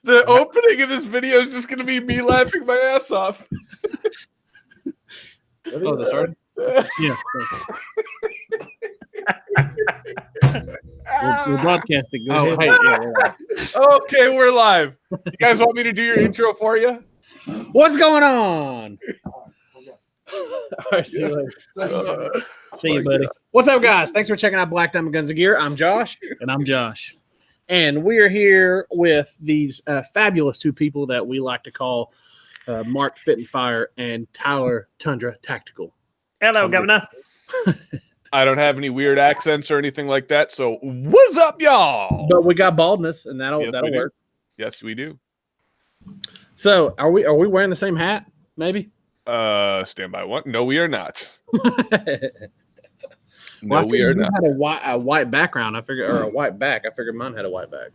The opening of this video is just going to be me laughing my ass off. Oh, is it started? Yeah. We're broadcasting. Go ahead. Hey, yeah. Okay, we're live. You guys want me to do your intro for you? What's going on? All right, see you later. See you, buddy. What's up, guys? Thanks for checking out Black Diamond Guns and Gear. I'm Josh, And I'm Josh. and we are here with these fabulous two people that we like to call Mark FitNFire and Tyler Tundra Tactical. Hello, Governor. I don't have any weird accents or anything like that, so what's up, y'all? But we got baldness, and that'll Yes, we do. work. Yes, we do. So, are we wearing the same hat? Maybe. Stand by one. No, we are not. Well, No, we are not. Had a white background. I figured, or a white back. I figured mine had a white back.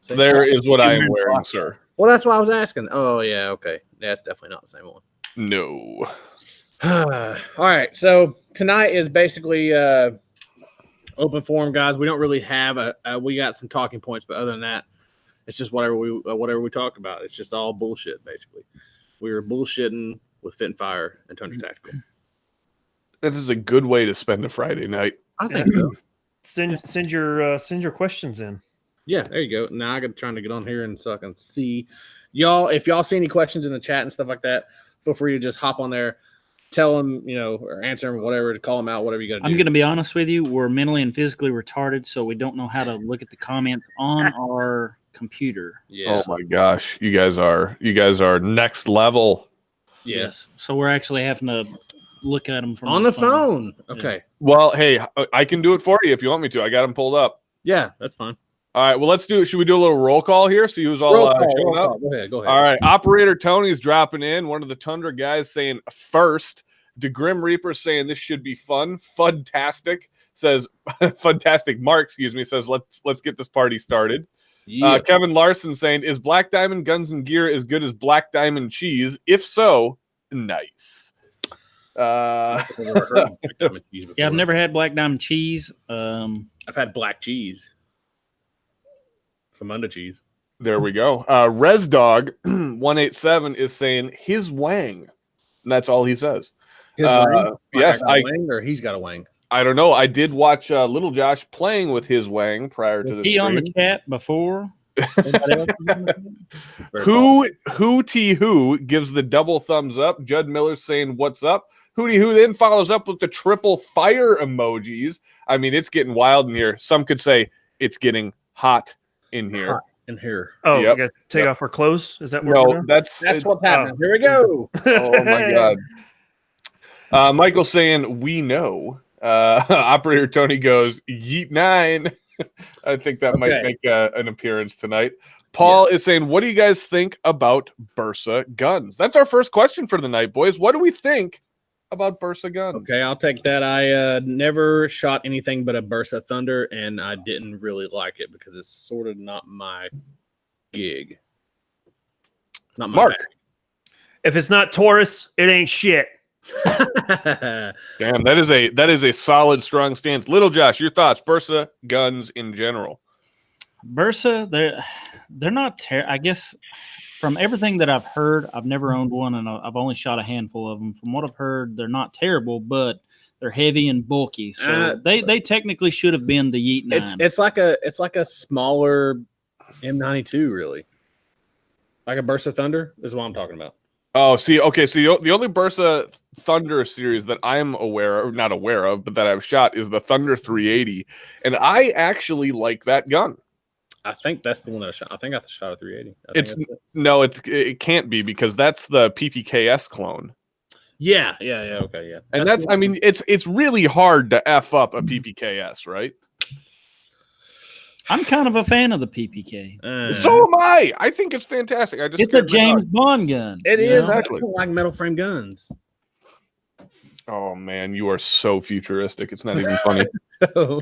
So, There is what I am wearing, sir. well, that's why I was asking. Oh yeah, okay. That's definitely not the same one. No. All right. So tonight is basically open forum, guys. We don't really have we got some talking points, but other than that, it's just whatever we talk about. It's just all bullshit, basically. We were bullshitting with FitNFire and Tundra Tactical. That is a good way to spend a Friday night. I think so. Send your questions in. Yeah, there you go. Now I got trying to get on here and so I can see y'all. If y'all see any questions in the chat and stuff like that, feel free to just hop on there, tell them, or answer them, whatever, to call them out, whatever you got to do. I'm going to be honest with you. We're mentally and physically retarded, so we don't know how to look at the comments on our computer. Yes. Oh my gosh, you guys are next level. Yes. So we're actually having to look at them from On the phone. Okay. Well, hey, I can do it for you if you want me to. I got them pulled up. Yeah, that's fine. All right, well, let's do it. Should we do a little roll call here? See who's all Roll showing call. up? Go ahead. All right, Operator Tony's dropping in. One of the Tundra guys saying first. DeGrim Reaper saying this should be fun. Funtastic says Funtastic. Mark, excuse me, says let's get this party started. Yeah. Kevin Larson saying, is Black Diamond Guns and Gear as good as Black Diamond Cheese? If so, nice. Yeah, Yeah, I've never had black diamond cheese. I've had black cheese. From under cheese. There we go. Res Dog 187 is saying his wang. And that's all he says. His wang? Yes, I got a wang, or he's got a wang. I don't know. I did watch Little Josh playing with his wang prior to Was the he on the stream. chat before? Who gives the double thumbs up? Judd Miller saying what's up. Hootie Who then follows up with the triple fire emojis. I mean, it's getting wild in here. Some could say it's getting hot in here. Hot in here. Oh, Yep. we got to take off our clothes. Is that what we're No, doing? that's What's happening. Here we go. Oh my god. Michael saying we know. Operator Tony goes yeet 9. I think that might make an appearance tonight. Paul is saying, what do you guys think about Bursa guns? That's our first question for the night, boys. What do we think about Bursa guns? Okay, I'll take that. I never shot anything but a Bursa Thunder, and I didn't really like it because it's sort of not my gig. Not my Mark. If it's not Taurus, it ain't shit. bag. Damn, that is a solid, strong stance. Little Josh, your thoughts? Bursa guns in general. Bursa, they're not I guess from everything that I've heard, I've never owned one, and I've only shot a handful of them. From what I've heard, they're not terrible, but they're heavy and bulky. So they technically should have been the Yeet 9. It's like a smaller M92, really. Like a Bursa Thunder is what I'm talking about. Oh, see, okay, so the only Bursa Thunder series that I'm not aware of, but that I've shot is the Thunder 380, and I actually like that gun. I think that's the one that I shot. I think I shot a 380. It can't be because that's the PPKS clone. Yeah, okay, yeah. And I mean, it's really hard to F up a PPKS, right? I'm kind of a fan of the PPK. So am I. I think it's fantastic. It's a James Bond gun. It is. Exactly. I don't like metal frame guns. Oh man, you are so futuristic. It's not even funny. So,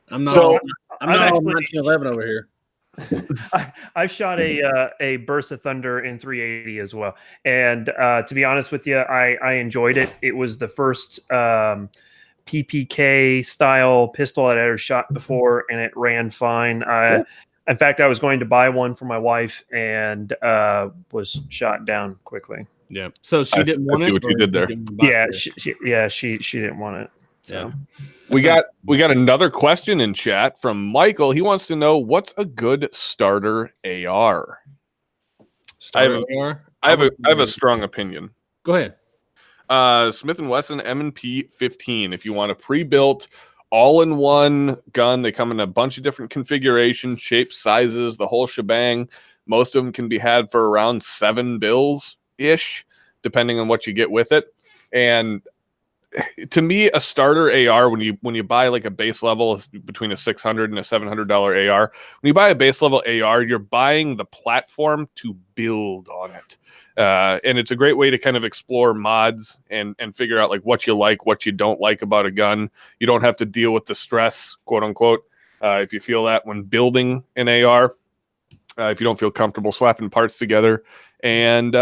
I'm not. So, I'm not all 1911 over here. I've shot a Bursa Thunder in 380 as well, and to be honest with you, I enjoyed it. It was the first PPK style pistol I'd ever shot before, and it ran fine. In fact, I was going to buy one for my wife and was shot down quickly. Yeah. So she didn't want it. I see what you did there. Yeah, she didn't want it. So we got another question in chat from Michael. He wants to know, what's a good starter AR? AR? I have a strong opinion. Go ahead. Smith & Wesson M&P 15. If you want a pre-built all-in-one gun, they come in a bunch of different configurations, shapes, sizes, the whole shebang. Most of them can be had for around $7 depending on what you get with it. And to me, a starter AR, when you buy like a base level between a $600 and a $700 AR, when you buy a base level AR, you're buying the platform to build on it. And it's a great way to kind of explore mods and figure out like what you like, what you don't like about a gun. You don't have to deal with the stress, quote unquote, if you feel that when building an AR, if you don't feel comfortable slapping parts together. And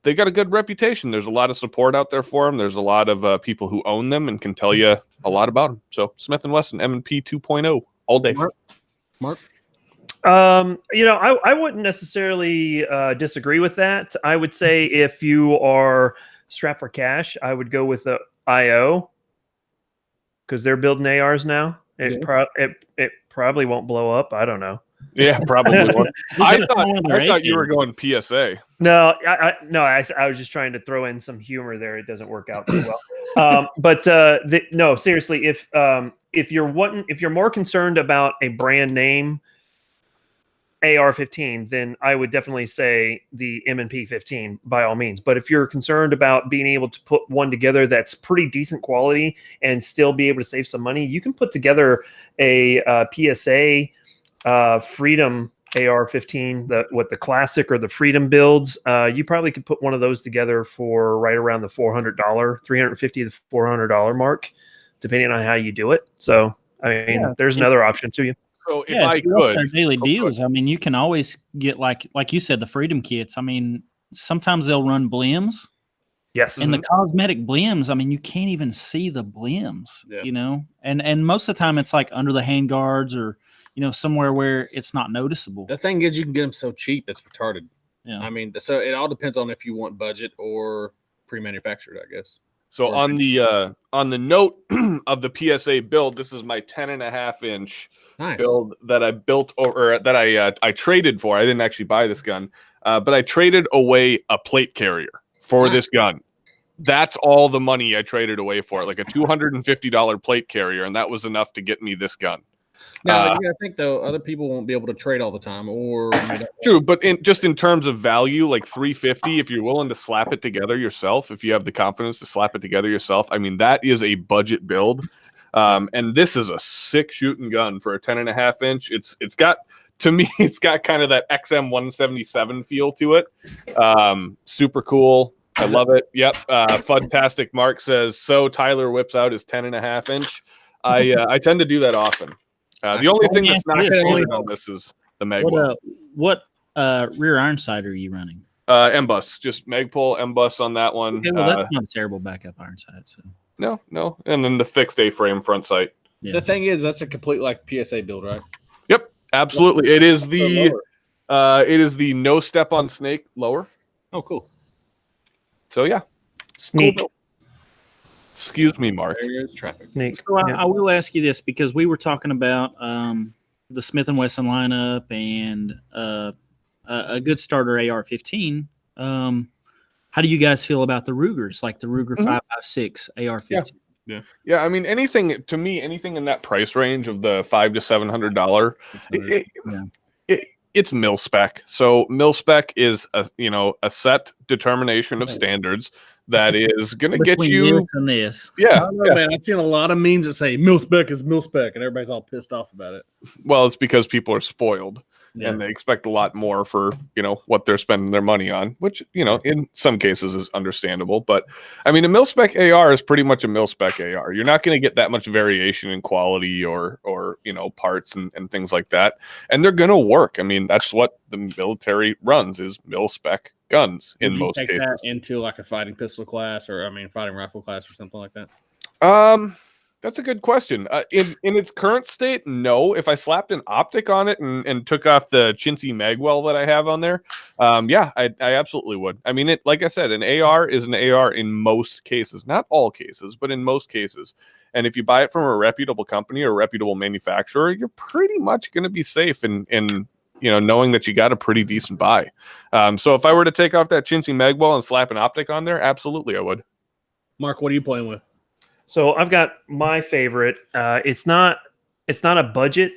they got a good reputation. There's a lot of support out there for them. There's a lot of people who own them and can tell you a lot about them. So Smith & Wesson M&P 2.0 all day. Mark? I wouldn't necessarily disagree with that. I would say if you are strapped for cash, I would go with the IO because they're building ARs now. It probably won't blow up. I don't know. Yeah, probably won't. I thought you were going PSA. No, I was just trying to throw in some humor there. It doesn't work out too well. No, seriously, if you're more concerned about a brand name AR-15, then I would definitely say the M&P 15 by all means. But if you're concerned about being able to put one together that's pretty decent quality and still be able to save some money, you can put together a PSA Freedom AR-15, what the classic or the Freedom builds. You probably could put one of those together for right around the $400, $350 to $400 mark, depending on how you do it. So, I mean, there's another option to you. So if I could, daily deals, I mean, you can always get like you said, the Freedom kits. I mean, sometimes they'll run blims. Yes. And the cosmetic blims, I mean, you can't even see the blims, you know, and most of the time it's like under the hand guards or, you know, somewhere where it's not noticeable. The thing is, you can get them so cheap, it's retarded. Yeah. I mean, so it all depends on if you want budget or pre-manufactured, I guess. So on the note of the PSA build, this is my 10.5-inch build that I built that I traded for. I didn't actually buy this gun, but I traded away a plate carrier for this gun. That's all the money I traded away for it, like a $250 plate carrier, and that was enough to get me this gun. Now, you gotta think though, other people won't be able to trade all the time, or true. But in terms of value, like $350, if you're willing to slap it together yourself, if you have the confidence to slap it together yourself, I mean that is a budget build. And this is a sick shooting gun for a 10.5-inch. It's got, to me, it's got kind of that XM 177 feel to it. Super cool. I love it. Yep. Fantastic. Mark says so. Tyler whips out his 10.5-inch. I tend to do that often. The only thing that's not standard on this is the mag. What rear iron sight are you running? M-bus, just Magpul M-bus on that one. Okay, well, that's not a terrible backup iron sight. So no, and then the fixed A-frame front sight. Yeah. The thing is, that's a complete like PSA build, right? Yep, absolutely. It is the no step on snake lower. Oh, cool. So yeah, sneak. Cool. Excuse me, Mark. There's traffic. So I will ask you this because we were talking about the Smith & Wesson lineup and a good starter AR-15. How do you guys feel about the Rugers, like the Ruger 5.56 AR-15? Yeah. I mean, anything in that price range of the $500 to $700, it's mil spec. So mil spec is a set determination of standards that is going to get you this and this. Yeah, I don't know, man. I've seen a lot of memes that say mil spec is mil spec, and everybody's all pissed off about it. Well, it's because people are spoiled and they expect a lot more for what they're spending their money on, which in some cases is understandable. But I mean, a mil spec AR is pretty much a mil spec AR. You're not going to get that much variation in quality or parts and things like that, and they're going to work. I mean, that's what the military runs is mil spec guns in most cases. That into like a fighting pistol class or fighting rifle class or something like that. That's a good question. In its current state, no. If I slapped an optic on it and took off the chintzy magwell that I have on there, yeah, I absolutely would. I mean, like I said, an AR is an AR in most cases, not all cases, but in most cases. And if you buy it from a reputable company or a reputable manufacturer, you're pretty much going to be safe in knowing that you got a pretty decent buy. So if I were to take off that chintzy magwell and slap an optic on there, absolutely I would. Mark, what are you playing with? So I've got my favorite. It's not a budget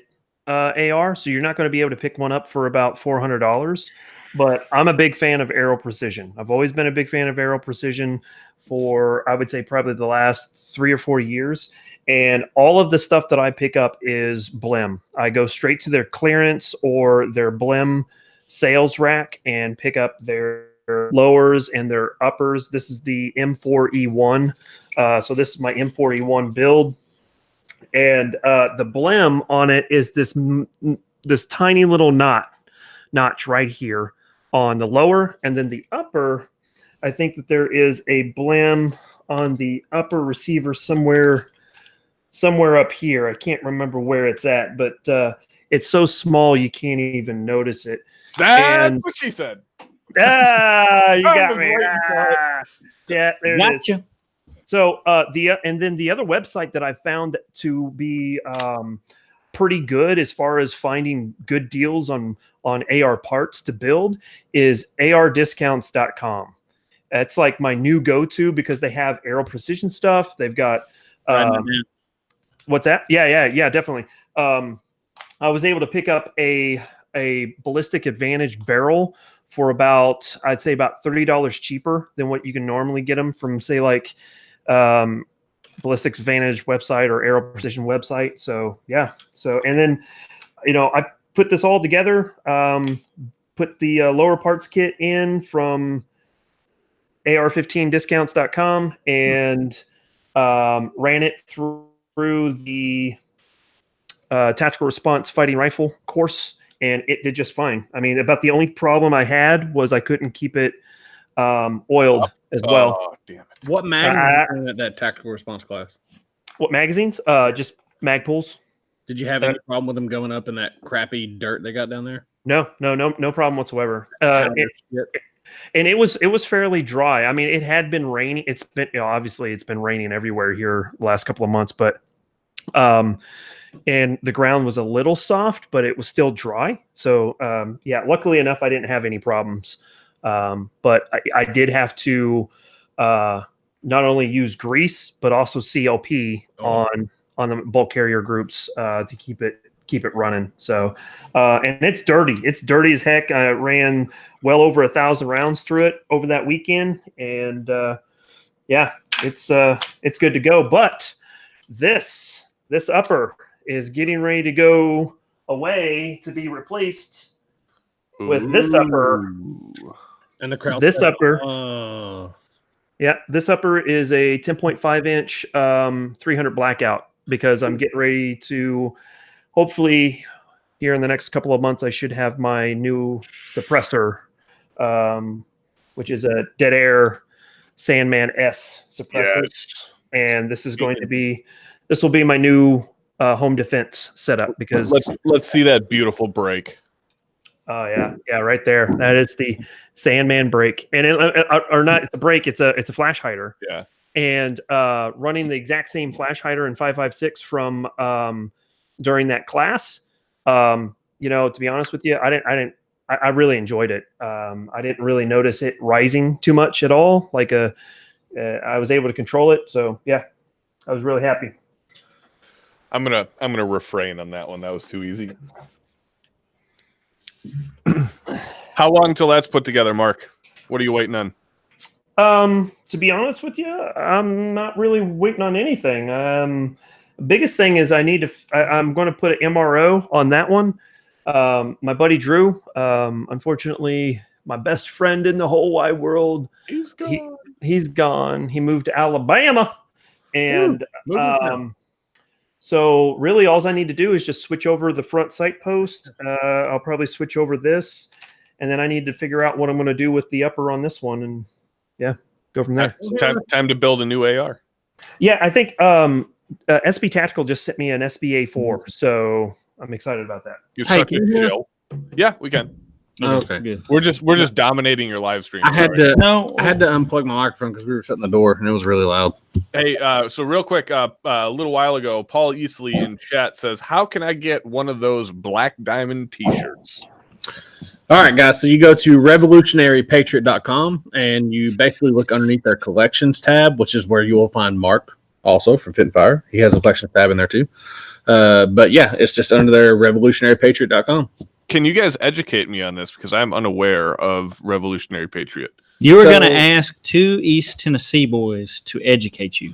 AR, so you're not going to be able to pick one up for about $400. But I'm a big fan of Aero Precision. I've always been a big fan of Aero Precision for, I would say, probably the last 3 or 4 years. And all of the stuff that I pick up is blim. I go straight to their clearance or their blim sales rack and pick up their lowers and their uppers. This is the M4E1. So this is my M4E1 build. And the blim on it is this tiny little notch right here on the lower. And then the upper, I think that there is a blim on the upper receiver somewhere up here. I can't remember where it's at, but it's so small you can't even notice it. That's what she said. You got me. Yeah, there it is. So and then the other website that I found to be pretty good as far as finding good deals on AR parts to build is ardiscounts.com. That's like my new go-to because they have Aero Precision stuff. They've got what's that? Yeah, definitely. I was able to pick up a Ballistic Advantage barrel for I'd say about $30 cheaper than what you can normally get them from, say, like Ballistic Advantage website or Aero Precision website. So yeah. So, and then, I put this all together, put the lower parts kit in from ar15discounts.com and ran it through the tactical response fighting rifle course, and it did just fine. I mean, about the only problem I had was I couldn't keep it oiled as well. Oh, damn it. What magazine at that tactical response class? What magazines? Just Magpools. Did you have any problem with them going up in that crappy dirt they got down there? No problem whatsoever. And it was fairly dry. I mean, it had been raining. It's been obviously it's been raining everywhere here the last couple of months, but and the ground was a little soft, but it was still dry. So yeah, luckily enough, I didn't have any problems. But I did have to not only use grease but also CLP on the bulk carrier groups to keep it running. So and it's dirty. It's dirty as heck. I ran well over 1,000 rounds through it over that weekend, and yeah, it's good to go. But this upper is getting ready to go away to be replaced with this upper. And the crowd. This upper. Yeah, this upper is a 10.5 inch 300 blackout because I'm getting ready to, hopefully here in the next couple of months, I should have my new suppressor, which is a Dead Air Sandman S suppressor. Yes. And this will be my new home defense setup because let's see that beautiful break. Oh yeah, right there. That is the Sandman break, and it's a break. It's a flash hider. Yeah, and running the exact same flash hider in 5.56 from during that class. To be honest with you, I really enjoyed it. I didn't really notice it rising too much at all. Like I was able to control it. So yeah, I was really happy. I'm gonna refrain on that one. That was too easy. How long till that's put together, Mark? What are you waiting on? To be honest with you, I'm not really waiting on anything. The biggest thing is I'm going to put an MRO on that one. My buddy Drew, unfortunately, my best friend in the whole wide world, he's gone. He's gone. He moved to Alabama, and so really all I need to do is just switch over the front sight post. I'll probably switch over this, and then I need to figure out what I'm going to do with the upper on this one, and yeah, go from there. Time to build a new AR. Yeah, I think SB Tactical just sent me an SBA4, so I'm excited about that. You're Hey, such a chill. Yeah, we can. Okay. Good. We're just dominating your live stream. I had Sorry. to unplug my microphone because we were shutting the door and it was really loud. Hey, so real quick, a little while ago, Paul Easley in chat says, "How can I get one of those Black Diamond T-shirts?" All right, guys. So you go to revolutionarypatriot.com and you basically look underneath their collections tab, which is where you will find Mark also from FitNFire. He has a collections tab in there too. But yeah, it's just under their revolutionarypatriot.com. Can you guys educate me on this because I'm unaware of Revolutionary Patriot? You were going to ask 2 East Tennessee boys to educate you.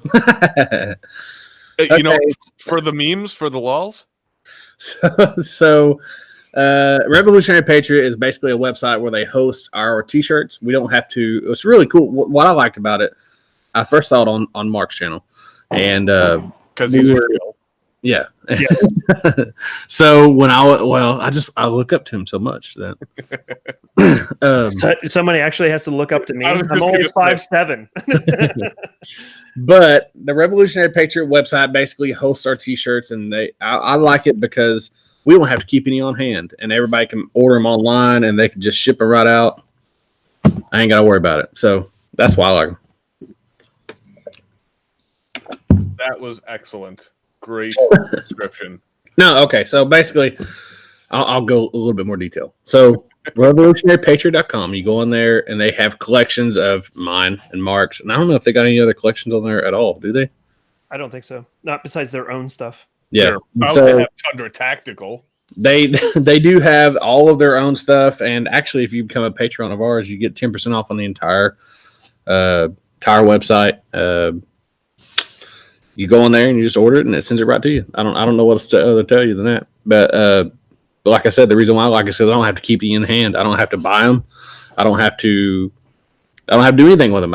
You know, for the memes, for the lols. So Revolutionary Patriot is basically a website where they host our T-shirts. We don't have to. It's really cool. What I liked about it, I first saw it on Mark's channel, and because he's real. Yeah. Yes. So when I look up to him so much that Somebody actually has to look up to me. I'm only 5'7". But the Revolutionary Patriot website basically hosts our T-shirts, and I like it because we don't have to keep any on hand, and everybody can order them online, and they can just ship them right out. I ain't got to worry about it. So that's why I like them. That was excellent. Great description. No, okay. So basically, I'll go a little bit more detail. So revolutionarypatriot.com, you go in there, and they have collections of mine and Mark's. And I don't know if they got any other collections on there at all. Do they? I don't think so. Not besides their own stuff. Yeah. So they have Tundra Tactical. They do have all of their own stuff. And actually, if you become a patron of ours, you get 10% off on the entire website. You go in there and you just order it, and it sends it right to you. I don't know what else to tell you than that. But like I said, the reason why I like it is because I don't have to keep it in hand. I don't have to buy them. I don't have to do anything with them.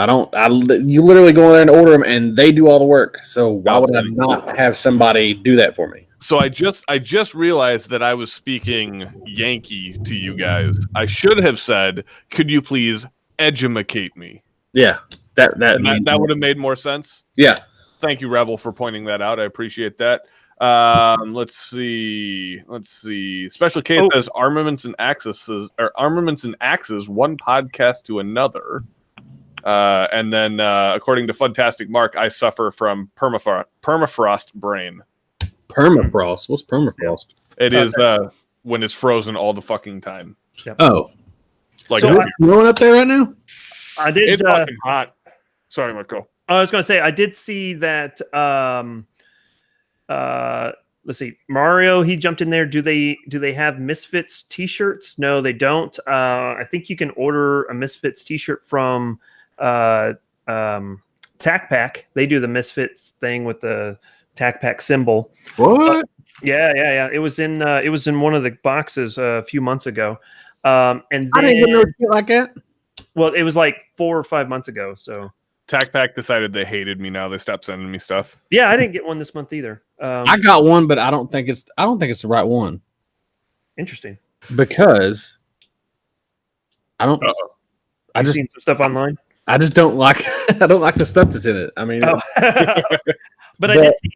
You literally go in there and order them, and they do all the work. So why would I not have somebody do that for me? So I just realized that I was speaking Yankee to you guys. I should have said, "Could you please edumacate me?" Yeah, that would have made more sense. Yeah. Thank you, Rebel, for pointing that out. I appreciate that. Let's see. Special K says armaments and axes, one podcast to another. And then, according to Funtastic Mark, I suffer from permafrost brain. Permafrost? What's permafrost? It is when it's frozen all the fucking time. Yep. Oh, like so it's snowing up there right now? I did. It's fucking hot. Sorry, Marco. I was going to say, I did see that. Let's see, Mario. He jumped in there. Do they have Misfits T-shirts? No, they don't. I think you can order a Misfits T-shirt from Tac Pack. They do the Misfits thing with the Tac Pack symbol. What? Yeah. It was in one of the boxes a few months ago. And then, I didn't even know shit like that. Well, it was like 4 or 5 months ago. So. Tac Pack decided they hated me now. They stopped sending me stuff. Yeah, I didn't get one this month either. I got one, but I don't think it's the right one. Interesting. Because I just seen some stuff online. I just don't like the stuff that's in it. I mean, but I did see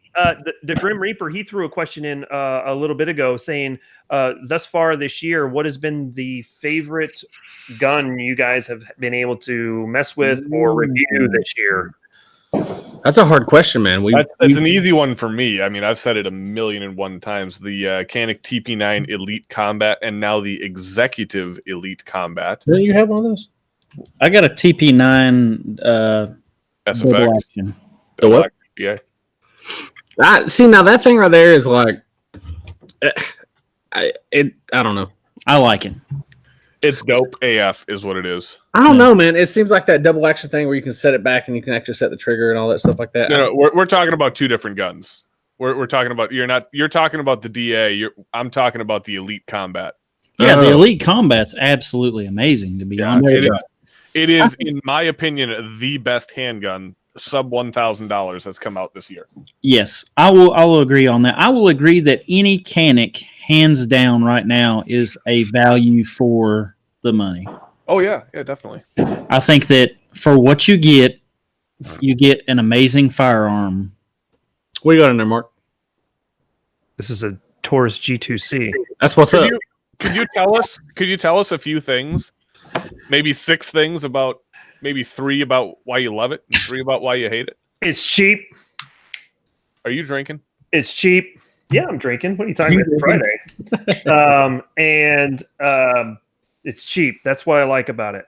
the Grim Reaper. He threw a question in a little bit ago saying, thus far this year, what has been the favorite gun you guys have been able to mess with or review this year? That's a hard question, man. That's an easy one for me. I mean, I've said it 1,000,001 times. The Canik TP9 Elite Combat and now the Executive Elite Combat. Don't you have one of those? I got a TP9 SFX. The what? Yeah. See, now that thing right there is like, I don't know. I like it. It's dope AF is what it is. I don't know, man. It seems like that double action thing where you can set it back and you can actually set the trigger and all that stuff like that. No, we're talking about two different guns. We're talking about you're talking about the DA. I'm talking about the Elite Combat. Yeah, the Elite Combat's absolutely amazing, to be honest. It is, in my opinion, the best handgun sub $1,000 that's come out this year. Yes, I will agree on that. I will agree that any Canik, hands down, right now is a value for the money. Oh yeah, definitely. I think that for what you get an amazing firearm What do you got in there, Mark? This is a Taurus G2C. That's what's up. Could you tell us? Could you tell us a few things? Maybe 6 things about. Maybe 3 about why you love it, and 3 about why you hate it. It's cheap. Are you drinking? It's cheap. Yeah, I'm drinking. What are you talking about? Friday. It's cheap. That's what I like about it.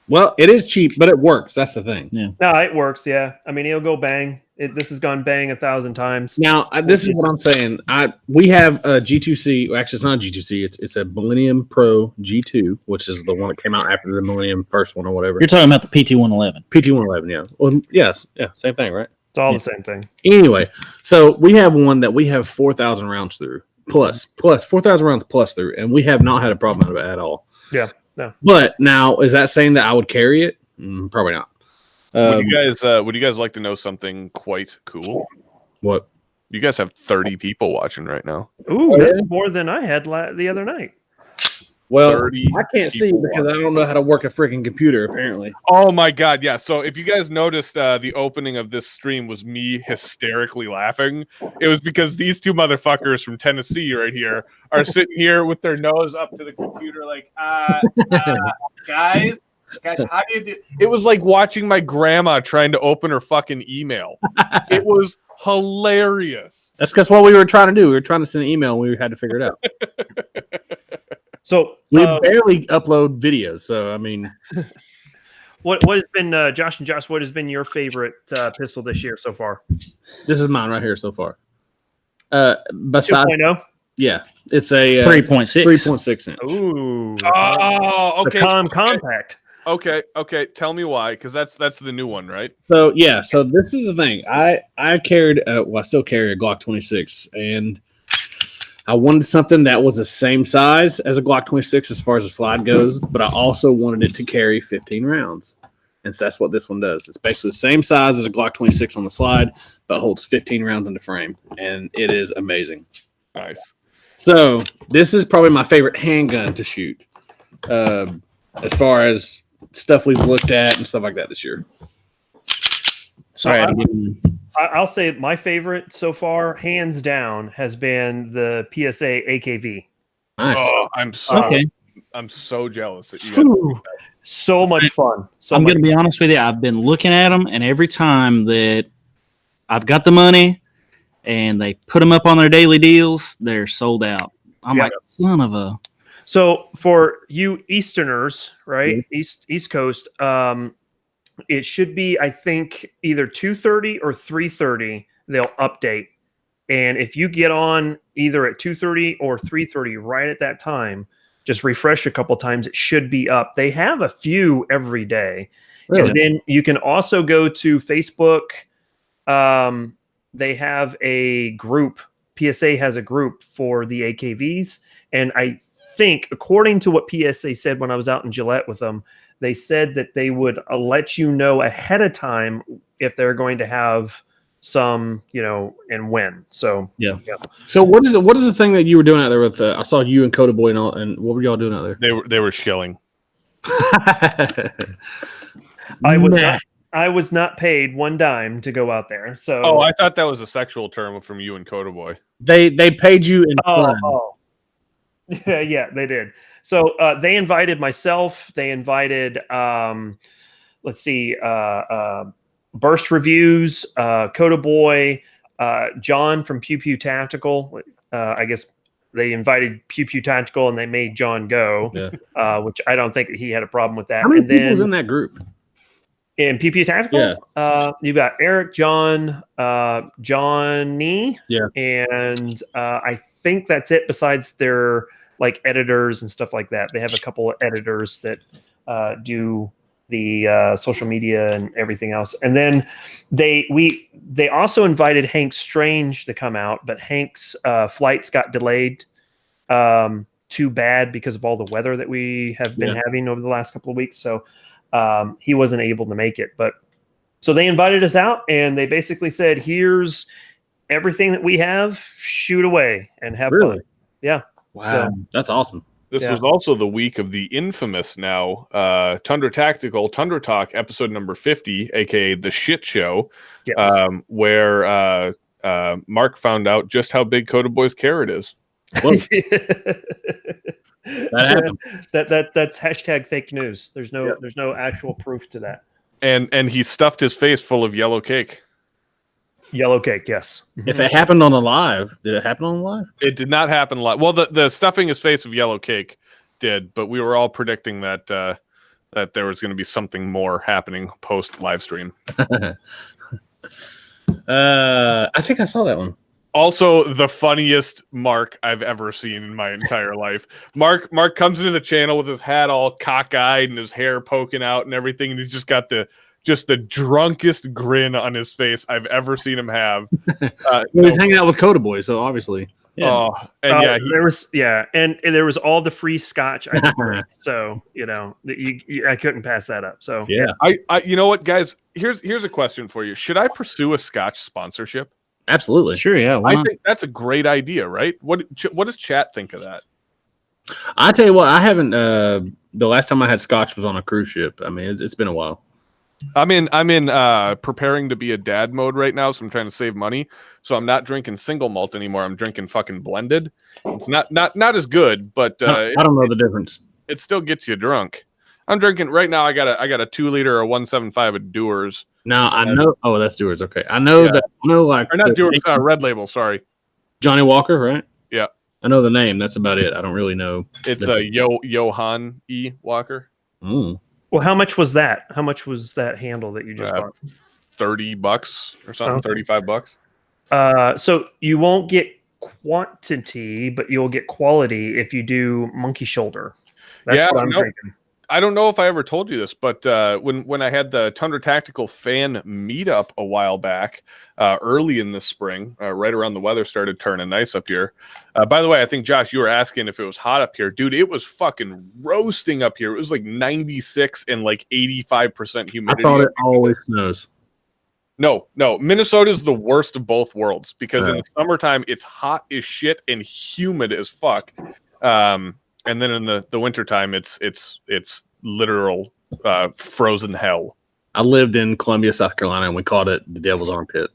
Well, it is cheap, but it works. That's the thing. Yeah. No, it works. Yeah. I mean, it'll go bang. This has gone bang 1,000 times. Now, this is what I'm saying. We have a G2C. Well, actually, it's not a G2C. It's a Millennium Pro G2, which is the one that came out after the Millennium first one or whatever. You're talking about the PT111. PT111, yeah. Well, yes, yeah, same thing, right? It's all the same thing. Anyway, so we have one that we have 4,000 rounds through, plus 4,000 rounds plus through, and we have not had a problem with it at all. Yeah, no. But now, is that saying that I would carry it? Probably not. Would you guys like to know something quite cool? What? You guys have 30 people watching right now. Ooh, that's more than I had the other night. Well, I can't see because I don't know how to work a freaking computer, apparently. Oh, my God, yeah. So if you guys noticed the opening of this stream was me hysterically laughing, it was because these 2 motherfuckers from Tennessee right here are sitting here with their nose up to the computer like, guys, how do you do? It was like watching my grandma trying to open her fucking email. It was hilarious. That's because what we were trying to do. We were trying to send an email and we had to figure it out. So we barely upload videos. So, I mean, what has been, Josh and Josh, what has been your favorite pistol this year so far? This is mine right here so far. Besides, 2.0? Yeah, it's a 3.6. 3.6 inch. Ooh. Oh, okay. Compact. Okay. Tell me why, because that's the new one, right? So yeah, so this is the thing. I carried, I still carry a Glock 26, and I wanted something that was the same size as a Glock 26 as far as the slide goes, but I also wanted it to carry 15 rounds, and so that's what this one does. It's basically the same size as a Glock 26 on the slide, but holds 15 rounds in the frame, and it is amazing. Nice. So this is probably my favorite handgun to shoot, as far as stuff we've looked at and stuff like that this year. Sorry, I'll say my favorite so far, hands down, has been the PSA AKV. Nice. Oh, I'm so jealous that you guys so much fun. I'm going to be honest with you. I've been looking at them, and every time that I've got the money and they put them up on their daily deals, they're sold out. I'm like, son of a. So for you Easterners, right? East Coast, it should be, I think, either 2:30 or 3:30. They'll update, and if you get on either at 2:30 or 3:30, right at that time, just refresh a couple times. It should be up. They have a few every day, and then you can also go to Facebook. They have a group. PSA has a group for the AKVs, and I think, according to what PSA said when I was out in Gillette with them, they said that they would let you know ahead of time if they're going to have some, and when. So yeah. So what is the thing that you were doing out there with? I saw you and Coda Boy and all, and what were y'all doing out there? They were shilling. I was not paid one dime to go out there. So I thought that was a sexual term from you and Coda Boy. They paid you in fun. Yeah, they did. So they invited myself. They invited, Burst Reviews, Coda Boy, John from Pew Pew Tactical. I guess they invited Pew Pew Tactical and they made John go, which I don't think that he had a problem with that. How many people was in that group? In Pew Pew Tactical? Yeah. You got Eric, John, Johnny, and I think that's it besides their like editors and stuff like that. They have a couple of editors that do the social media and everything else. And then they also invited Hank Strange to come out, but Hank's flights got delayed too bad because of all the weather that we have been having over the last couple of weeks. So he wasn't able to make it. But so they invited us out and they basically said, here's everything that we have, shoot away and have fun. Yeah. Wow. So, that's awesome. This was also the week of the infamous now Tundra Tactical Tundra Talk episode number 50, aka the shit show, where Mark found out just how big Coda Boy's carrot is. That happened. That's hashtag fake news. There's no actual proof to that. And he stuffed his face full of yellow cake. Yellow cake, yes. If it happened on the live, did it happen on the live? It did not happen live. Well, the stuffing his face of yellow cake did, but we were all predicting that that there was going to be something more happening post live stream. I think I saw that one. Also, the funniest Mark I've ever seen in my entire life. Mark comes into the channel with his hat all cockeyed and his hair poking out and everything, and he's just got the drunkest grin on his face I've ever seen him have. He's hanging out with Coda Boy, so obviously. Yeah. Oh, and there was all the free scotch I could drink. So I couldn't pass that up. So yeah, I you know what, guys? Here's a question for you. Should I pursue a scotch sponsorship? Absolutely, sure. Yeah, I think that's a great idea, right? What does chat think of that? I tell you what, I haven't. The last time I had scotch was on a cruise ship. I mean, it's been a while. I'm in preparing to be a dad mode right now, so I'm trying to save money. So I'm not drinking single malt anymore. I'm drinking fucking blended. It's not as good, but I don't know the difference. It still gets you drunk. I'm drinking right now. I got a 2 liter or 1.75 of Dewar's. Now I know. Oh, that's Dewar's. Okay, I know that. I know, like, or not Dewar's. Red Label. Sorry, Johnny Walker, right? Yeah, I know the name. That's about it. I don't really know. It's a Johann E. Walker. Mm. Well, how much was that? How much was that handle that you just bought? $30 or something. $35. So you won't get quantity, but you'll get quality if you do monkey shoulder. That's what I'm drinking. I don't know if I ever told you this, but when I had the Tundra Tactical fan meetup a while back, early in the spring, right around the weather started turning nice up here. By the way, I think, Josh, you were asking if it was hot up here. Dude, it was fucking roasting up here. It was like 96 and like 85% humidity. I thought it always snows. No. Minnesota's the worst of both worlds because in the summertime, it's hot as shit and humid as fuck. And then in the wintertime, it's literal frozen hell. I lived in Columbia, South Carolina, and we called it the Devil's Armpit.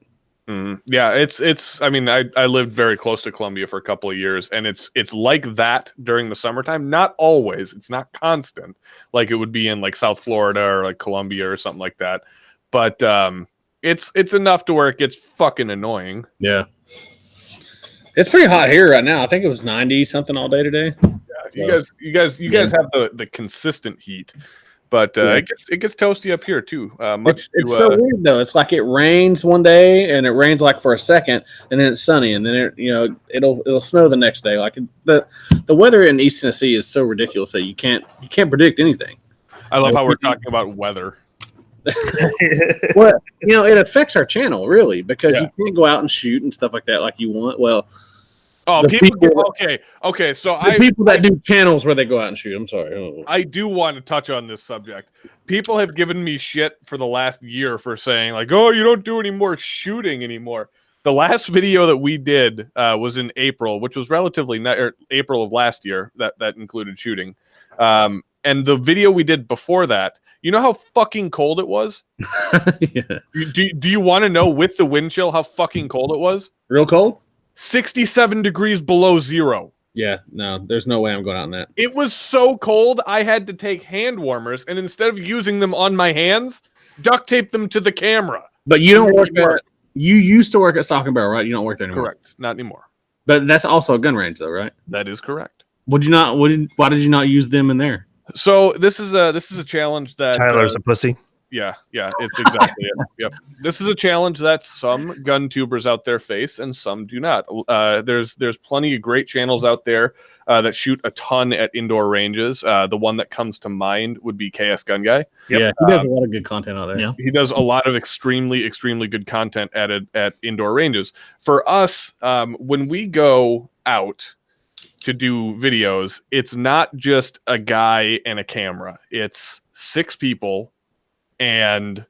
Yeah, it's. I mean, I lived very close to Columbia for a couple of years, and it's like that during the summertime. Not always. It's not constant, like it would be in like South Florida or like Columbia or something like that. But it's enough to where it gets fucking annoying. Yeah, it's pretty hot here right now. I think it was 90 something all day today. Yeah, you guys have the consistent heat. But it gets toasty up here too. It's so weird though. It's like it rains one day and it rains like for a second, and then it's sunny, and then it'll snow the next day. Like the weather in East Tennessee is so ridiculous that you can't predict anything. I love how we're talking about weather. Well, it affects our channel really because you can't go out and shoot and stuff like that like you want. Well. Oh, okay. So people that do channels where they go out and shoot. I'm sorry. Oh. I do want to touch on this subject. People have given me shit for the last year for saying like, "Oh, you don't do any more shooting anymore." The last video that we did was in April, which was relatively April of last year. That included shooting. And the video we did before that, you know how fucking cold it was? Yeah. Do you want to know with the wind chill how fucking cold it was? Real cold? 67 degrees below zero. Yeah, no, there's no way I'm going out in that. It was so cold, I had to take hand warmers, and instead of using them on my hands, duct tape them to the camera. But you don't work at. You used to work at Stalking Barrel, right? You don't work there anymore. Correct, not anymore. But that's also a gun range, though, right? That is correct. Why did you not use them in there? So this is a challenge that Tyler's a pussy. Yeah, it's exactly it. Yep. This is a challenge that some gun tubers out there face and some do not. There's plenty of great channels out there that shoot a ton at indoor ranges. The one that comes to mind would be KS Gun Guy. Yep. Yeah, he does a lot of good content out there. Yeah. He does a lot of extremely good content at indoor ranges. For us, when we go out to do videos, it's not just a guy and a camera. It's 6 people and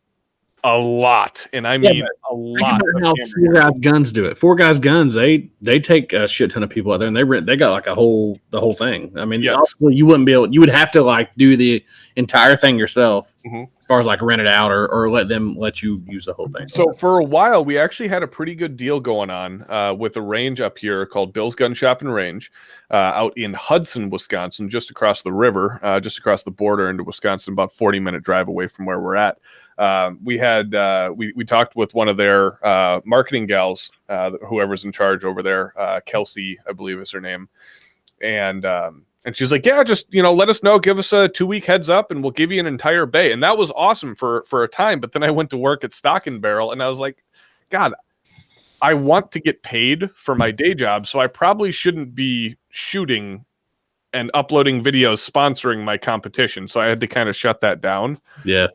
a lot, and I mean a lot. How Four Guys Guns do it. Four Guys Guns, they take a shit ton of people out there, and they got like the whole thing. I mean, obviously you wouldn't be able. You would have to like do the entire thing yourself, as far as like rent it out or let you use the whole thing. So for a while, we actually had a pretty good deal going on with a range up here called Bill's Gun Shop and Range, out in Hudson, Wisconsin, just across the river, just across the border into Wisconsin, about 40-minute drive away from where we're at. We talked with one of their marketing gals, whoever's in charge over there, Kelsey, I believe is her name, and she's like, yeah, just let us know, give us a 2-week heads up, and we'll give you an entire bay. And that was awesome for a time. But then I went to work at Stock and Barrel, and I was like, God, I want to get paid for my day job, so I probably shouldn't be shooting and uploading videos sponsoring my competition. So I had to kind of shut that down. Yeah.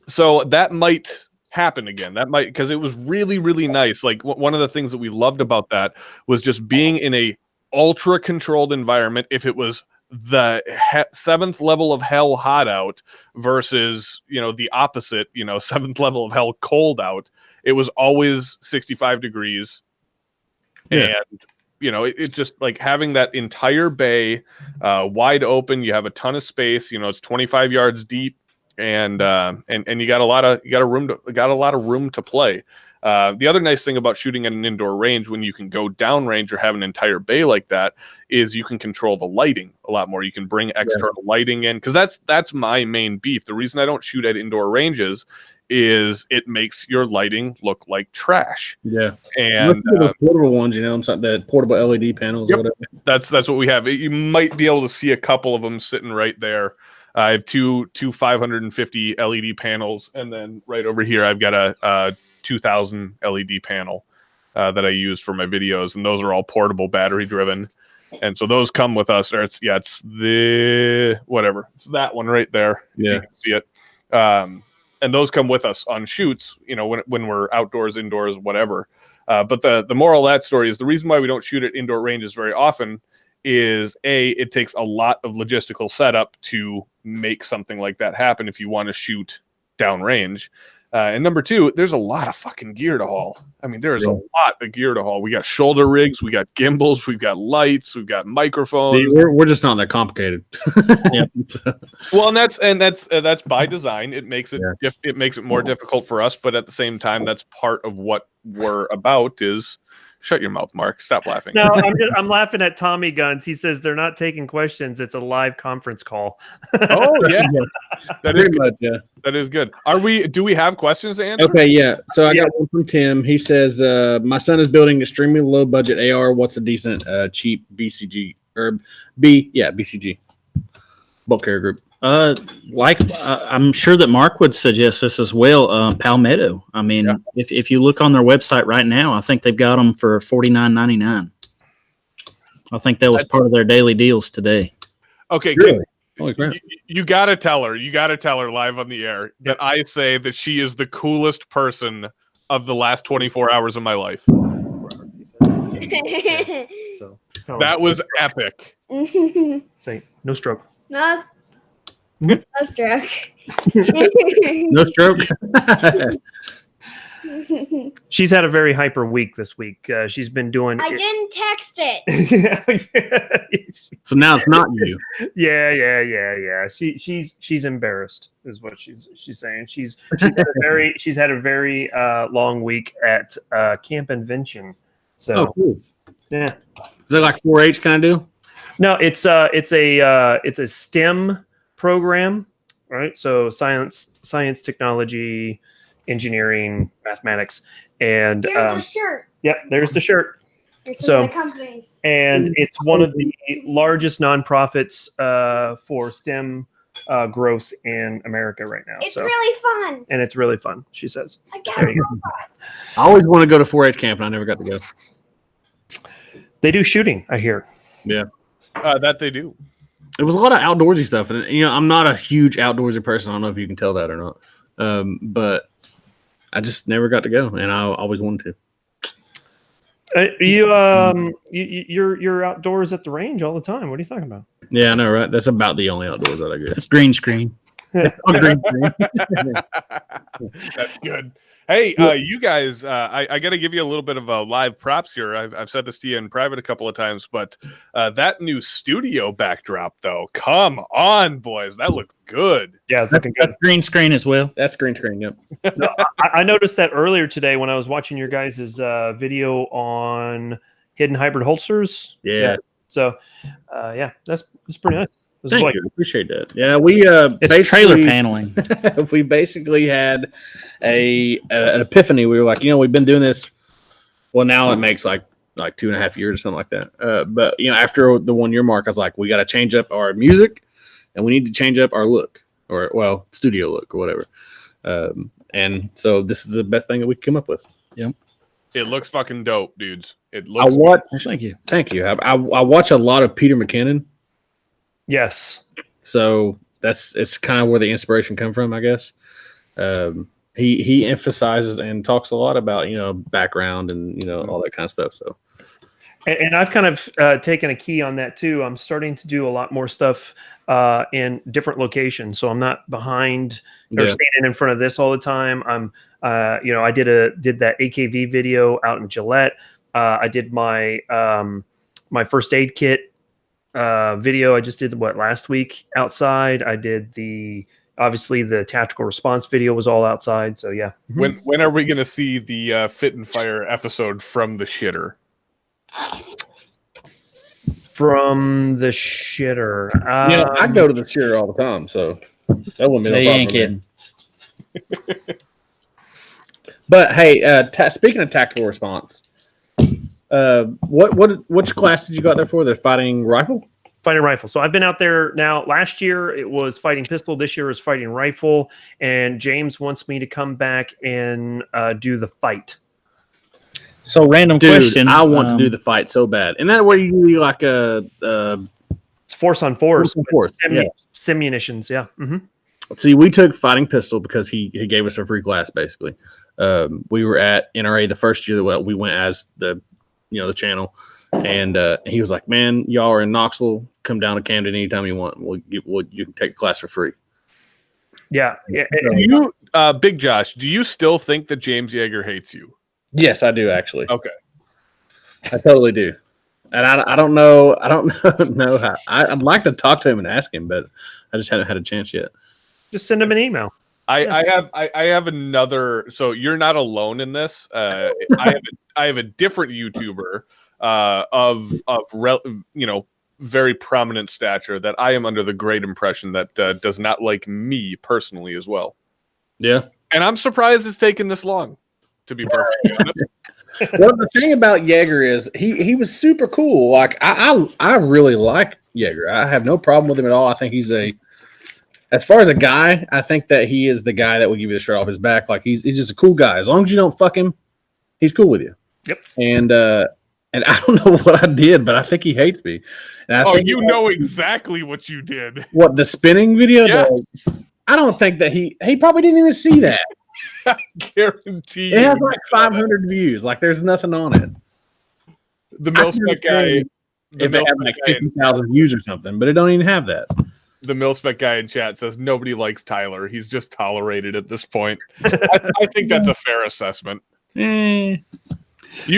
So that might happen again. That might, because it was really, really nice. Like one of the things that we loved about that was just being in a ultra controlled environment. If it was the 7th level of hell hot out versus, the opposite, 7th level of hell cold out, it was always 65 degrees. Yeah. And, it's just like having that entire bay wide open. You have a ton of space, it's 25 yards deep. And you got a lot of room to play. The other nice thing about shooting at an indoor range, when you can go downrange or have an entire bay like that, is you can control the lighting a lot more. You can bring external lighting in, because that's my main beef. The reason I don't shoot at indoor ranges is it makes your lighting look like trash. Yeah, and those portable ones, the portable LED panels. Or whatever. That's what we have. You might be able to see a couple of them sitting right there. I have two 550 LED panels, and then right over here I've got a 2000 LED panel that I use for my videos, and those are all portable, battery driven, and so those come with us. Or it's that one right there. Yeah, you can see it. And those come with us on shoots. When we're outdoors, indoors, whatever. But the moral of that story is the reason why we don't shoot at indoor ranges very often is it takes a lot of logistical setup to make something like that happen if you want to shoot downrange. And number two, there's a lot of fucking gear to haul. I mean, there is a lot of gear to haul. We got shoulder rigs, we got gimbals, we've got lights, we've got microphones. See, we're just not that complicated. Well, and that's by design. It makes it it makes it more difficult for us, but at the same time, that's part of what we're about. Is shut your mouth, Mark. Stop laughing. No, I'm laughing at Tommy Guns. He says they're not taking questions. It's a live conference call. Oh yeah, that is good. Yeah, that is good. Do we have questions to answer? Okay, yeah. So I got one from Tim. He says, "My son is building extremely low budget AR. What's a decent, cheap BCG or BCG bulk carrier group?" I'm sure that Mark would suggest this as well. Palmetto. I mean, if you look on their website right now, I think they've got them for $49.99. I think that was part of their daily deals today. Okay, really? You gotta tell her. You gotta tell her live on the air that I say that she is the coolest person of the last 24 hours of my life. So that was epic. Say no stroke. No stroke. No stroke. She's had a very hyper week this week. She's been doing. I didn't text it. So now it's not you. Yeah. She's embarrassed, is what she's saying. She's had a very long week at Camp Invention. So cool. Yeah. Is it like 4-H kind of deal? No, it's a STEM program, right? So science, technology, engineering, mathematics, and there's the shirt. Yep, there's the shirt. There's some of the companies. And it's one of the largest nonprofits for STEM growth in America right now. It's really fun. And it's really fun, she says. I always want to go to 4-H camp, and I never got to go. They do shooting, I hear. Yeah. That they do. It was a lot of outdoorsy stuff, and I'm not a huge outdoorsy person. I don't know if you can tell that or not, but I just never got to go, and I always wanted to. You're outdoors at the range all the time. What are you talking about? Yeah, I know, right? That's about the only outdoors that I get. It's green screen. It's on green screen. That's good. Hey, you guys, I got to give you a little bit of a live props here. I've said this to you in private a couple of times, but that new studio backdrop, though, come on, boys. That looks good. Yeah, it's looking good. That's green screen as well. That's green screen, yep. No, I noticed that earlier today when I was watching your guys' video on hidden hybrid holsters. Yeah. So, yeah, that's pretty nice. Thank you. Appreciate that. Yeah, we It's trailer paneling. we basically had an epiphany. We were like, we've been doing this. Well, now it makes like 2.5 years or something like that. But after the 1 year mark, I was like, we got to change up our music, and we need to change up our look, or studio look, or whatever. And so this is the best thing that we can come up with. Yep. It looks fucking dope, dudes. It looks. Thank you. Thank you. I watch a lot of Peter McKinnon. Yes. So it's kind of where the inspiration come from, I guess. He emphasizes and talks a lot about background and all that kind of stuff. So, and I've kind of taken a key on that too. I'm starting to do a lot more stuff in different locations, so I'm not behind or standing in front of this all the time. I'm I did that AKV video out in Gillette. I did my my first aid kit video. I just did last week outside. I did obviously the tactical response video was all outside. So yeah. When are we going to see the FitNFire episode from the shitter? From the shitter. I go to the shitter all the time, so that wouldn't be no problem. Ain't kidding. But hey, speaking of tactical response, which class did you go out there for? The fighting rifle? Fighting rifle. So I've been out there now. Last year it was fighting pistol. This year is fighting rifle. And James wants me to come back and do the fight. So random question. I want to do the fight so bad. And that way you do like it's force on force. Simunitions, yeah. Mm-hmm. See, we took fighting pistol because he gave us a free class basically. We were at NRA the first year that we went as the channel, and he was like, "Man, y'all are in Knoxville. Come down to Camden anytime you want. You can take the class for free." Yeah. You, Big Josh, do you still think that James Yeager hates you? Yes, I do actually. Okay, I totally do, and I don't know. I don't know how. I'd like to talk to him and ask him, but I just haven't had a chance yet. Just send him an email. I have another. So you're not alone in this. I have a different YouTuber of very prominent stature that I am under the great impression that does not like me personally as well. Yeah, and I'm surprised it's taken this long, to be perfectly honest. Well, the thing about Yeager is he was super cool. Like I really like Yeager. I have no problem with him at all. I think as far as a guy, I think that he is the guy that will give you the shirt off his back. Like he's just a cool guy. As long as you don't fuck him, he's cool with you. Yep. And I don't know what I did, but I think he hates me. And I think know exactly what you did. What, the spinning video? Yes. I don't think that he probably didn't even see that. I guarantee it has like 500 views. Like there's nothing on it. The Milspec guy. If it had like 50,000 views or something, but it don't even have that. The Milspec guy in chat says nobody likes Tyler. He's just tolerated at this point. I think that's a fair assessment. You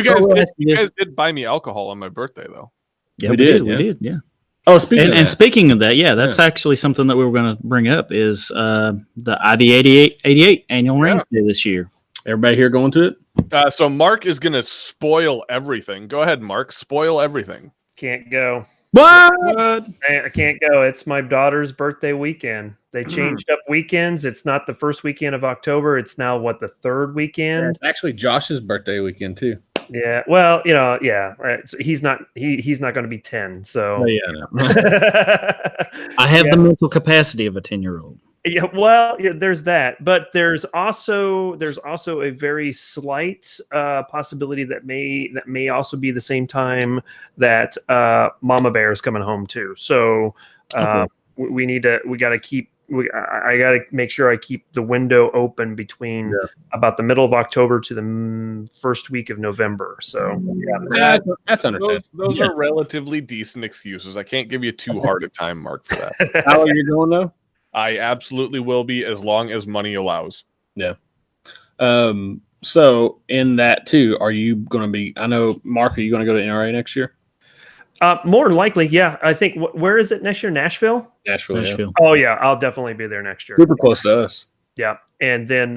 guys did buy me alcohol on my birthday, though. Yeah, we did. Yeah. Oh, speaking of that, that's actually something that we were going to bring up is the IV88 annual range day this year. Everybody here going to it? So Mark is going to spoil everything. Go ahead, Mark. Spoil everything. Can't go. What? I can't go. It's my daughter's birthday weekend. They changed up weekends. It's not the first weekend of October. It's now the third weekend. Yeah, it's actually Josh's birthday weekend too. Yeah. Well, right. So he's not going to be 10. So I have the mental capacity of a 10-year-old. Yeah, well, there's that, but there's also a very slight possibility that may also be the same time that Mama Bear is coming home too. So I got to make sure I keep the window open between about the middle of October to the first week of November. So that's understandable. Those are relatively decent excuses. I can't give you too hard a time, Mark, for that. How are you going though? I absolutely will be as long as money allows. Yeah. So in that too, are you going to be? I know, Mark. Are you going to go to NRA next year? More than likely, yeah. I think where is it next year? Nashville. Nashville. Yeah. Oh yeah, I'll definitely be there next year. Super close to us. Yeah, and then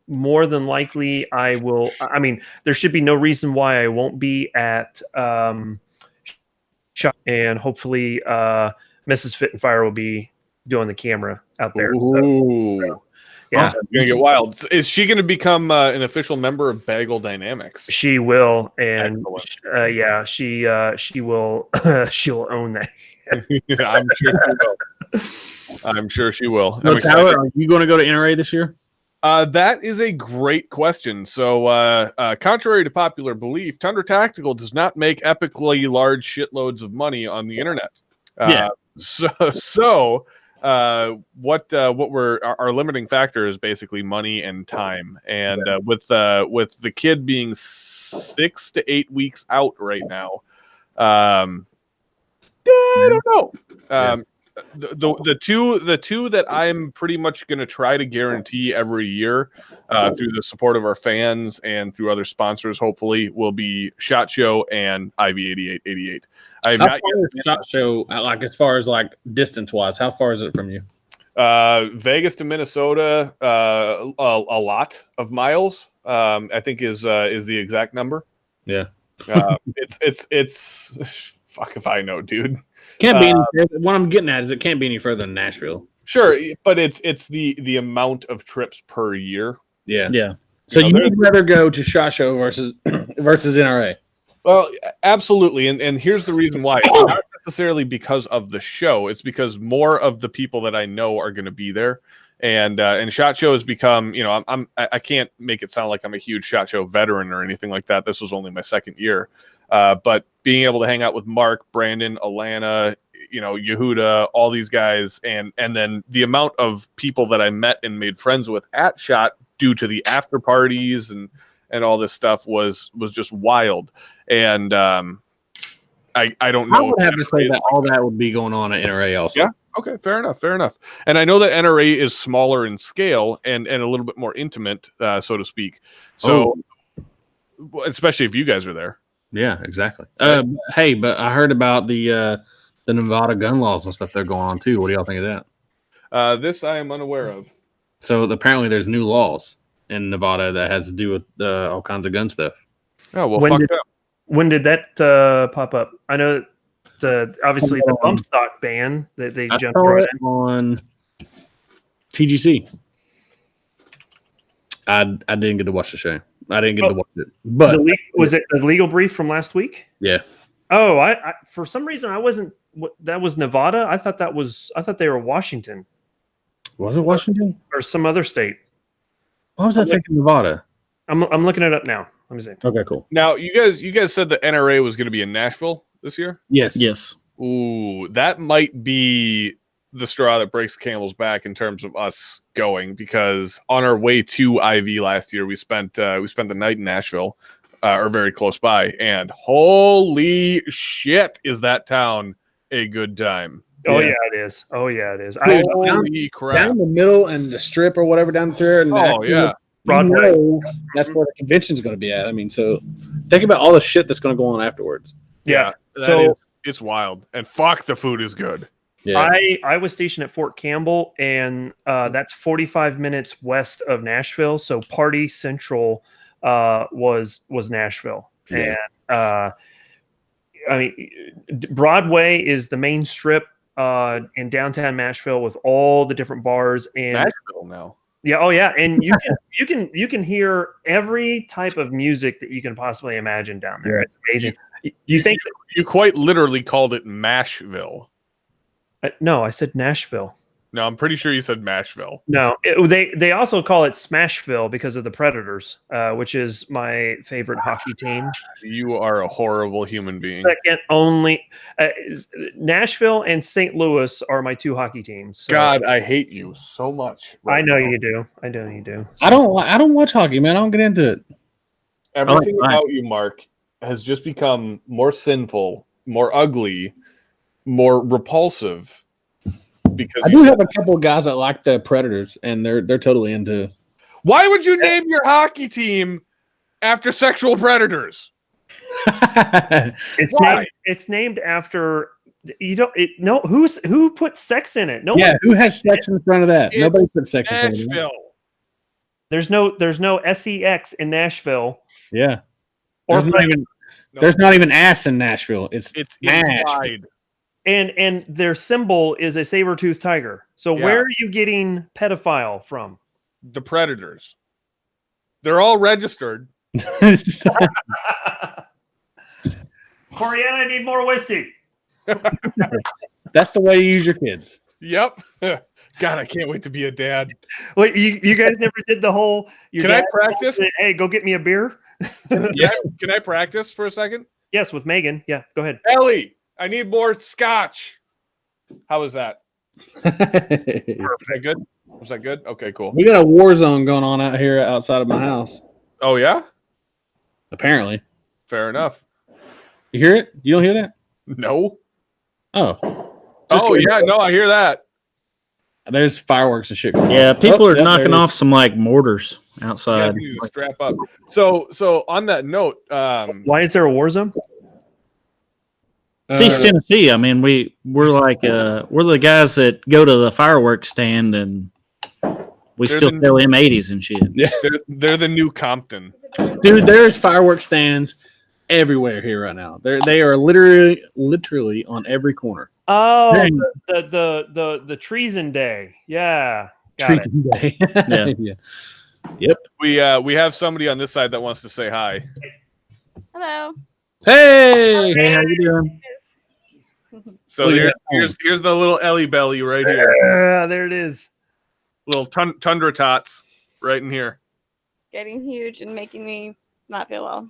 more than likely, I will. I mean, there should be no reason why I won't be at and hopefully Mrs. FitNFire will be doing the camera out there. Ooh. Yeah, it's gonna get wild. Is she gonna become an official member of Bagel Dynamics? she will, and yeah, she will. She'll own that. I'm sure she will. I'm sure she will. So, Tyler, are you going to go to NRA this year? That is a great question. So, contrary to popular belief, Tundra Tactical does not make epically large shitloads of money on the internet. So what our limiting factor is basically money and time. And with the kid being 6 to 8 weeks out right now, I don't know. The two that I'm pretty much going to try to guarantee every year through the support of our fans and through other sponsors, hopefully, will be SHOT Show and IV8888. How far is SHOT Show, like as far as like distance wise? How far is it from you? Vegas to Minnesota, a lot of miles. I think is the exact number. Yeah. It's fuck if I know, dude. Can't be what I'm getting at is it can't be any further than Nashville. Sure, but it's the amount of trips per year. Yeah. So you would rather go to SHOT Show versus NRA? Well, absolutely, and here's the reason why. It's not necessarily because of the show. It's because more of the people that I know are going to be there, and SHOT Show has become, I can't make it sound like I'm a huge SHOT Show veteran or anything like that. This was only my second year, but being able to hang out with Mark, Brandon, Alana, Yehuda, all these guys, and then the amount of people that I met and made friends with at SHOT due to the after parties and all this stuff was just wild. And I don't know. I would have to say that all that would be going on at NRA also. Yeah. Okay. Fair enough. And I know that NRA is smaller in scale and a little bit more intimate, so to speak. So, especially if you guys are there. Yeah, exactly. Hey, but I heard about the Nevada gun laws and stuff that are going on too. What do y'all think of that? This I am unaware of. So apparently there's new laws in Nevada that has to do with all kinds of gun stuff. Oh, well, when did that pop up? I know obviously the bump stock ban that they jumped right on TGC. I didn't get to watch the show. I didn't get to watch it. But was it the legal brief from last week? Yeah. Oh, I for some reason I wasn't. That was Nevada. I thought they were Washington. Was it Washington or some other state? Why was I thinking Nevada? I'm looking it up now. Let me see. Okay, cool. Now you guys said the NRA was going to be in Nashville this year. Yes. Ooh, that might be the straw that breaks the camel's back in terms of us going, because on our way to IV last year, we spent the night in Nashville, or very close by, and holy shit, is that town a good time? Oh yeah, it is. Holy crap! Down the middle and the strip or whatever down there. And Broadway. That's where the convention's going to be at. I mean, so think about all the shit that's going to go on afterwards. Yeah. So it's wild, and fuck, the food is good. Yeah. I was stationed at Fort Campbell, and that's 45 minutes west of Nashville. So Party Central was Nashville, and I mean, Broadway is the main strip in downtown Nashville with all the different bars. And Nashville now. Yeah. Oh yeah. And you can hear every type of music that you can possibly imagine down there. It's amazing. You quite literally called it Mashville. No, I said Nashville. No, I'm pretty sure you said Mashville. No, they also call it Smashville because of the Predators, which is my favorite hockey team. You are a horrible human being. Second only, Nashville and St. Louis are my two hockey teams. So. God, I hate you so much. Right I know you do. So. I don't watch hockey, man. I don't get into it. Everything about you, Mark, has just become more sinful, more ugly, more repulsive because I do have a couple of guys that like the Predators, and they're totally into. Why would you name your hockey team after sexual predators? It's named after who put sex in it? No Yeah, one. who has sex in front of that? It's Nobody put sex in front of that. Nashville. There's no sex in Nashville. Yeah. Or There's not even ass in Nashville. It's implied. And their symbol is a saber-toothed tiger. So where are you getting pedophile from? The Predators. They're all registered. Coriana, I need more whiskey. That's the way you use your kids. Yep. God, I can't wait to be a dad. Wait, you guys never did the whole. Can I practice? Hey, go get me a beer. Can I practice for a second? Yes, with Megan. Yeah, go ahead. Ellie, I need more scotch. How was that? Was that good? Was that good? Okay, cool. We got a war zone going on out here outside of my house. Oh, yeah? Apparently. Fair enough. You hear it? You don't hear that? No. Oh. Yeah, no, I hear that. There's fireworks and shit. Yeah, people are knocking off some like mortars outside. You need to strap up. So on that note, why is there a war zone? It's East Tennessee. I mean, we're like we're the guys that go to the fireworks stand and we still sell M80s and shit. Yeah, they're the new Compton. Dude, there's fireworks stands everywhere here right now. They are literally on every corner. Oh, the treason day. Yeah. Treason day. Yeah. Yep. We have somebody on this side that wants to say hi. Hello. Hey, Hey, how you doing? So here's the little Ellie belly right here. There it is. Little Tundra tots right in here. Getting huge and making me not feel well.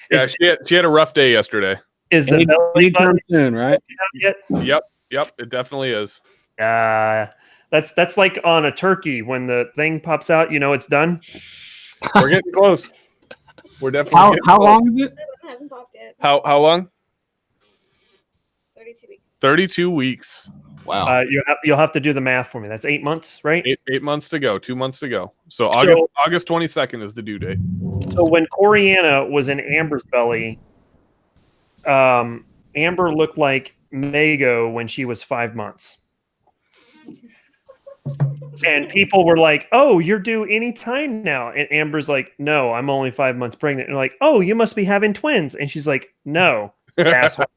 Yeah, she had a rough day yesterday. Is the belly anytime soon, right? Yep, it definitely is. That's like on a turkey when the thing pops out, you know it's done. We're getting close. We're definitely how long is it? It hasn't popped yet. How long? 32 weeks. 32 weeks. Wow. You'll have to do the math for me. That's 8 months, right? 8 months to go. 2 months to go. So August 22nd is the due date. So when Coriana was in Amber's belly, Amber looked like Mago when she was 5 months. And people were like, "Oh, you're due any time now." And Amber's like, "No, I'm only 5 months pregnant." And like, "Oh, you must be having twins." And she's like, "No, asshole."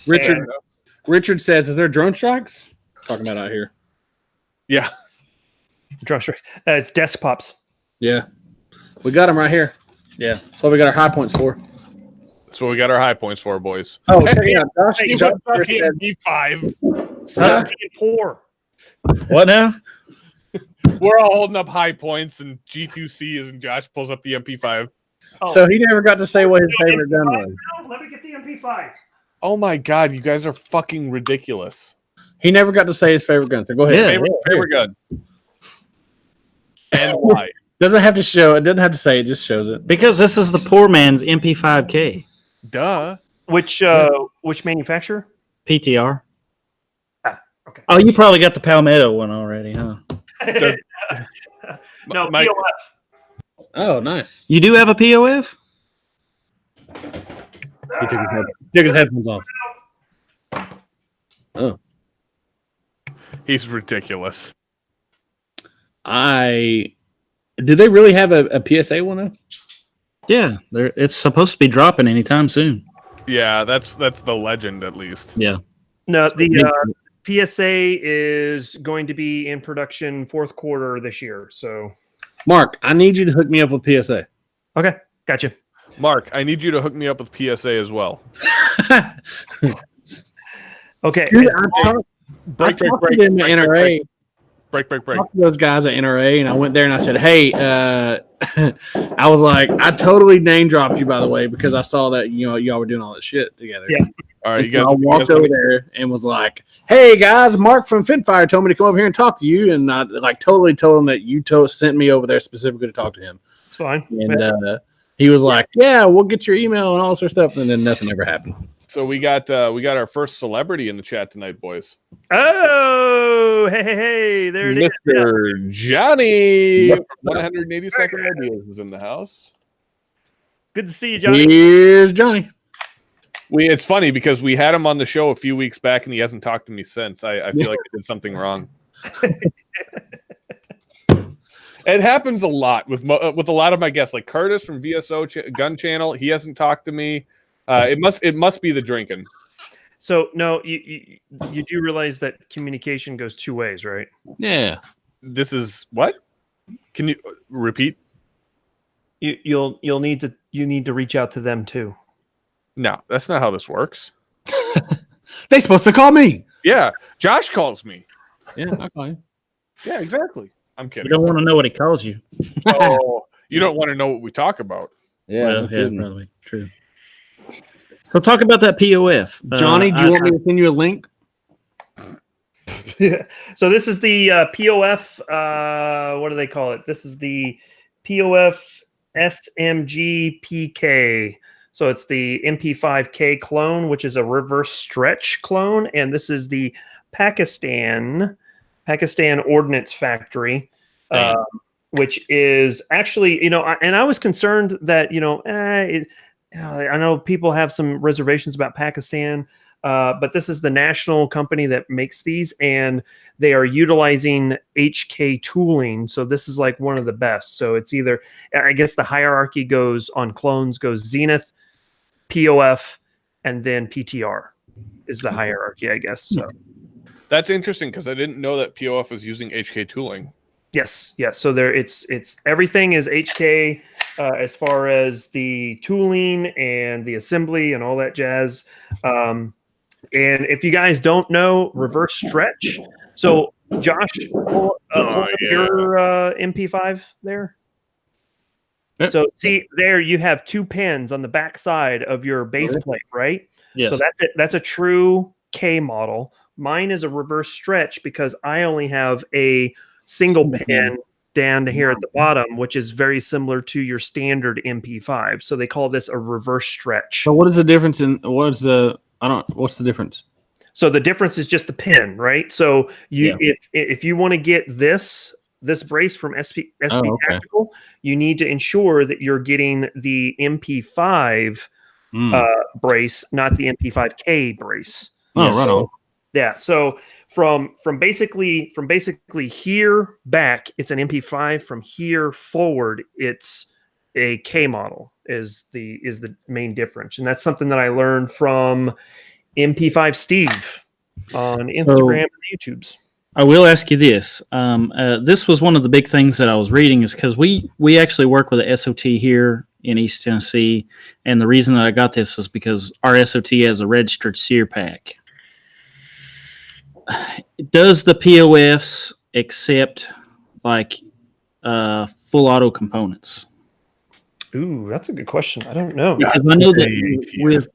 Richard says, "Is there drone strikes?" Talking about out here. Yeah. Drone strike. It's desktops. Yeah. We got them right here. Yeah. That's what we got our high points for. That's what we got our high points for, boys. Oh, check it out. Josh said MP5. Stop being poor. What now? We're all holding up high points, and G2C is, and Josh pulls up the MP5. Oh. So he never got to say what his favorite gun was. Let me get the MP5. Oh my God, you guys are fucking ridiculous. He never got to say his favorite gun. So go ahead. Favorite gun. And why? Doesn't have to show. It doesn't have to say. It just shows it. Because this is the poor man's MP5K. Duh. Which manufacturer? PTR. Okay. Oh, you probably got the Palmetto one already, huh? No, Mike, POF. Oh, nice. You do have a POF? He took his headphones off. Oh. He's ridiculous. Do they really have a PSA one though? Yeah, it's supposed to be dropping anytime soon. Yeah, that's the legend at least. Yeah. No, the PSA is going to be in production fourth quarter this year. So, Mark, I need you to hook me up with PSA. Okay, gotcha. Mark, I need you to hook me up with PSA as well. Okay. Dude, I talked to them at NRA. Break. I talked to those guys at NRA, and I went there and I said, "Hey," I was like, "I totally name dropped you, by the way, because I saw that y'all were doing all that shit together." Yeah. All right, you guys. I walked over there and was like, "Hey guys, Mark from FitNFire told me to come over here and talk to you," and I totally told him that you sent me over there specifically to talk to him. It's fine. And he was like, "Yeah, we'll get your email and all this sort of stuff," and then nothing ever happened. So we got our first celebrity in the chat tonight, boys. Oh, hey, there it is. Mr. Johnny from 182nd Ideas is in the house. Good to see you, Johnny. Here's Johnny. It's funny because we had him on the show a few weeks back and he hasn't talked to me since. I feel like I did something wrong. It happens a lot with a lot of my guests, like Curtis from VSO Gun Channel. He hasn't talked to me. It must be the drinking. So no, you do realize that communication goes two ways, right? Yeah. This is what? Can you repeat? You need to reach out to them too. No, that's not how this works. They supposed to call me. Yeah, Josh calls me. Yeah, I'll call you. Yeah, exactly. I'm You kidding. don't want to know what he calls you. Oh, you don't want to know what we talk about. Yeah, Well, probably true. So talk about that POF, Johnny. Do you want me to send you a link? Yeah. So this is the POF. What do they call it? This is the POF SMG PK. So it's the MP5K clone, which is a reverse stretch clone, and this is the Pakistan Ordnance Factory, which is actually, and I was concerned that I know people have some reservations about Pakistan. But this is the national company that makes these, and they are utilizing HK tooling. So this is like one of the best. So it's either, I guess the hierarchy goes on clones, goes Zenith, POF, and then PTR is the hierarchy, I guess. So That's interesting because I didn't know that POF was using HK tooling. yes. So there, it's everything is HK as far as the tooling and the assembly and all that jazz. And if you guys don't know, reverse stretch. So, Josh, hold up your MP5 there. Yep. So, see there, you have two pins on the back side of your base plate, right? Yes. So that's it. That's a true K model. Mine is a reverse stretch because I only have a single pin down to here at the bottom, which is very similar to your standard MP5. So they call this a reverse stretch. So what is the difference what's the difference? So the difference is just the pin, right? So if you want to get this brace from SP Tactical, you need to ensure that you're getting the MP5 brace, not the MP5K brace. Oh, yes. Right on. Yeah. So from basically here back, it's an MP5. From here forward, it's a K model is the main difference, and that's something that I learned from MP5 Steve on Instagram and YouTube's. I will ask you this. This was one of the big things that I was reading is because we actually work with a SOT here in East Tennessee, and the reason that I got this is because our SOT has a registered sear pack. Does the POFs accept like full auto components? Ooh, that's a good question. I don't know. Because I know that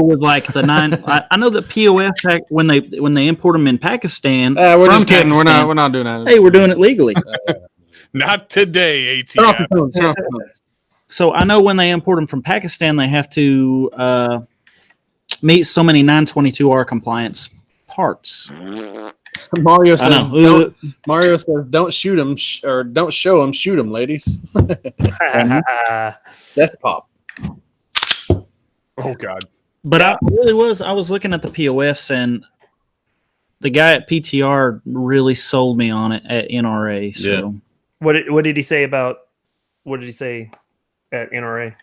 with like the 9, I know that POF when they import them in Pakistan. We're just kidding. Pakistan, we're not doing that. Hey, we're doing it legally. Not today, ATM. So I know when they import them from Pakistan, they have to meet so many 922R compliance parts. Mario says, "Don't shoot them, or don't show them. Shoot them, ladies." That's pop. Oh God! But I was looking at the POFs, and the guy at PTR really sold me on it at NRA. So, yeah. What did he say about? What did he say at NRA?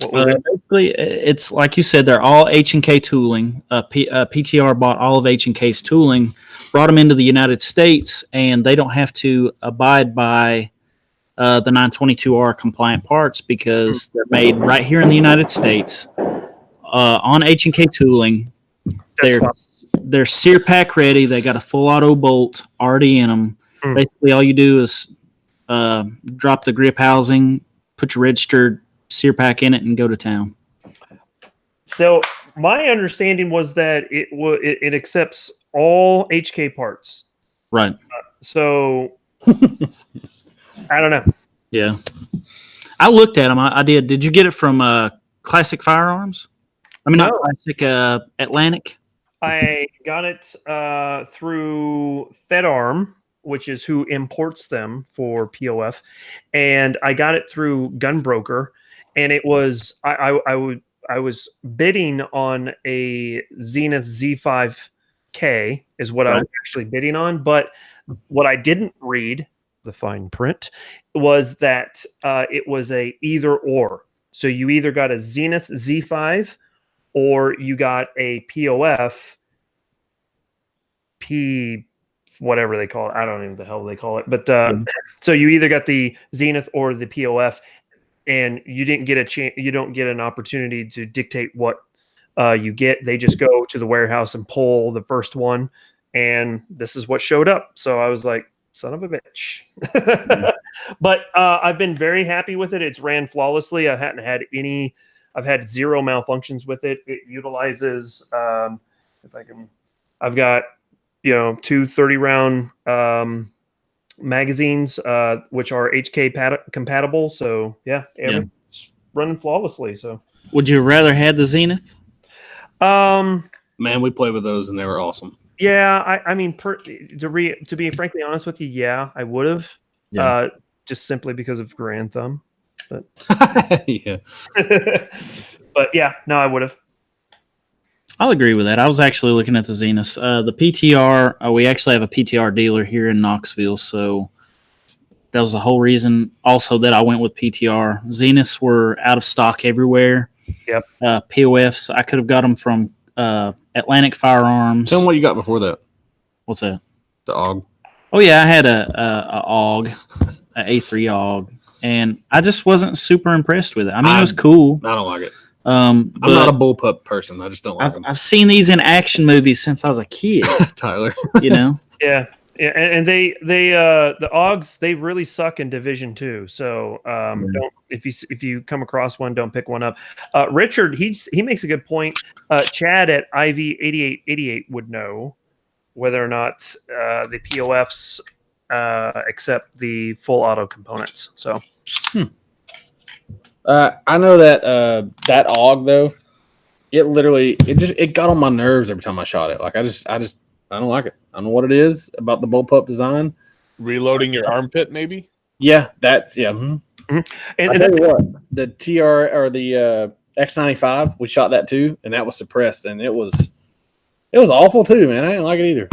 Basically, it's like you said, they're all H&K tooling. PTR bought all of H&K's tooling, brought them into the United States, and they don't have to abide by the 922R compliant parts because they're made right here in the United States on H&K tooling. They're sear pack ready. They got a full auto bolt already in them. Basically, all you do is drop the grip housing, put your registered sear pack in it, and go to town. So my understanding was that it accepts all HK parts. Right. So I don't know. Yeah. I looked at them. I did. Did you get it from Classic Firearms? I mean, not No. classic. Atlantic. I got it through FedArm, which is who imports them for POF, and I got it through Gunbroker, and it was I was bidding on a Zenith Z5K is what I was actually bidding on, but what I didn't read, the fine print, was that it was a either or. So you either got a Zenith Z5 or you got a POF P, whatever they call it. I don't know what the hell they call it. But so you either got the Zenith or the POF, and you didn't get a chance. You don't get an opportunity to dictate what you get. They just go to the warehouse and pull the first one, and this is what showed up. So I was like, son of a bitch. But I've been very happy with it. It's ran flawlessly. I hadn't had any. I've had zero malfunctions with it. It utilizes, if I can, I've got, 2 30-round magazines, which are HK compatible. So yeah, it's running flawlessly. So would you rather had the Zenith? Man, we played with those and they were awesome. Yeah, I mean, to be frankly honest with you, yeah, I would have, just simply because of Grand Thumb. But yeah, but yeah, no, I would have. I'll agree with that. I was actually looking at the Zenith. The PTR, we actually have a PTR dealer here in Knoxville, so that was the whole reason also that I went with PTR. Zeniths were out of stock everywhere. Yep. POFs, I could have got them from Atlantic Firearms. Tell them what you got before that. What's that? The AUG. Oh, yeah, I had a AUG, an A3 AUG, and I just wasn't super impressed with it. I mean, it was cool. I don't like it. I'm not a bullpup person. I just don't like them. I've seen these in action movies since I was a kid. Tyler. Yeah, and they the AUGs, they really suck in Division 2. So don't if you come across one, don't pick one up. Richard, he makes a good point. Chad at IV 8888 would know whether or not the POFs accept the full auto components. So. I know that that AUG though, it got on my nerves every time I shot it. Like I don't like it. I don't know what it is about the bullpup design. Reloading your armpit, maybe. Yeah, that's yeah. And I tell you what, the TR or the X95, we shot that too, and that was suppressed, and it was awful too, man. I didn't like it either.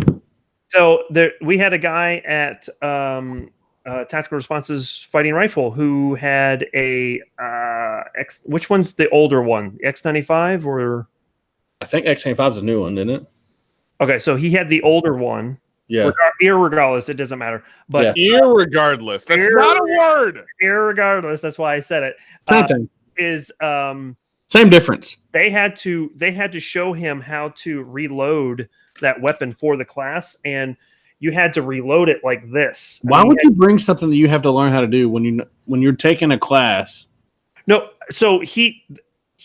So we had a guy at Tactical Responses Fighting Rifle who had a which one's the older one, X95 or? I think X95 is a new one, isn't it? Okay, so he had the older one. Yeah. Irregardless, it doesn't matter. But irregardless, that's not a word. Irregardless, that's why I said it. Same thing. Is same difference. They had to show him how to reload that weapon for the class, and you had to reload it like this. Why would you bring something that you have to learn how to do when you're taking a class? No, so he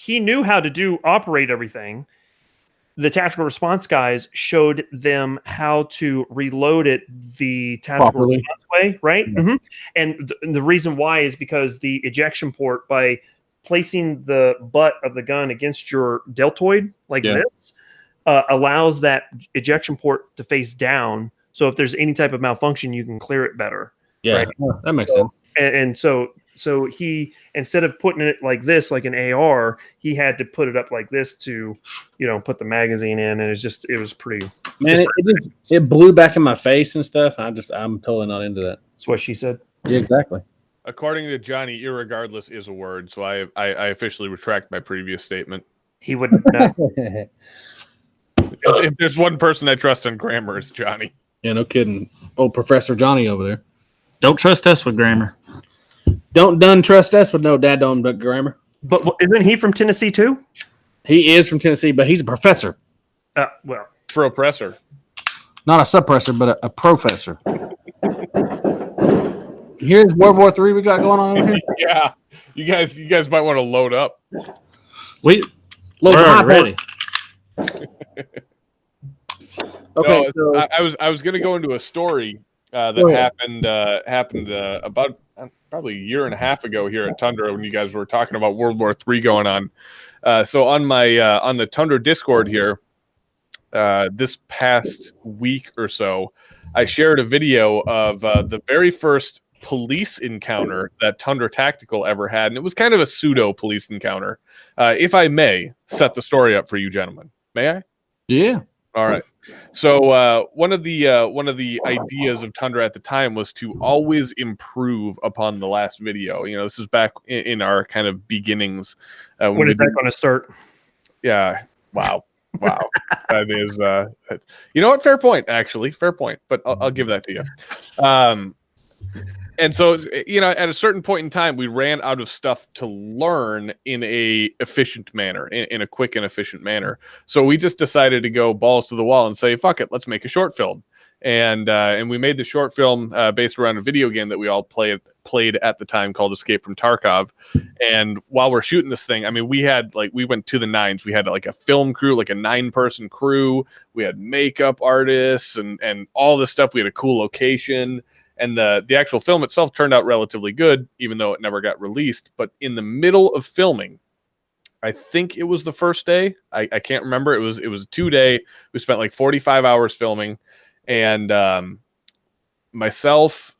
knew how to operate everything. The tactical response guys showed them how to reload it the tactical response way, right? Yeah. Mm-hmm. And the reason why is because the ejection port, by placing the butt of the gun against your deltoid like this, allows that ejection port to face down. So if there's any type of malfunction, you can clear it better. Yeah, right? That makes sense. And so he, instead of putting it like this, like an AR, he had to put it up like this to, put the magazine in, and it was pretty. Man, it blew back in my face and stuff. I'm totally not into that. That's what she said. Yeah, exactly. According to Johnny, irregardless is a word, so I officially retract my previous statement. He would know. If there's one person I trust on grammar, it's Johnny. Yeah, no kidding. Old Professor Johnny over there. Don't trust us with grammar. Don't trust us with no daddum grammar. But isn't he from Tennessee too? He is from Tennessee, but he's a professor. Well, for oppressor. Not a suppressor, but a professor. Here's World War III we got going on over here. Yeah, you guys might want to load up. We're ready. Okay, no, I was going to go into a story that happened about probably a year and a half ago here at Tundra when you guys were talking about World War III going on. So on my on the Tundra Discord here, this past week or so, I shared a video of the very first police encounter that Tundra Tactical ever had, and it was kind of a pseudo police encounter. If I may set the story up for you gentlemen, may I? Yeah. All right. So one of the ideas of Tundra at the time was to always improve upon the last video. You know, this is back in our kind of beginnings. When is that going to start? Yeah. Wow. That is, you know what? Fair point, actually. Fair point. But I'll give that to you. And so, you know, at a certain point in time, we ran out of stuff to learn in a efficient manner, in a quick and efficient manner. So we just decided to go balls to the wall and say, fuck it, let's make a short film. And we made the short film based around a video game that we all played at the time called Escape from Tarkov. And while we're shooting this thing, I mean, we went to the nines. We had like a film crew, like a 9-person crew. We had makeup artists and all this stuff. We had a cool location. And the actual film itself turned out relatively good, even though it never got released. But in the middle of filming, I think it was the first day. I can't remember. It was a 2-day. We spent like 45 hours filming. And myself,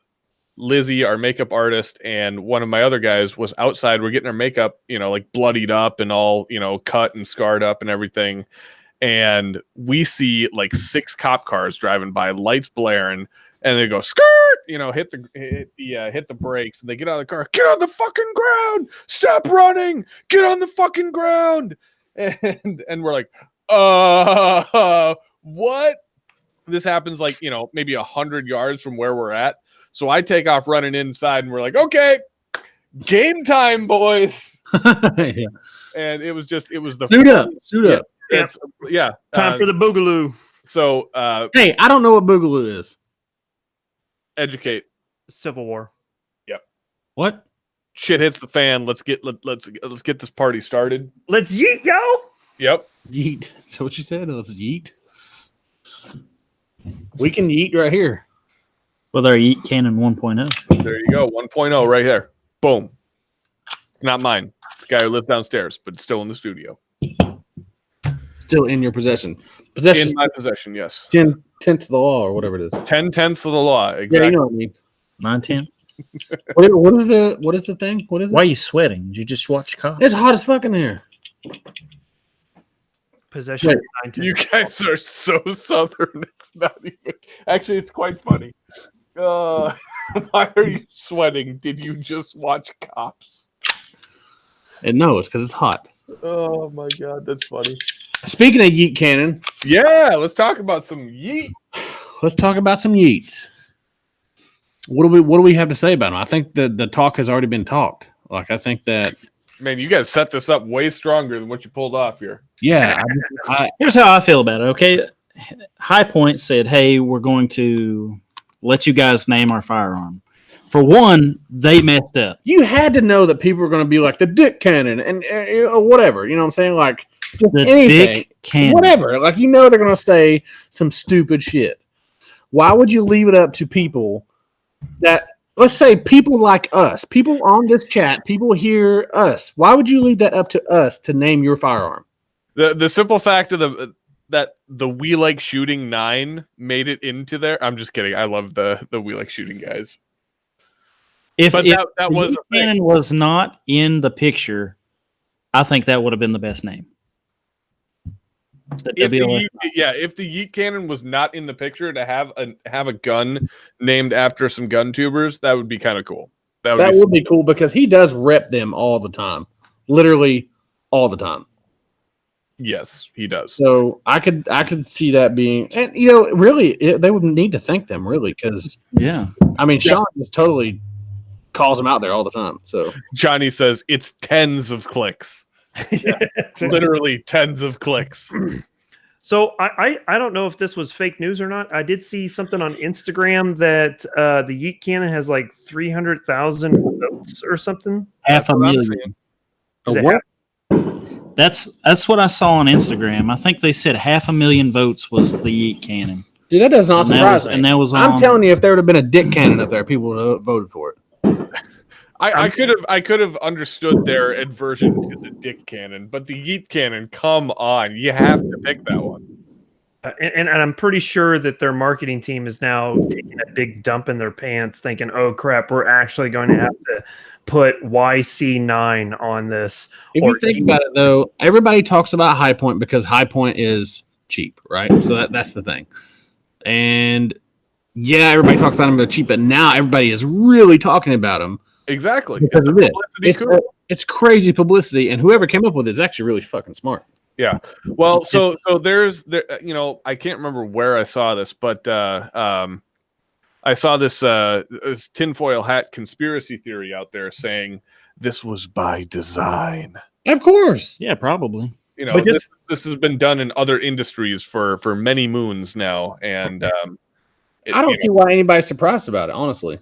Lizzie, our makeup artist, and one of my other guys was outside. We're getting our makeup, you know, like bloodied up and all, you know, cut and scarred up and everything. And we see like 6 cop cars driving by, lights blaring. And they go skirt, you know, hit the brakes, and they get out of the car. Get on the fucking ground! Stop running! Get on the fucking ground! And we're like, what? This happens like, you know, maybe 100 yards from where we're at. So I take off running inside, and we're like, okay, game time, boys. Yeah. And it was the suit up. Yeah. Time for the boogaloo. So hey, I don't know what boogaloo is. Educate. Civil War. Yep. What? Shit hits the fan. Let's get this party started. Let's yeet, yo. Yep. Yeet. Is that what you said? Let's yeet. We can yeet right here. With our Yeet Cannon 1.0. There you go. 1.0 right there. Boom. Not mine. It's the guy who lives downstairs, but still in the studio. Still in your possession. In my possession, yes. 10/10 of the law or whatever it is. 10/10 of the law. Exactly. Yeah, you know what I mean. 9/10. What is the thing? What is it? Why are you sweating? Did you just watch Cops? It's hot as fuck in here. Possession. Wait, you guys are so southern. It's not even. Actually, it's quite funny. Why are you sweating? Did you just watch Cops? And no, it's because it's hot. Oh my god, that's funny. Speaking of yeet cannon, yeah, let's talk about some yeet. Let's talk about some yeets. What do we have to say about them? I think the talk has already been talked. Like, I think that, man, you guys set this up way stronger than what you pulled off here. Yeah. Here's how I feel about it. Okay, High Point said, "Hey, we're going to let you guys name our firearm." For one, they messed up. You had to know that people were going to be like the dick cannon and whatever. You know what I'm saying? Like, just the anything, dick cannon. Whatever. Like, you know they're going to say some stupid shit. Why would you leave it up to people that, let's say, people like us, people on this chat, people hear us? Why would you leave that up to us to name your firearm? The simple fact of that the We Like Shooting 9 made it into there. I'm just kidding. I love the We Like Shooting guys. If that was the cannon was not in the picture, I think that would have been the best name. If the Yeet Cannon was not in the picture, to have a gun named after some gun tubers, that would be kind of cool. That would be cool because he does rep them all the time, literally all the time. Yes, he does. So I could see that being, and really, they would need to thank them, really, because I mean, Sean just totally calls them out there all the time. So Johnny says it's tens of clicks. Literally tens of clicks. So I don't know if this was fake news or not. I did see something on Instagram that the Yeet Cannon has like 300,000 votes or something. 500,000. What? That's what I saw on Instagram. I think they said 500,000 votes was the Yeet Cannon. Dude, that does not surprise me. And that was I'm telling you, if there would have been a dick cannon up there, people would have voted for it. I could have understood their aversion to the dick cannon, but the yeet cannon, come on, you have to pick that one. And I'm pretty sure that their marketing team is now taking a big dump in their pants, thinking, "Oh crap, we're actually going to have to put YC9 on this." If you think about it, though, everybody talks about High Point because High Point is cheap, right? So that's the thing. And yeah, everybody talks about them as cheap, but now everybody is really talking about them. Exactly. Because of this. It's crazy publicity, and whoever came up with it is actually really fucking smart. Yeah. Well, so there's I can't remember where I saw this, but I saw this tinfoil hat conspiracy theory out there saying this was by design. Of course. Yeah, probably. But this has been done in other industries for many moons now, and I don't see why anybody's surprised about it, honestly.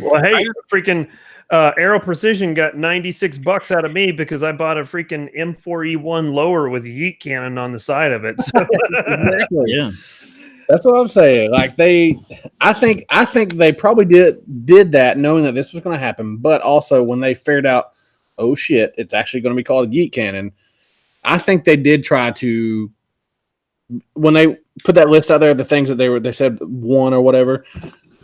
Well, hey, freaking Aero Precision got $96 out of me because I bought a freaking M4E1 lower with yeet cannon on the side of it. So. Exactly. Yeah, that's what I'm saying. Like I think they probably did that knowing that this was going to happen, but also when they figured out, oh shit, it's actually going to be called a yeet cannon. I think they did try to, when they put that list out there, the things that they said won or whatever.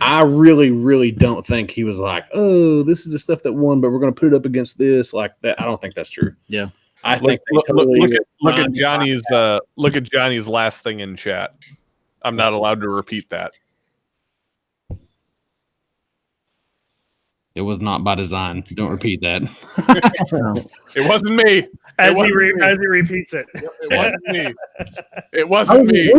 I really, really don't think he was like, oh, this is the stuff that won, but we're going to put it up against this like that. I don't think that's true. Yeah, I think look at Johnny's last thing in chat. I'm not allowed to repeat that. It was not by design. Don't repeat that. It wasn't me. As he repeats it. It wasn't me. It wasn't me.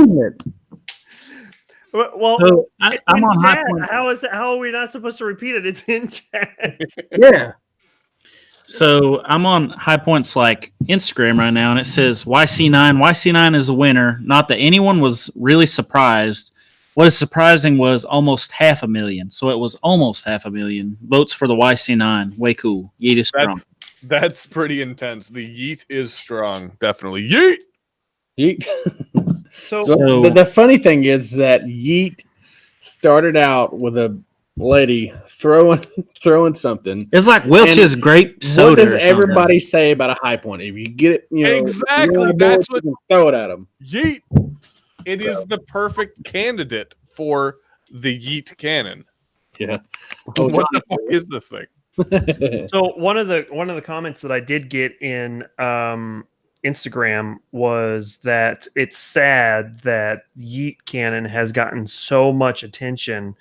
Well, so I'm on High Point. How are we not supposed to repeat it? It's in chat. Yeah. So I'm on High Point's like Instagram right now, and it says YC9. YC9 is the winner. Not that anyone was really surprised. What is surprising was almost 500,000. So it was almost 500,000 votes for the YC9. Way cool. Yeet is strong. That's pretty intense. The yeet is strong. Definitely. Yeet! Yeet. So the funny thing is that yeet started out with a lady throwing something. It's like Welch's grape soda. What does everybody say about a High Point? If you get it, exactly. That's what. Throw it at them. Yeet. It is the perfect candidate for the yeet cannon. Yeah. What the fuck is this thing? So one of the comments that I did get in Instagram was that it's sad that yeet cannon has gotten so much attention,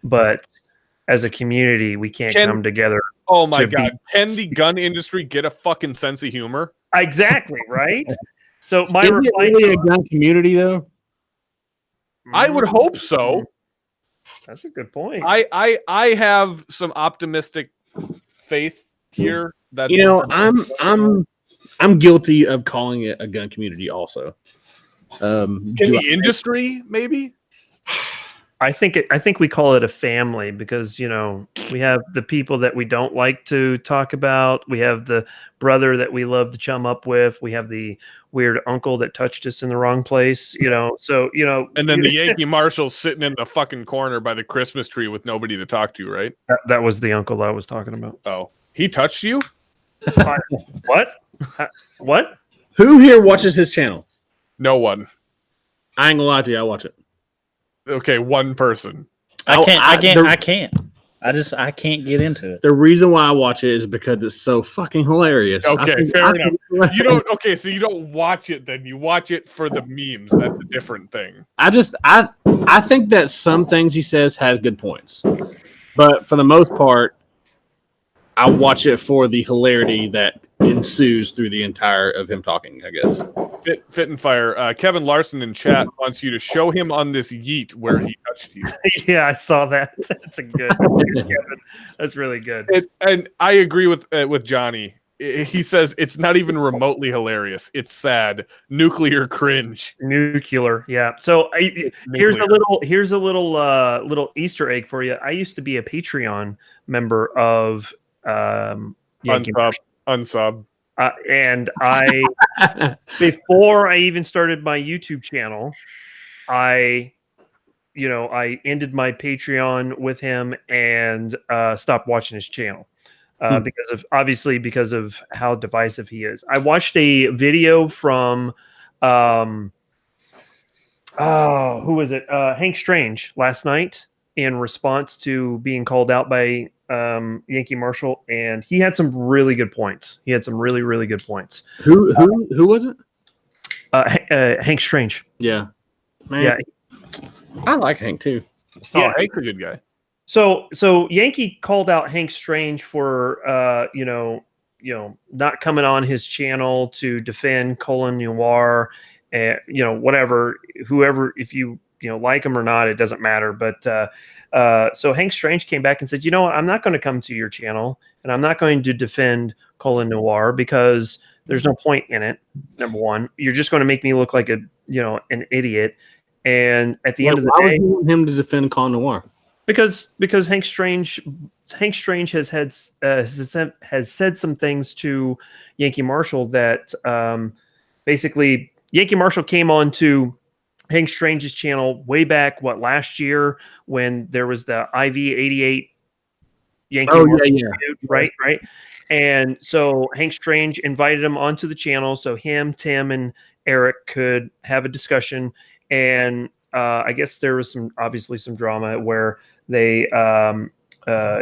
but as a community we can't come together. Oh my god! Can the gun industry get a fucking sense of humor? Exactly, right? So my reply really a gun community though. I would hope so. That's a good point. I have some optimistic faith here. That I'm guilty of calling it a gun community also. Can the industry maybe? I think we call it a family because we have the people that we don't like to talk about. We have the brother that we love to chum up with. We have the weird uncle that touched us in the wrong place. So and then the Yankee Marshal sitting in the fucking corner by the Christmas tree with nobody to talk to, right? That was the uncle I was talking about. Oh, he touched you? What? What? Who here watches his channel? No one. I ain't gonna lie to you. I watch it. Okay, one person. I can't. I can't get into it. The reason why I watch it is because it's so fucking hilarious. Okay, fair enough. You don't. Okay, so you don't watch it then. You watch it for the memes. That's a different thing. I think that some things he says has good points, but for the most part, I watch it for the hilarity that ensues through the entire of him talking, I guess. FitNFire. Kevin Larson in chat wants you to show him on this yeet where he touched you. Yeah, I saw that. That's a good Kevin. That's really good. And I agree with Johnny. He says it's not even remotely hilarious. It's sad. Nuclear cringe. Nuclear, yeah. So here's a little Easter egg for you. I used to be a Patreon member of Unsub. And I, before I even started my YouTube channel, I ended my Patreon with him and stopped watching his channel. because of how divisive he is. I watched a video from who was it? Hank Strange last night in response to being called out by Yankee Marshall, and he had some really good points. He had some really, really good points. Who was it? Hank Strange. Yeah. Man, Yeah. I like Hank too. Oh, Hank's a good guy. So Yankee called out Hank Strange for not coming on his channel to defend Colin Noir, and whatever, whoever, if you like him or not, it doesn't matter. But so Hank Strange came back and said, I'm not going to come to your channel and I'm not going to defend Colin Noir because there's no point in it. Number one, you're just going to make me look like an idiot. And at the end of the day, why would you want him to defend Colin Noir? Because Hank Strange has said some things to Yankee Marshall that basically Yankee Marshall came on to Hank Strange's channel way back last year when there was the IV-88 Yankee Marshall dude, right. And so Hank Strange invited him onto the channel so him, Tim, and Eric could have a discussion. And I guess there was obviously some drama where they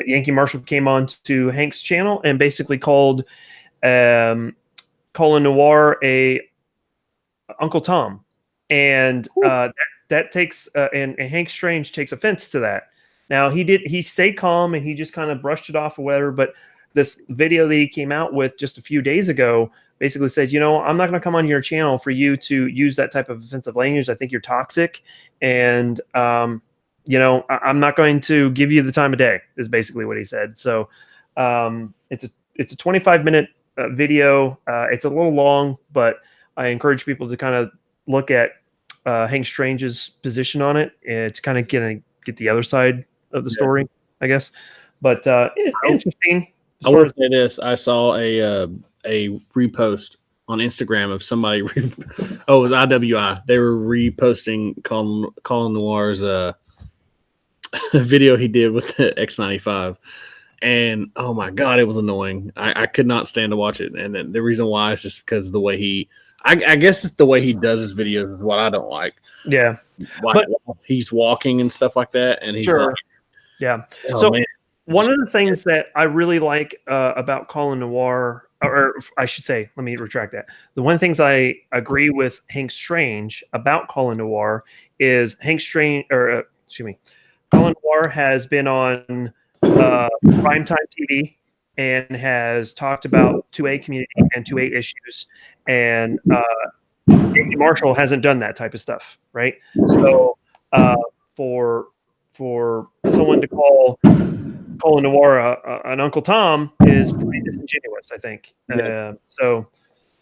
Yankee Marshall came on to Hank's channel and basically called Colin Noir a Uncle Tom, and that takes and Hank Strange takes offense to that. Now he stayed calm and he just kind of brushed it off or whatever, but this video that he came out with just a few days ago basically said, I'm not going to come on your channel for you to use that type of offensive language. I think you're toxic, and I'm not going to give you the time of day. Is basically what he said. So it's a 25-minute video. It's a little long, but I encourage people to kind of look at Hank Strange's position on it. It's kind of get the other side of the story, I guess. But it's interesting. I want to say this. I saw a repost on Instagram of somebody. It was IWI. They were reposting Colin Noir's video he did with the X95. And oh my God, it was annoying. I could not stand to watch it. And then the reason why is just because of the way I guess it's the way he does his videos is what I don't like. Yeah. But he's walking and stuff like that. And he's sure. Yeah. Oh, so man. One of the things that I really like about Colin Noir, or I should say, let me retract that. The one of the things I agree with Hank Strange about Colin Noir is Colin Noir has been on primetime TV and has talked about 2A community and 2A issues, and Yankee Marshall hasn't done that type of stuff, right? So for someone to call Colin Noir an Uncle Tom is pretty disingenuous, I think. Yeah.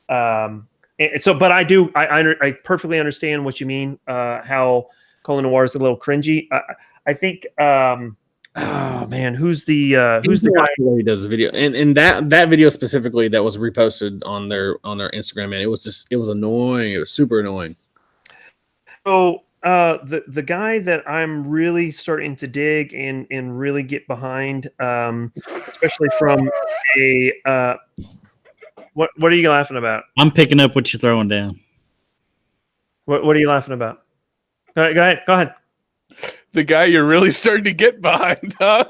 But I perfectly understand what you mean. How Colin Noir is a little cringy. I think. Who's the guy who does the video? And that video specifically that was reposted on their Instagram, man, it was annoying. It was super annoying. So the guy that I'm really starting to dig and really get behind, especially from a what are you laughing about? I'm picking up what you're throwing down. What are you laughing about? Go ahead. The guy you're really starting to get behind, huh?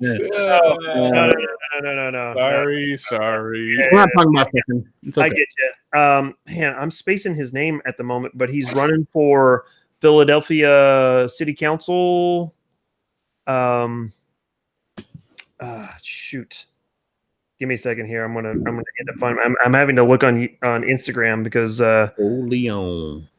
No. Sorry. We're not talking about that. It's okay. I get you. Man, I'm spacing his name at the moment, but he's running for Philadelphia City Council. Shoot. Give me a second here. I'm gonna end up finding. I'm having to look on Instagram because Leon.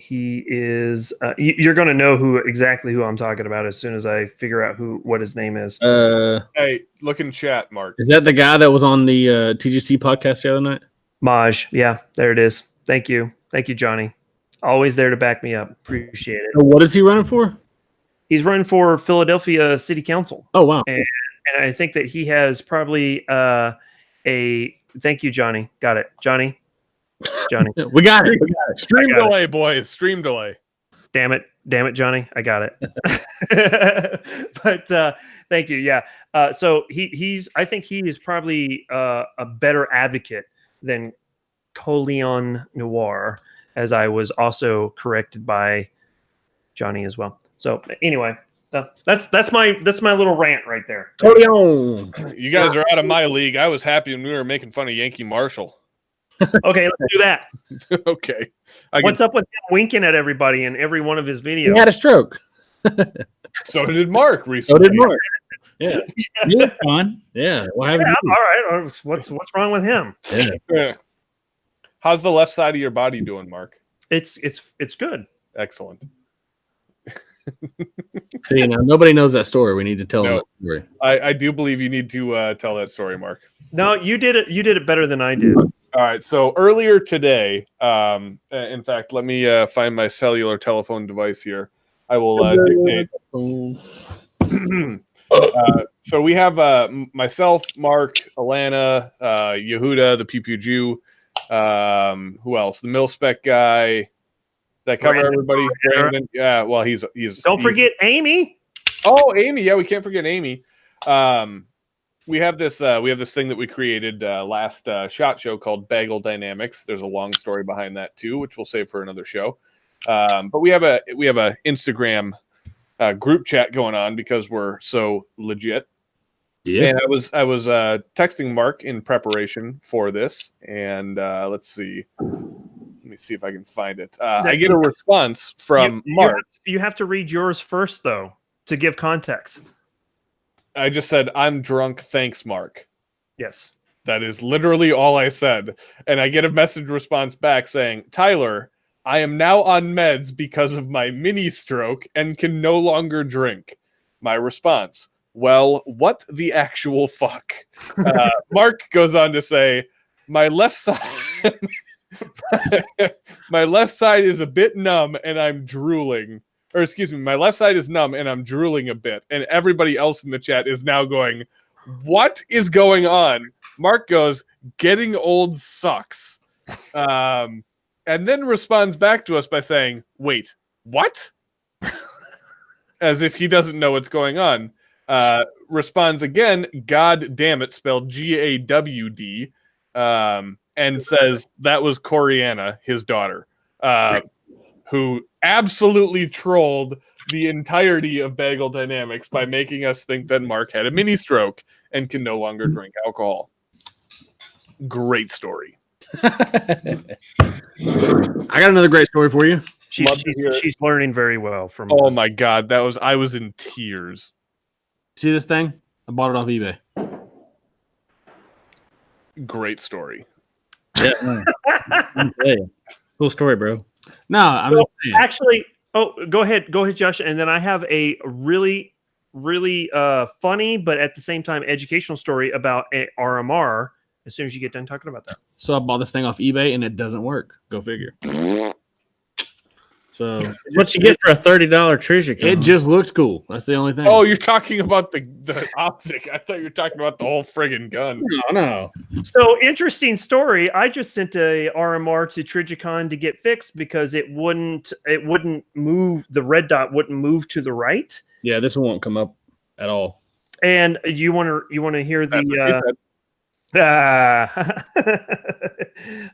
He is. You're going to know exactly who I'm talking about as soon as I figure out what his name is. Hey, look in chat, Mark. Is that the guy that was on the TGC podcast the other night? Maj, yeah, there it is. Thank you, Johnny. Always there to back me up. Appreciate it. So what is he running for? He's running for Philadelphia City Council. Oh wow! And I think that he has probably Thank you, Johnny. Got it, Johnny. We got it. Stream delay, boys. Stream delay. Damn it. Damn it, Johnny, I got it. But thank you. Yeah. So I think he is probably a better advocate than Coleon Noir, as I was also corrected by Johnny as well. So anyway, that's my little rant right there. Coleon. You guys are out of my league. I was happy when we were making fun of Yankee Marshall. Okay, let's do that. Okay. What's up with him winking at everybody in every one of his videos? He had a stroke. So did Mark So recently. did Mark. Yeah. You look fun. Yeah. Well, All right. What's wrong with him? Yeah. How's the left side of your body doing, Mark? It's good. Excellent. See, now nobody knows that story. We need to tell them No. that story. I do believe you need to tell that story, Mark. No, you did it. You did it better than I did. All right. So earlier today, in fact, let me find my cellular telephone device here. I will dictate. So we have myself, Mark, Alana, Yehuda, the Pew Pew Jew. Who else? The Mil Spec guy. That cover Brandon. everybody. Brandon. Yeah. Well, he's. Don't forget Amy. Oh, Amy. Yeah, we can't forget Amy. We have this thing that we created last SHOT Show called Bagel Dynamics. There's a long story behind that too, which we'll save for another show. But we have a Instagram group chat going on because we're so legit. Yeah. And I was texting Mark in preparation for this, and let's see. Let me see if I can find it. I get a response from Mark. You have to read yours first, though, to give context. I just said, "I'm drunk. Thanks, Mark." Yes. That is literally all I said. And I get a message response back saying, "Tyler, I am now on meds because of my mini stroke and can no longer drink." My response, "Well, what the actual fuck?" Mark goes on to say, my left side is a bit numb and I'm drooling. Or excuse me, my left side is numb and I'm drooling a bit. And everybody else in the chat is now going, what is going on? Mark goes, getting old sucks. And then responds back to us by saying, wait, what? As if he doesn't know what's going on. Responds again, God damn it, spelled Gawd. And says that was Coriana, his daughter, who absolutely trolled the entirety of Bagel Dynamics by making us think that Mark had a mini stroke and can no longer drink alcohol. Great story. I got another great story for you. She's learning very well from. Oh my God, I was in tears. See this thing? I bought it off eBay. Great story. Yeah. Cool story, bro. No, I'm actually. Oh, go ahead, Josh. And then I have a really, really funny, but at the same time educational story about a RMR. As soon as you get done talking about that. So I bought this thing off eBay and it doesn't work. Go figure. So what you get for a $30 treasure? It just looks cool. That's the only thing. Oh, you're talking about the optic. I thought you were talking about the whole friggin' gun. No. So interesting story. I just sent a RMR to Trigicon to get fixed because it wouldn't move. The red dot wouldn't move to the right. Yeah, this one won't come up at all. And you want to hear the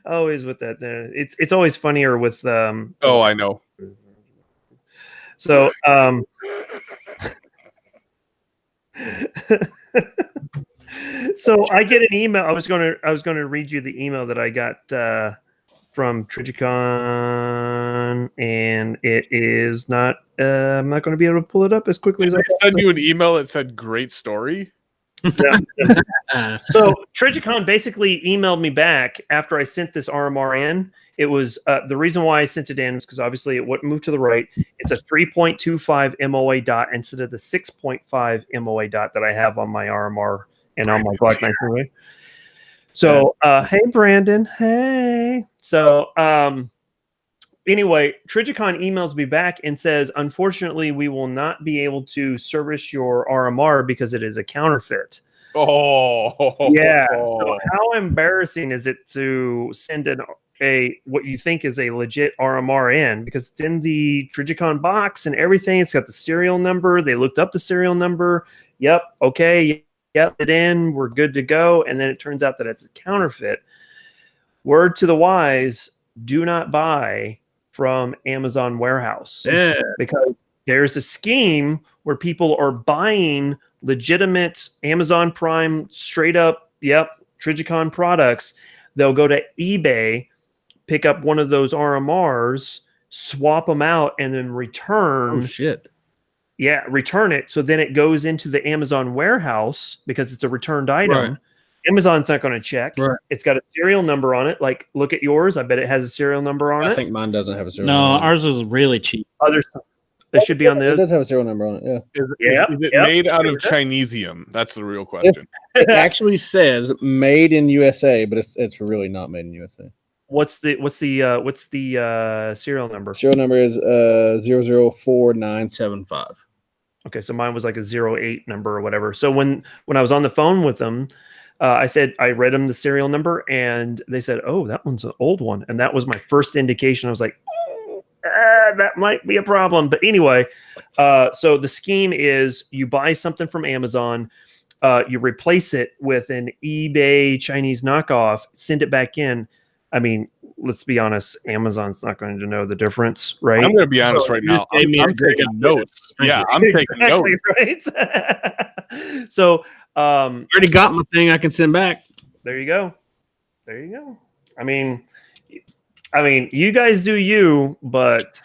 always with that. It's always funnier with Oh, I know. So so I get an email. I was going to read you the email that I got from Trigicon, and it is not. I'm not going to be able to pull it up as quickly as I send you an email that said "great story." So Trigicon basically emailed me back after I sent this RMR in. It was the reason why I sent it in is because obviously it wouldn't move to the right. It's a 3.25 MOA dot instead of the 6.5 MOA dot that I have on my RMR and on my Glock 19. So hey Brandon, hey. So anyway, Trigicon emails me back and says, unfortunately, we will not be able to service your RMR because it is a counterfeit. Oh, yeah. So how embarrassing is it to send what you think is a legit RMR in, because it's in the Trigicon box and everything. It's got the serial number. They looked up the serial number. Yep. Okay. Yep. It in. We're good to go. And then it turns out that it's a counterfeit. Word to the wise: do not buy from Amazon warehouse. Yeah. Because there's a scheme where people are buying legitimate Amazon Prime straight up, Trigicon products. They'll go to eBay, pick up one of those RMRs, swap them out, and then return. Oh shit. Yeah, return it. So then it goes into the Amazon warehouse because it's a returned item. Right. Amazon's not going to check. Right. It's got a serial number on it. Like, look at yours. I bet it has a serial number on it. I think mine doesn't have a serial No, number. ours is really cheap. Others, it should be on It the. does have a serial number on it. Yeah. Is it made out of Chinesium? That's the real question. It actually says made in USA, but it's really not made in USA. What's the serial number? Serial number is 004975. Okay, so mine was like a 08 number or whatever. So when I was on the phone with them, I read them the serial number, and they said, "Oh, that one's an old one," and that was my first indication. I was like, that might be a problem. But anyway, so the scheme is you buy something from Amazon, you replace it with an eBay Chinese knockoff, send it back in. I mean, let's be honest, Amazon's not going to know the difference, right? I'm going to be honest right now. I'm taking notes. Yeah, I'm taking notes. Right? So, Already got my thing I can send back. there you go. There you go. I mean, you guys do you, but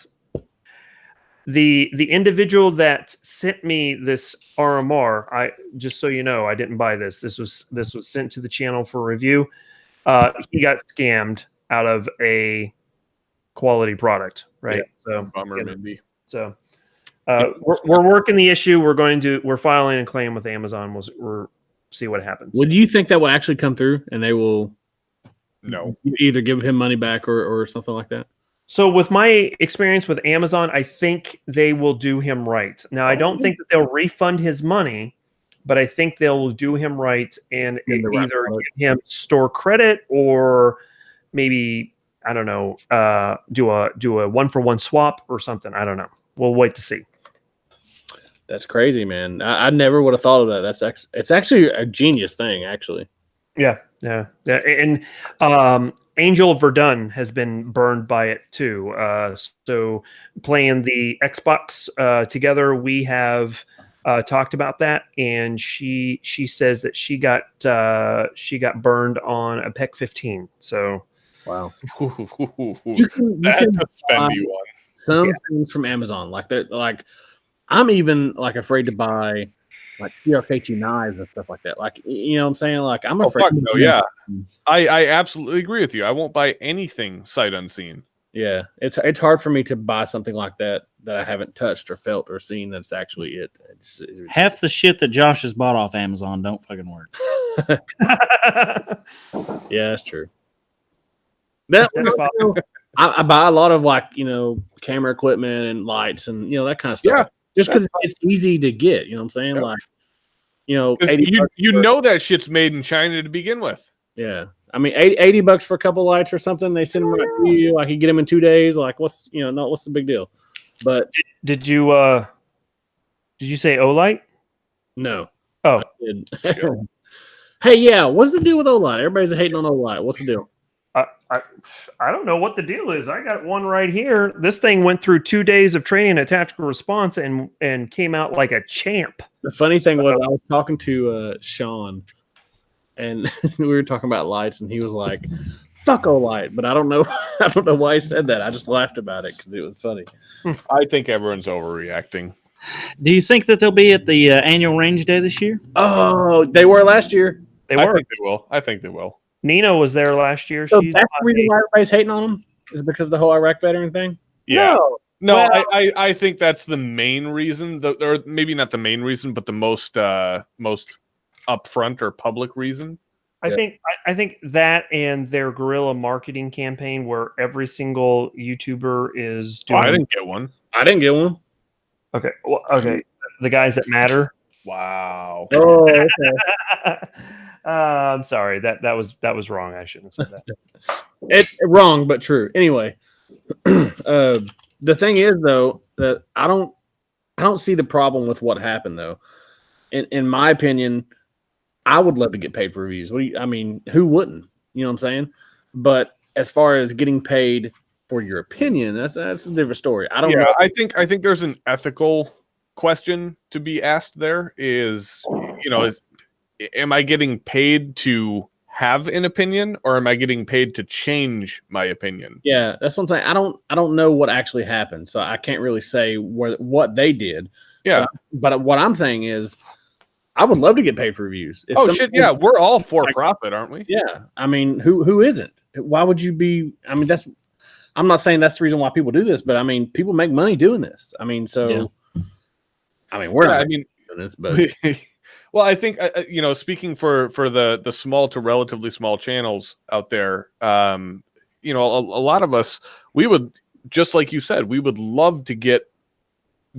the individual that sent me this RMR, I just so you know, I didn't buy this. This was sent to the channel for review. He got scammed out of a quality product, right? Yeah. So Bummer, Mindy. So we're working the issue. We're filing a claim with Amazon. We'll see what happens. Would you think that will actually come through and they will No. either give him money back or something like that? So with my experience with Amazon, I think they will do him right. Now, I don't think that they'll refund his money, but I think they'll do him right and either give him store credit or maybe, I don't know, do a 1-for-1 swap or something. I don't know. We'll wait to see. That's crazy, man. I never would have thought of that. It's actually a genius thing, actually. Yeah. And Angel Verdun has been burned by it too. So playing the Xbox together, we have talked about that, and she says that she got burned on a PEC 15. So wow, you can that's a spendy one. Some things from Amazon like that. Like I'm even like afraid to buy like CRKT knives and stuff like that. Like, you know what I'm saying? Like I'm afraid. No, yeah, I absolutely agree with you. I won't buy anything sight unseen. Yeah, it's hard for me to buy something like that I haven't touched or felt or seen that's actually it. Half the shit that Josh has bought off Amazon don't fucking work. Yeah, that's true. I buy a lot of like, camera equipment and lights and that kind of stuff. Yeah, just because it's easy to get. You know what I'm saying? Yep. Like, you know that shit's made in China to begin with. Yeah. I mean, $80 for a couple lights or something. They send them right to you. Like you get them in 2 days. Like what's the big deal? But did you say Olight? No. Oh. Hey, yeah. What's the deal with Olight? Everybody's hating on Olight. What's the deal? I don't know what the deal is. I got one right here. This thing went through 2 days of training at Tactical Response and came out like a champ. The funny thing was I was talking to Sean, and we were talking about lights, and he was like, "Fuck Olight," but I don't know why he said that. I just laughed about it because it was funny. I think everyone's overreacting. Do you think that they'll be at the annual range day this year? Oh, they were last year. They were. I think they will. Nina was there last year. So that's the reason why everybody's hating on them is because of the whole Iraq veteran thing. Yeah. No, I think that's the main reason, or maybe not the main reason, but the most upfront or public reason. I think that and their guerrilla marketing campaign where every single YouTuber is doing. I didn't get one. I didn't get one. Okay. Well, okay. The guys that matter. Wow. Oh, okay. I'm sorry. That was wrong. I shouldn't have said that. It's wrong, but true. Anyway, the thing is though that I don't see the problem with what happened though. In my opinion, I would love to get paid for reviews. I mean, who wouldn't? You know what I'm saying? But as far as getting paid for your opinion, that's a different story. I don't know. I think there's an ethical question to be asked. There is, am I getting paid to have an opinion, or am I getting paid to change my opinion? Yeah, that's what I'm saying. I don't know what actually happened, so I can't really say what they did. Yeah, but what I'm saying is, I would love to get paid for reviews. Yeah, we're all for profit, aren't we? Yeah, I mean, who isn't? Why would you be? I mean, I'm not saying that's the reason why people do this, but I mean, people make money doing this. I mean, so I mean, we're not doing this, but well, I think speaking for the small to relatively small channels out there, a lot of us, we would, just like you said, we would love to get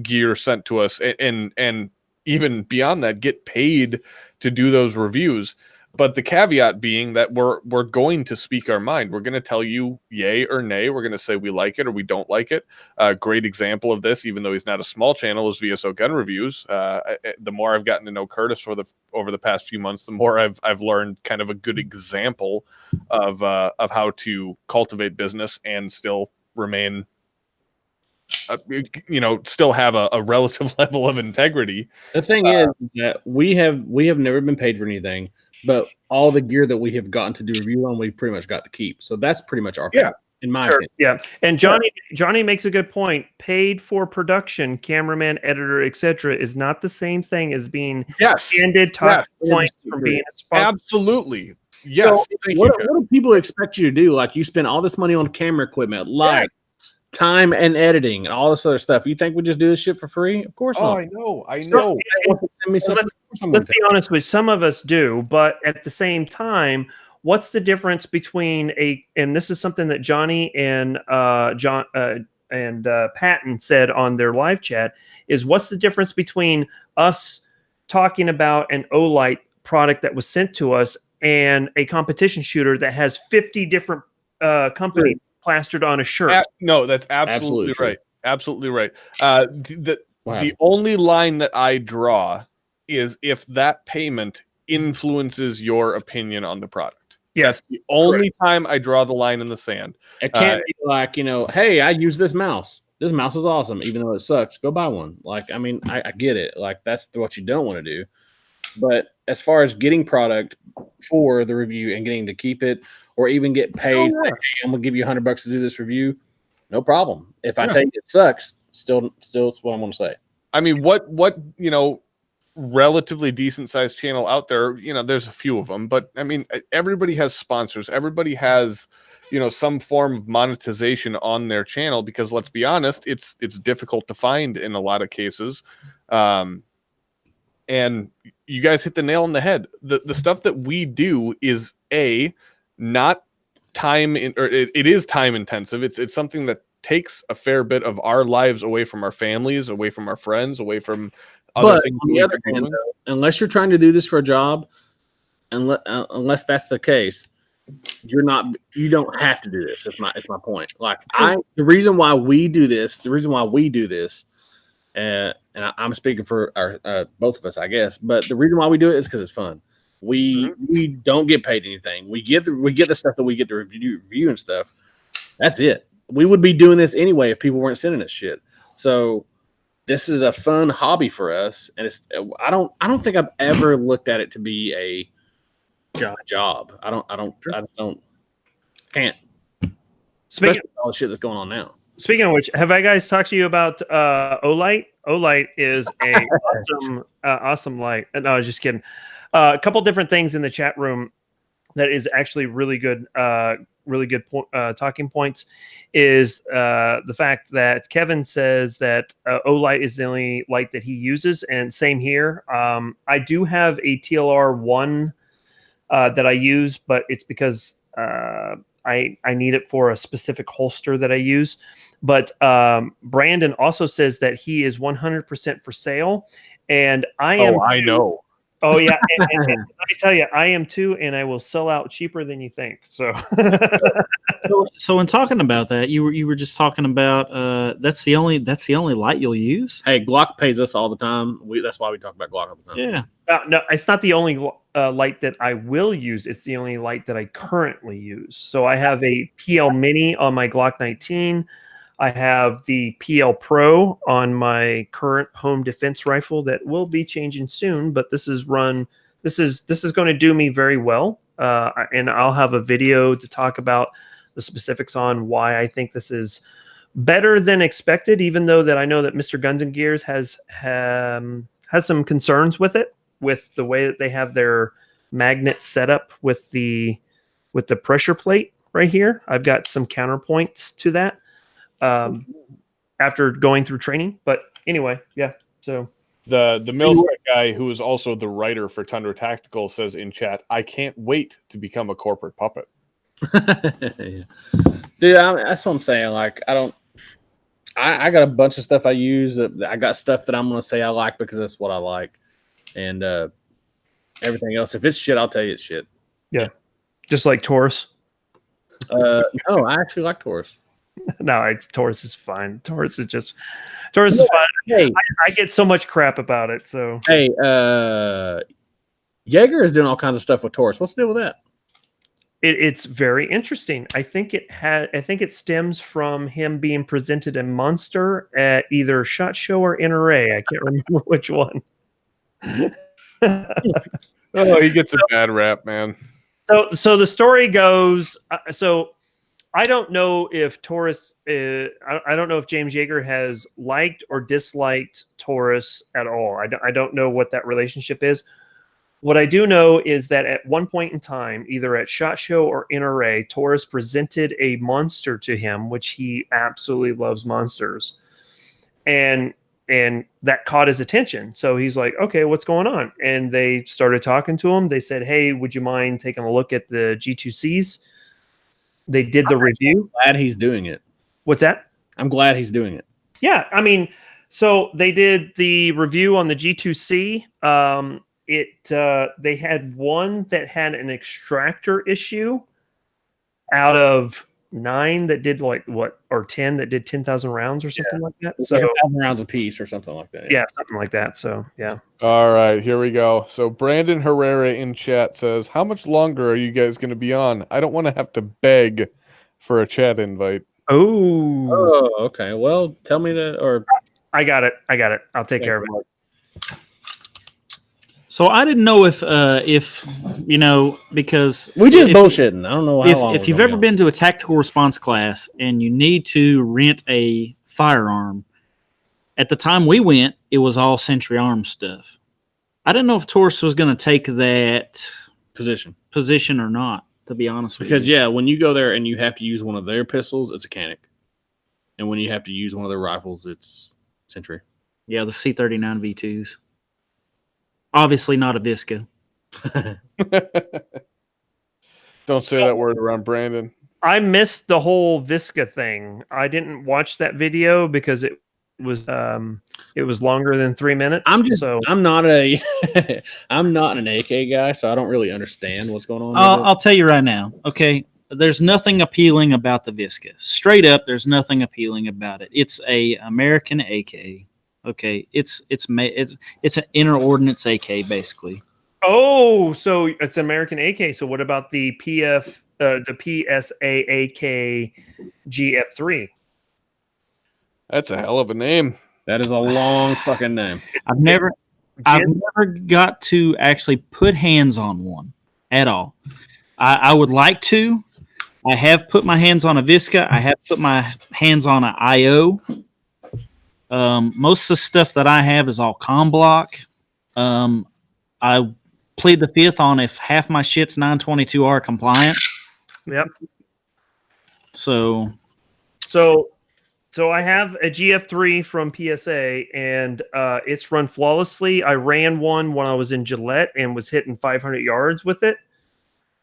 gear sent to us and even beyond that, get paid to do those reviews. But the caveat being that we're going to speak our mind. We're going to tell you yay or nay. We're going to say we like it or we don't like it. A great example of this, even though he's not a small channel, is VSO Gun Reviews. The more I've gotten to know Curtis over the past few months, the more I've learned kind of a good example of how to cultivate business and still remain, still have a relative level of integrity. The thing is that we have never been paid for anything, but all the gear that we have gotten to do review on, we pretty much got to keep. So that's pretty much our pay, in my opinion. Yeah, and Johnny makes a good point. Paid for production, cameraman, editor, etc., is not the same thing as being handed top points from being a sponsor. Absolutely. Yes. So what do people expect you to do? Like, you spend all this money on camera equipment, lights, time and editing and all this other stuff. You think we just do this shit for free? Of course not. I know. Let's be honest with you, some of us do, but at the same time, what's the difference between and this is something that Johnny and Patton said on their live chat, is what's the difference between us talking about an Olight product that was sent to us and a competition shooter that has 50 different companies plastered on a shirt? No, that's absolutely right. Absolutely right. The only line that I draw is if that payment influences your opinion on the product. Yes. That's the only time I draw the line in the sand. It can't be like, hey, I use this mouse. This mouse is awesome, even though it sucks. Go buy one. Like, I mean, I get it. Like, that's what you don't want to do. But as far as getting product for the review and getting to keep it, or even get paid, hey, I'm gonna give you $100 to do this review, no problem. If I tell you it sucks, still, it's what I'm gonna say. I mean, what relatively decent sized channel out there, there's a few of them, but I mean, everybody has sponsors. Everybody has, some form of monetization on their channel, because let's be honest, it's difficult to find in a lot of cases. And you guys hit the nail on the head. The stuff that we do is not time it is time intensive. It's something that takes a fair bit of our lives away from our families, away from our friends, away from other things. On the other hand, though, unless you're trying to do this for a job, unless that's the case, you don't have to do this. Is my point. Like, the reason why we do this, and I'm speaking for our both of us, I guess, but the reason why we do it is because it's fun. We don't get paid anything. We get the stuff that we get to review and stuff. That's it. We would be doing this anyway if people weren't sending us shit. So this is a fun hobby for us, and I don't think I've ever looked at it to be a job. Can't. Especially with all the shit that's going on now. Speaking of which, have I guys talked to you about Olight? Olight is a awesome light. No, I was just kidding. A couple different things in the chat room that is actually really good talking points is the fact that Kevin says that Olight is the only light that he uses, and same here. I do have a TLR 1 that I use, but it's because I need it for a specific holster that I use. But Brandon also says that he is 100% for sale, And I am. I know. Oh yeah, and let me tell you, I am too, and I will sell out cheaper than you think. So, so in talking about that, you were just talking about that's the only light you'll use. Hey, Glock pays us all the time. That's why we talk about Glock all the time. Yeah. no, it's not the only light that I will use. It's the only light that I currently use. So I have a PL Mini on my Glock 19. I have the PL Pro on my current home defense rifle that will be changing soon, but this is going to do me very well. And I'll have a video to talk about the specifics on why I think this is better than expected, even though that I know that Mr. Guns and Gears has some concerns with it, with the way that they have their magnet set up with the pressure plate right here. I've got some counterpoints to that. After going through training, but anyway, yeah. So the Milspec guy, who is also the writer for Tundra Tactical, says in chat, "I can't wait to become a corporate puppet." Yeah. Dude, that's what I'm saying. Like, I got a bunch of stuff I use. I got stuff that I'm gonna say I like because that's what I like, and everything else. If it's shit, I'll tell you it's shit. Yeah, just like Taurus. No, I actually like Taurus. No, Taurus is fine. Taurus is fine. Hey, I get so much crap about it. So hey, Jaeger is doing all kinds of stuff with Taurus. What's the deal with that? it's very interesting. I think it stems from him being presented a monster at either SHOT Show or NRA. I can't remember which one. Oh, he gets a bad rap, man. So the story goes. So I don't know if Taurus. I don't know if James Yeager has liked or disliked Taurus at all. I don't know what that relationship is. What I do know is that at one point in time, either at SHOT Show or NRA, Taurus presented a monster to him, which he absolutely loves monsters, and that caught his attention. So he's like, "Okay, what's going on?" And they started talking to him. They said, "Hey, would you mind taking a look at the G2Cs?" They did the review. Glad he's doing it. What's that? I'm glad he's doing it. Yeah, I mean, so they did the review on the G2C. They had one that had an extractor issue out of 9 that did or 10 that did 10,000 rounds or something like that. So 10,000 rounds a piece or something like that. Yeah, something like that. So yeah. All right, here we go. So Brandon Herrera in chat says, "How much longer are you guys going to be on? I don't want to have to beg for a chat invite." Oh, okay. Well, tell me that, or I got it. I'll take care of it. So I didn't know if because we just bullshitting. I don't know how long. If you've ever been to a tactical response class and you need to rent a firearm, at the time we went, it was all Century Arms stuff. I didn't know if Taurus was going to take that position or not, to be honest with you. Because when you go there and you have to use one of their pistols, it's a Canic, and when you have to use one of their rifles, it's Century. Yeah, the C39 V2s. Obviously not a Visca. Don't say that word around Brandon. I missed the whole Visca thing. I didn't watch that video because it was longer than 3 minutes. I'm not an AK guy, so I don't really understand what's going on. I'll tell you right now. Okay, there's nothing appealing about the Visca. Straight up, there's nothing appealing about it. It's a American AK. Okay, it's an inner ordnance AK basically. Oh, so it's American AK. So what about the PSA AK GF3? That's a hell of a name. That is a long fucking name. I've never got to actually put hands on one at all. I would like to. I have put my hands on a Visca. I have put my hands on an IO. Most of the stuff that I have is all comm block. I plead the fifth on if half my shit's 922R compliant. Yep. So I have a GF3 from PSA, and it's run flawlessly. I ran one when I was in Gillette and was hitting 500 yards with it.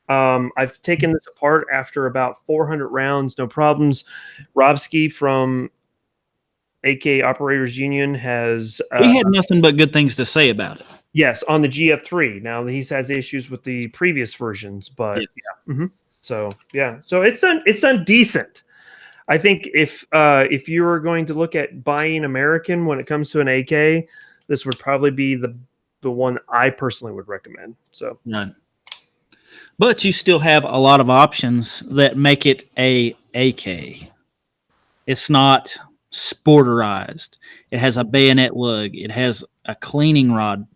I've taken this apart after about 400 rounds, no problems. Robski from AK Operators Union has we had nothing but good things to say about it. yes, on the GF3. Now he has issues with the previous versions, but Yes. yeah. So it's done decent. I think if you were going to look at buying American when it comes to an AK, this would probably be the one I personally would recommend. So None. But you still have a lot of options that make it a AK. It's not sporterized. It has a bayonet lug. It has a cleaning rod,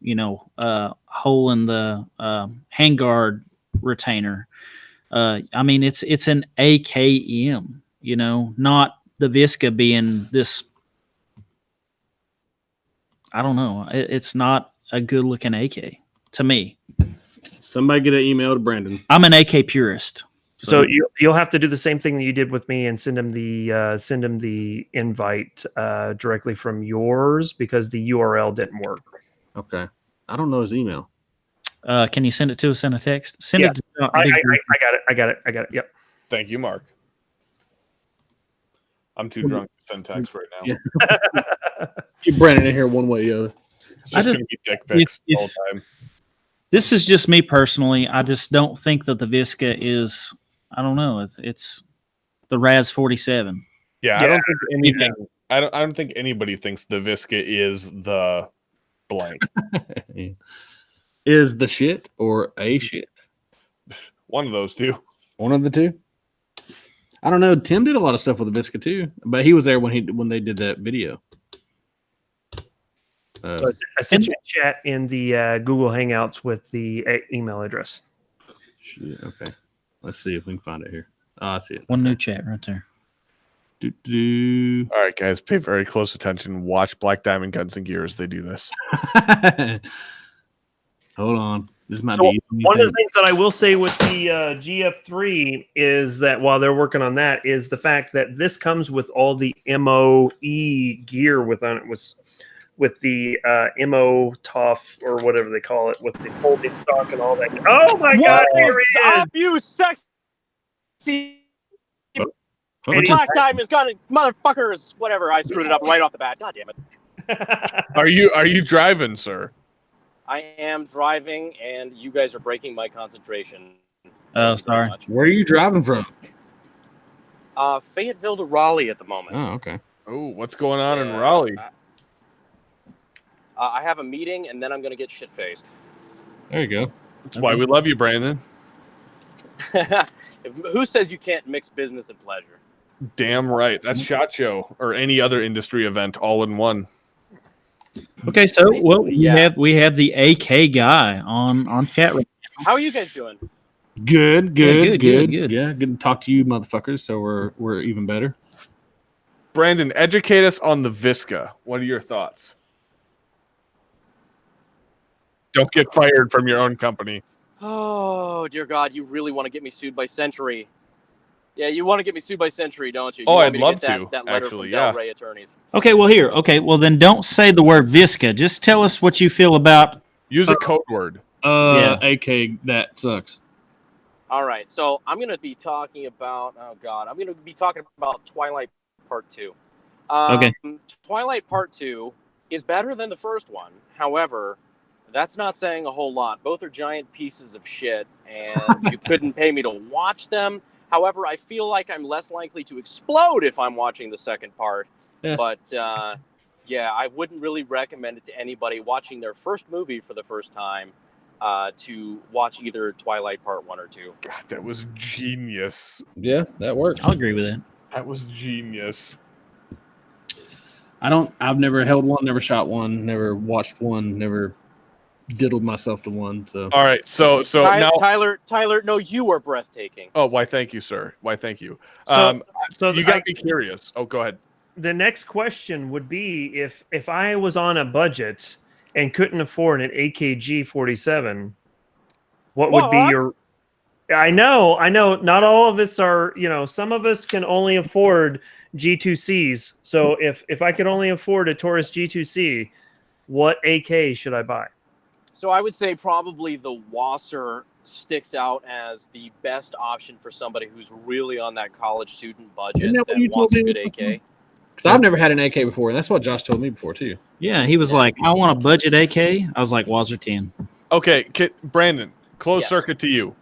hole in the handguard retainer. I mean, it's an AKM, not the Visca being this. I don't know. It's not a good looking AK to me. Somebody get an email to Brandon. I'm an AK purist. So you'll have to do the same thing that you did with me and send him the invite directly from yours because the URL didn't work. Okay, I don't know his email. Can you send it to us in a text? Send it. To I got it. Yep. Thank you, Mark. I'm too drunk to send text right now. Yeah. Keep Brandon in here one way or the other. It's just going to be dick pics the whole time. This is just me personally. I just don't think that the Visca is. I don't know. It's the Raz 47. Yeah, I don't think anything. I don't think anybody thinks the Visca is the blank. Is the shit or a shit? One of those two. One of the two. I don't know. Tim did a lot of stuff with the Visca too, but he was there when they did that video. I sent you a chat in the Google Hangouts with the email address. Shit, okay. Let's see if we can find it here. Oh, I see it. One new chat right there. All right, guys, pay very close attention. Watch Black Diamond Guns and Gear as they do this. Hold on. This might So be one of the things that I will say with the GF3 is that while they're working on that, is the fact that this comes with all the MOE gear with the MO tough or whatever they call it, with the folding stock and all that. Oh my God! Here he is. Up, you sexy Black Diamond's gun, motherfuckers! Whatever. I screwed it up right off the bat. God damn it! Are you driving, sir? I am driving, and you guys are breaking my concentration. Oh, sorry. Where are you driving from? Fayetteville to Raleigh at the moment. Oh, okay. Oh, what's going on in Raleigh? I have a meeting, and then I'm going to get shit-faced. There you go. That's why we love you, Brandon. Who says you can't mix business and pleasure? Damn right. That's SHOT Show or any other industry event all in one. Okay, so Basically, we have the AK guy on chat right now. How are you guys doing? Good. Good. Yeah, good to talk to you, motherfuckers. So we're even better. Brandon, educate us on the Visca. What are your thoughts? Don't get fired from your own company. Oh, dear God, you really want to get me sued by Century. Yeah, you want to get me sued by Century, don't you? I'd love to, that letter actually, from Del Rey attorneys. Okay, well here. Okay, well then don't say the word Visca. Just tell us what you feel about. Use a code word. AK, that sucks. All right, so I'm going to be talking about, I'm going to be talking about Twilight Part 2. Okay. Twilight Part 2 is better than the first one. However, that's not saying a whole lot. Both are giant pieces of shit, and you couldn't pay me to watch them. However, I feel like I'm less likely to explode if I'm watching the second part. Yeah. But, I wouldn't really recommend it to anybody watching their first movie for the first time to watch either Twilight Part 1 or 2. God, that was genius. Yeah, that works. I'll agree with that. That was genius. I've never held one, never shot one, never watched one, never diddled myself to one. So all right, so now Tyler, no, you are breathtaking. Oh, why? Thank you, sir. Why? Thank you. So you got to be curious. Oh, go ahead. The next question would be if I was on a budget and couldn't afford an AKG 47, what would be your? I know. Not all of us are. Some of us can only afford G2Cs. So if I could only afford a Taurus G2C, what AK should I buy? So I would say probably the Wasser sticks out as the best option for somebody who's really on that college student budget that wants a good AK. Because I've never had an AK before, and that's what Josh told me before too. Yeah, he was like, I want a budget AK. I was like, Wazer 10. Okay, Brandon, closed Yes. circuit to you.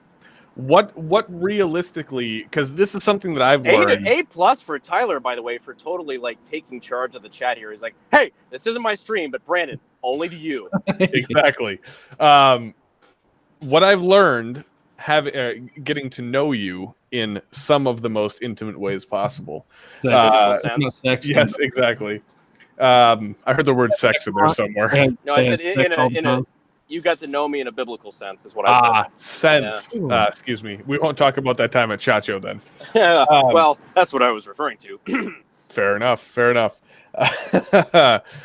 What realistically, because this is something that I've learned. A+ for Tyler, by the way, for totally like taking charge of the chat here. He's like, hey, this isn't my stream, but Brandon, only to you. Exactly. What I've learned getting to know you in some of the most intimate ways possible. Yes, exactly. I heard the word sex in there somewhere. No, I said in a you got to know me in a biblical sense, is what I said. Sense. Yeah. Excuse me. We won't talk about that time at Chacho then. Well, that's what I was referring to. Fair enough.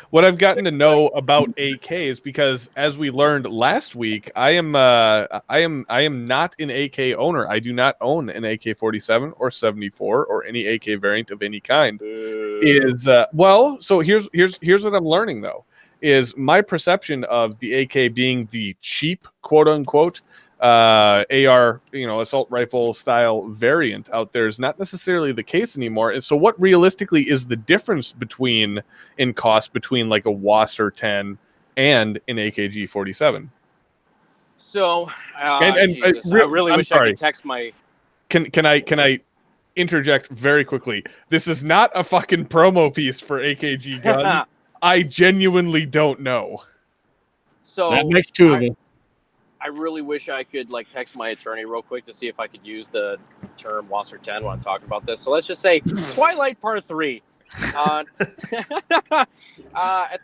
What I've gotten to know about AKs, because as we learned last week, I am not an AK owner. I do not own an AK-47 or 74 or any AK variant of any kind. So here's what I'm learning though. Is my perception of the AK being the cheap, quote unquote, AR, assault rifle style variant out there is not necessarily the case anymore. And so what realistically is the difference in cost between like a Wasser 10 and an AKG-47? So, I really wish I could text my... Can I interject very quickly? This is not a fucking promo piece for AKG guns. I genuinely don't know. So that makes two of it. I really wish I could like text my attorney real quick to see if I could use the term Wasser 10 when I'm talking about this. So let's just say Twilight Part 3. At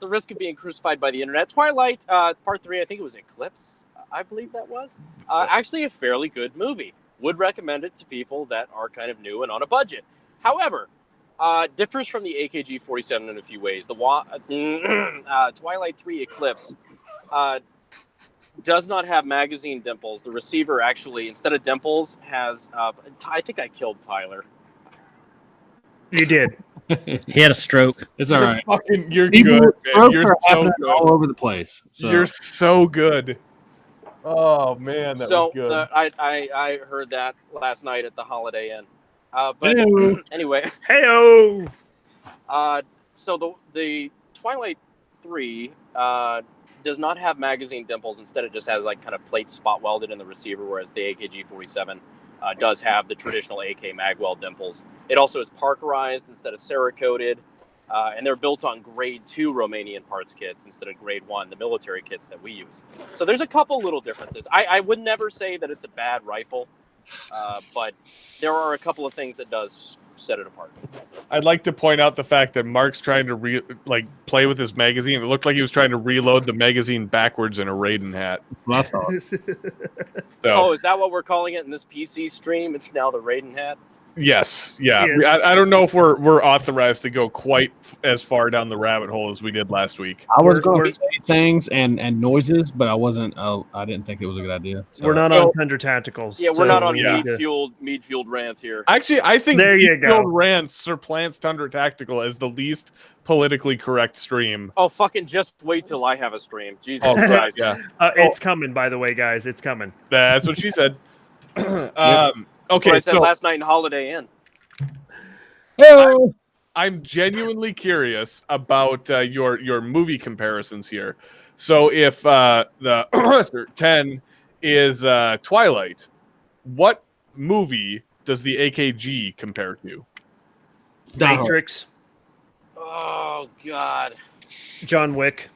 the risk of being crucified by the internet, Twilight Part 3, I think it was Eclipse, I believe that was. Actually a fairly good movie. Would recommend it to people that are kind of new and on a budget. However, differs from the AKG-47 in a few ways. The Twilight 3 Eclipse does not have magazine dimples. The receiver actually, instead of dimples, has... I think I killed Tyler. You did. He had a stroke. It's all right. You're good, man. You're so good. All over the place. So. You're so good. Oh, man, that was good. I heard that last night at the Holiday Inn. But anyway, heyo. So the Twilight 3 does not have magazine dimples. Instead, it just has like kind of plates spot welded in the receiver, whereas the AKG-47 does have the traditional AK mag weld dimples. It also is Parkerized instead of Cerakoted, and they're built on Grade 2 Romanian parts kits instead of Grade 1, the military kits that we use. So there's a couple little differences. I would never say that it's a bad rifle, but there are a couple of things that does set it apart. I'd like to point out the fact that Mark's trying to play with his magazine. It looked like he was trying to reload the magazine backwards in a Raiden hat. That's what I thought. Oh, is that what we're calling it in this PC stream? It's now the Raiden hat? Yes. Yeah. Yes. I don't know if we're authorized to go quite as far down the rabbit hole as we did last week. I was going to say things and noises, but I wasn't. I didn't think it was a good idea. So. We're not on Tundra Tacticals. Yeah, we're not on mead-fueled rants here. Actually, I think mead-fueled rants supplants Tundra Tactical as the least politically correct stream. Oh, fucking just wait till I have a stream. Jesus Christ. Yeah. It's coming, by the way, guys. It's coming. That's what she said. Okay, what I said last night in Holiday Inn. I'm genuinely curious about your movie comparisons here. So if the 10 is Twilight, what movie does the AKG compare to? Matrix. Oh, God. John Wick.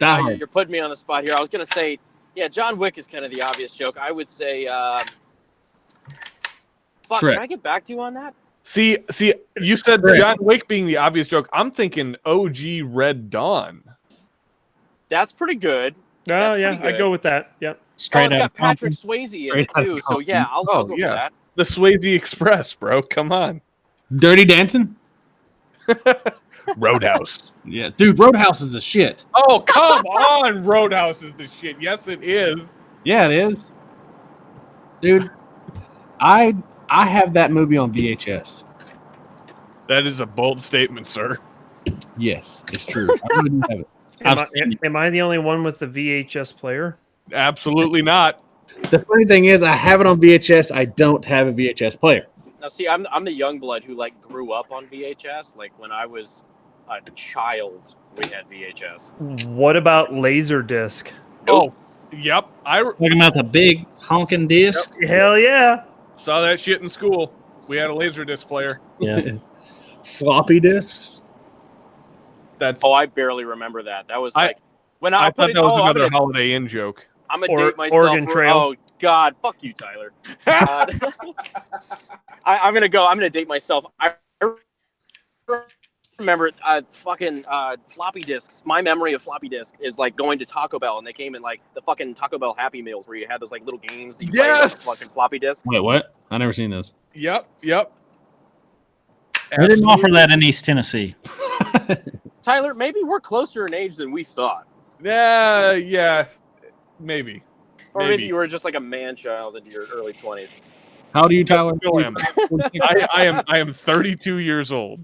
You're putting me on the spot here. I was going to say, yeah, John Wick is kind of the obvious joke. I would say... Fuck, can I get back to you on that? See, you said John Wick being the obvious joke. I'm thinking OG Red Dawn. That's pretty good. Oh, yeah, I go with that. Yep. Straight it's got Patrick Swayze in it, too. So, yeah, I'll go with that. The Swayze Express, bro. Come on. Dirty Dancing? Roadhouse. Yeah, dude, Roadhouse is the shit. Oh, come on. Roadhouse is the shit. Yes, it is. Yeah, it is. Dude, I have that movie on VHS. That is a bold statement, sir. Yes, it's true. I wouldn't have it. Am I the only one with the VHS player? Absolutely not. The funny thing is, I have it on VHS. I don't have a VHS player. Now, see, I'm the young blood who like grew up on VHS. Like when I was a child, we had VHS. What about Laserdisc? Oh, yep. I Talking about the big honking disc. Hell yeah! saw that shit in school. We had a Laserdisc player. Yeah. Floppy disks. That's. Oh, I barely remember that. That was I- like when I I'll put thought it. that was Oh, another Holiday Inn joke. I'm gonna Or- date myself. Oregon Trail. Oh God, fuck you, Tyler. I'm gonna date myself. I remember fucking floppy disks. My memory of floppy disk is like going to Taco Bell and they came in like the fucking Taco Bell Happy Meals where you had those like little games that you played on the fucking floppy disks. Wait, what? I never seen those. Yep. They didn't offer that in East Tennessee. Tyler, maybe we're closer in age than we thought. Yeah, maybe. Or maybe you were just like a man child into your early 20s. How old are you, Tyler? Still am. I am 32 years old.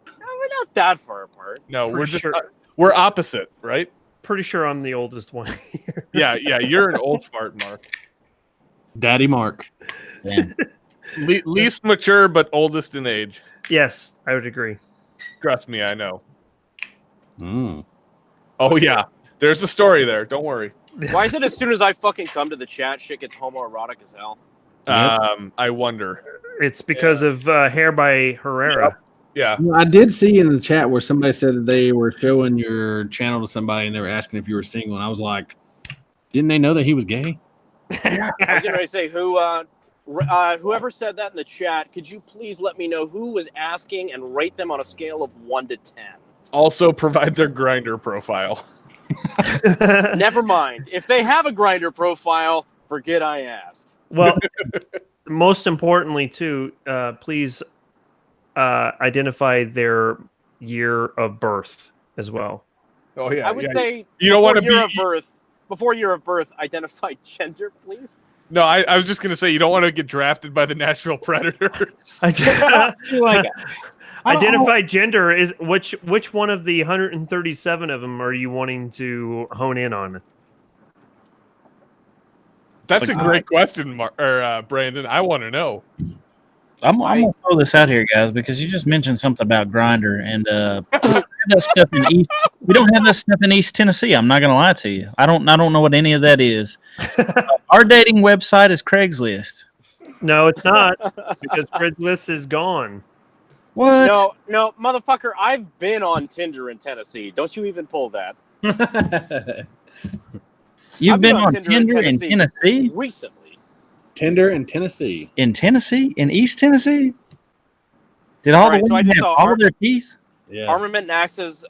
We're not that far apart. No, we're just sure. we're opposite, right? Pretty sure I'm the oldest one here. Yeah, you're an old fart, Mark. Daddy Mark. Damn. Least mature, but oldest in age. Yes, I would agree. Trust me, I know. Mm. Oh yeah, there's a story there. Don't worry. Why is it as soon as I fucking come to the chat, shit gets homoerotic as hell? I wonder. It's because of Hair by Herrera. Yeah. I did see in the chat where somebody said that they were showing your channel to somebody and they were asking if you were single, and I was like, didn't they know that he was gay? I was getting ready to say whoever said that in the chat, could you please let me know who was asking and rate them on a scale of 1 to 10? Also, provide their Grindr profile. Never mind. If they have a Grindr profile, forget I asked. Well, most importantly, too, please identify their year of birth as well. Oh yeah. I would say you don't want to before year of birth, identify gender, please. No, I was just gonna say you don't want to get drafted by the natural predators. Identify gender is which one of the 137 of them are you wanting to hone in on? That's a great question, Brandon. I want to know. I'm gonna throw this out here, guys, because you just mentioned something about Grindr, and we don't have that stuff in East Tennessee. I'm not gonna lie to you. I don't know what any of that is. Our dating website is Craigslist. No, it's not, because Craigslist is gone. What? No, motherfucker. I've been on Tinder in Tennessee. Don't you even pull that. You've been on Tinder in Tennessee? Recently. Tinder in Tennessee. In Tennessee? In East Tennessee? Did all the women have all of their teeth? Yeah. Armament and Axe's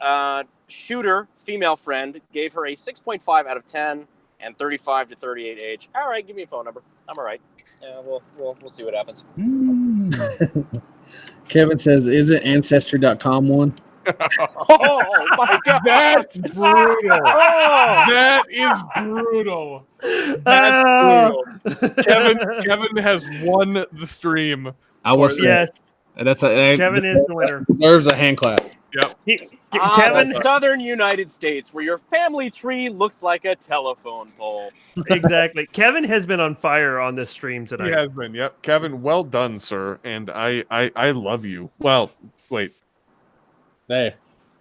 shooter, female friend, gave her a 6.5 out of 10 and 35 to 38 age. All right, give me a phone number. I'm all right. Yeah, we'll see what happens. Kevin says, is it Ancestry.com one? Oh my God. That's brutal. Oh! That is brutal. That's brutal. Kevin has won the stream. I was Yes, Kevin is the winner. Deserves a hand clap. Yep. Kevin, The southern United States, where your family tree looks like a telephone pole. exactly. Kevin has been on fire on this stream He tonight. has been. Yep. Kevin, well done, sir. And I love you. Well, wait. Hey,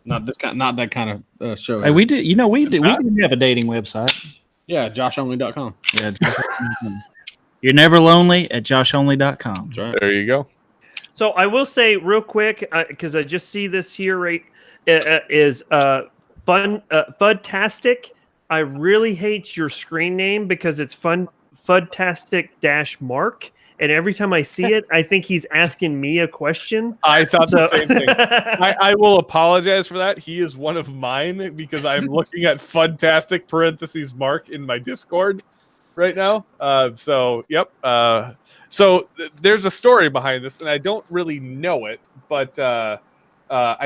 not that kind of show. Hey, we did have a dating website. Yeah, JoshOnly.com. Yeah. You're never lonely at JoshOnly.com. That's right. There you go. So I will say real quick, because I just see this here, right, is Fudtastic. I really hate your screen name because it's Fudtastic-Mark. And every time I see it, I think he's asking me a question. I thought the same thing. I will apologize for that. He is one of mine because I'm looking at Fudtastic (Mark) in my Discord right now. Yep. So there's a story behind this, and I don't really know it, but I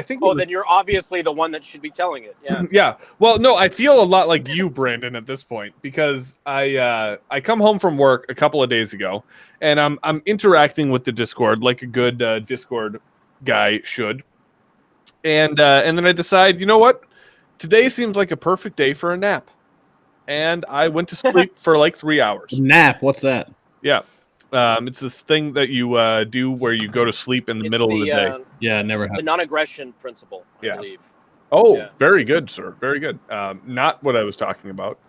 think. Then you're obviously the one that should be telling it. Yeah. Yeah. Well, no, I feel a lot like you, Brandon, at this point because I come home from work a couple of days ago, and I'm interacting with the Discord like a good Discord guy should, and then I decide, you know what, today seems like a perfect day for a nap, and I went to sleep for like 3 hours. Nap, what's that? Yeah. It's this thing that you do where you go to sleep in the middle of the day. Yeah, never The had. non-aggression principle, I Yeah. believe. Oh, Yeah. very good, sir. Very good. Not what I was talking about,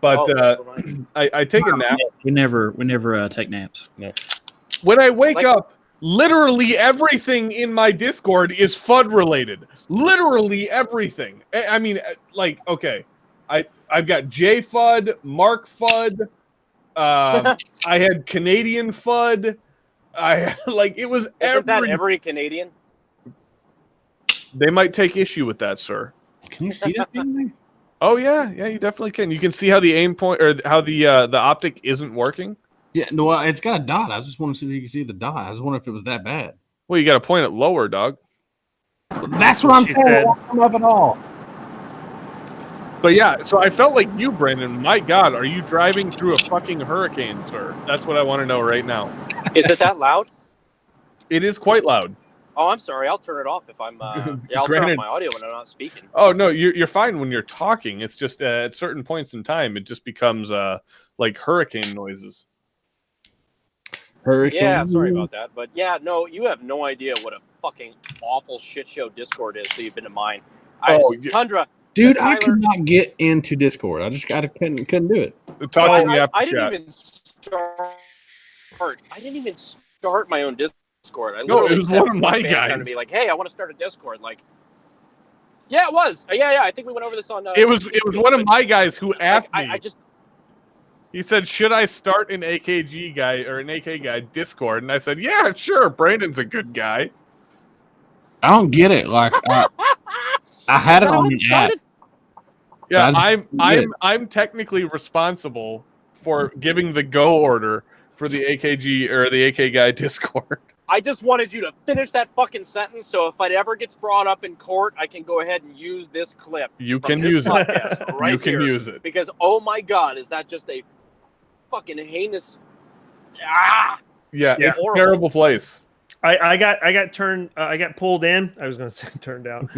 but never mind. I take a nap. We never take naps. No. When I wake up, literally everything in my Discord is FUD related. Literally everything. I mean, like, okay, I've got J FUD, Mark FUD. I had Canadian FUD. I like it was Isn't that every Canadian? They might take issue with that, sir. Can you see that thing? Oh yeah, you definitely can. You can see how the aim point or how the optic isn't working. Yeah, no, well, it's got a dot. I was just wanting to see if you can see the dot. I was wondering if it was that bad. Well, you got to point it lower, dog. That's what I'm saying. It won't come up at all. But yeah, so I felt like you, Brandon. My God, are you driving through a fucking hurricane, sir? That's what I want to know right now. Is it that loud? It is quite loud. Oh, I'm sorry. I'll turn it off if I'm. I'll turn off my audio when I'm not speaking. Oh no, you're fine when you're talking. It's just at certain points in time, it just becomes like hurricane noises. Hurricane. Yeah, sorry about that. But yeah, no, you have no idea what a fucking awful shit show Discord is. So you've been to mine. Tundra. Dude, Tyler, I could not get into Discord. I just couldn't do it. Talk to me after I chat. didn't even start. I didn't even start my own Discord. No, it was one of my guys. To me like, hey, I want to start a Discord. Like, yeah, it was. Yeah. I think we went over this on. It was one of my guys who asked me. I just. He said, "Should I start an AKG guy or an AK guy Discord?" And I said, "Yeah, sure. Brandon's a good guy." I don't get it. Like, I had it on the app. Yeah, I'm technically responsible for giving the go order for the AKG or the AK guy Discord. I just wanted you to finish that fucking sentence, so if it ever gets brought up in court, I can go ahead and use this clip. You can use it. Right you can here, use it. Because, oh my God, is that just a fucking heinous... Yeah, it's a horrible. terrible place. I got pulled in. I was going to say turned out.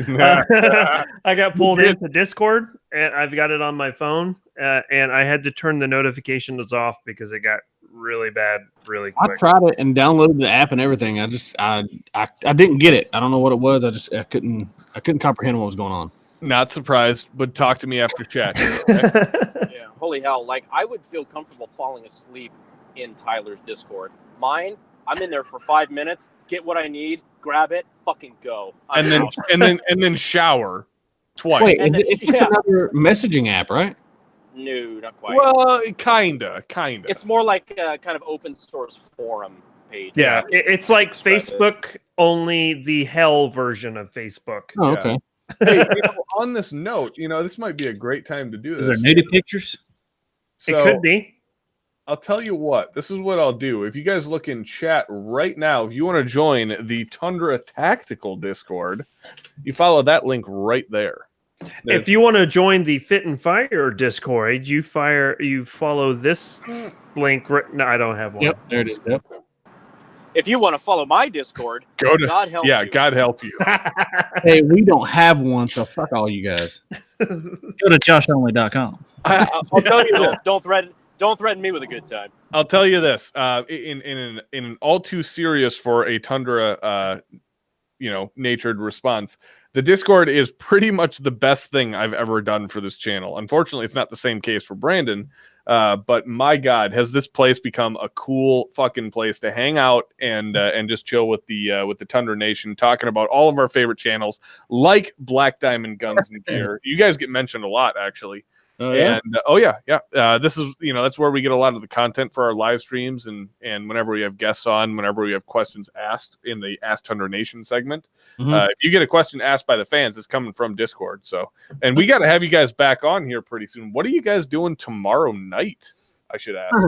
I got pulled into Discord, and I've got it on my phone, and I had to turn the notifications off because it got really bad really quick. I tried it and downloaded the app and everything. I didn't get it. I don't know what it was. I couldn't comprehend what was going on. Not surprised, but talk to me after chat. Yeah, holy hell. Like, I would feel comfortable falling asleep in Tyler's Discord. Mine, I'm in there for 5 minutes, get what I need, grab it, fucking go. And then shower twice. Wait, it's just another messaging app, right? No, not quite. Well, kinda. It's more like a kind of open source forum page. Yeah, it's like Facebook, only the hell version of Facebook. Oh, okay. Hey, on this note, this might be a great time to do this. Is there nudie pictures? So, it could be. I'll tell you what. This is what I'll do. If you guys look in chat right now, if you want to join the Tundra Tactical Discord, you follow that link right there. If you want to join the FitNFire Discord, you follow this link. No, I don't have one. Yep, there it is. Yep. If you want to follow my Discord, go to God help you. God help you. Hey, we don't have one, so fuck all you guys. Go to JoshOnly.com. I'll tell you this. Don't threaten me with a good time. I'll tell you this. In an all too serious for a Tundra, natured response, the Discord is pretty much the best thing I've ever done for this channel. Unfortunately, it's not the same case for Brandon. But my God, has this place become a cool fucking place to hang out and just chill with the Tundra Nation, talking about all of our favorite channels like Black Diamond Guns and Gear. You guys get mentioned a lot, actually. Oh, yeah? And this is this where we get a lot of the content for our live streams and whenever we have guests on, whenever we have questions asked in the Ask Tundra Nation segment. If you get a question asked by the fans, it's coming from Discord. So, and we got to have you guys back on here pretty soon. What are you guys doing tomorrow night? I should ask.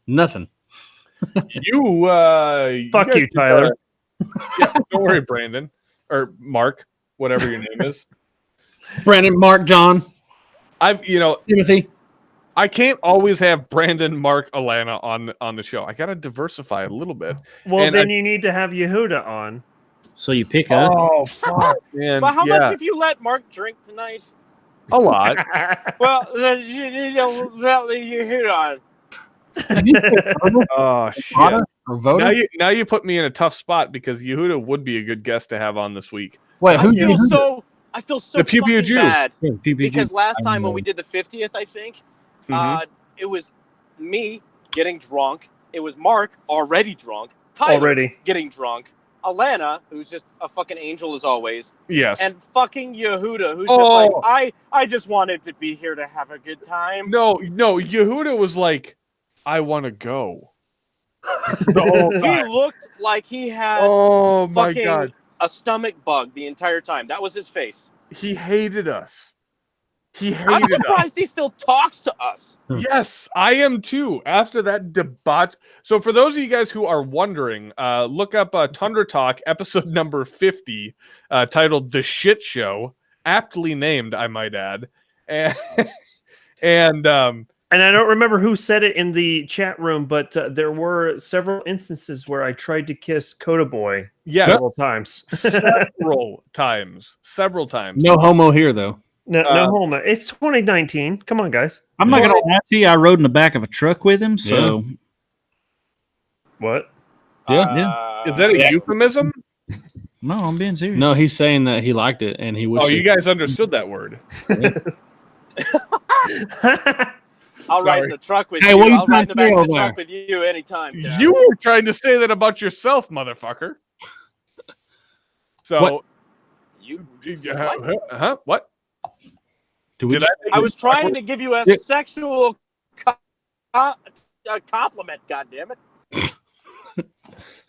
Nothing. Fuck you, Tyler. Don't worry, Brandon or Mark, whatever your name is. Brandon, Mark, John. Timothy. I can't always have Brandon, Mark, Alana on the show. I got to diversify a little bit. Well, then you need to have Yehuda on. So you pick up. Oh, fuck, man. But how much have you let Mark drink tonight? A lot. Well, then you need to let Yehuda on. Oh, shit. or voting? Now you put me in a tough spot because Yehuda would be a good guest to have on this week. Wait, I feel so The Pew Pew fucking Jew. bad PPG? because last time when we did the 50th, I think, Mhm. it was me getting drunk. It was Mark already drunk. Tyler getting drunk. Alana, who's just a fucking angel as always. Yes. And fucking Yehuda, who's just like, I just wanted to be here to have a good time. No, Yehuda was like, I want to go. The whole He time. looked like he had my God. a stomach bug the entire time. That was his face. He hated us. I'm surprised he still talks to us. Yes, I am too. After that debauch. So for those of you guys who are wondering, look up Tundra Talk episode number 50, titled "The Shit Show," aptly named, I might add. And and I don't remember who said it in the chat room, but there were several instances where I tried to kiss Coda Boy several times. Several times. No homo here, though. No homo. It's 2019. Come on, guys. I'm not gonna lie to you. I rode in the back of a truck with him. So what? Yeah. Is that a euphemism? No, I'm being serious. No, he's saying that he liked it and he wished. Oh, you guys understood that word. I'll ride in the truck with you. What are you I'll ride in the back of the there? truck with you anytime, Tim. You were trying to say that about yourself, motherfucker. So, What? What? I was trying to give you a sexual compliment, goddammit.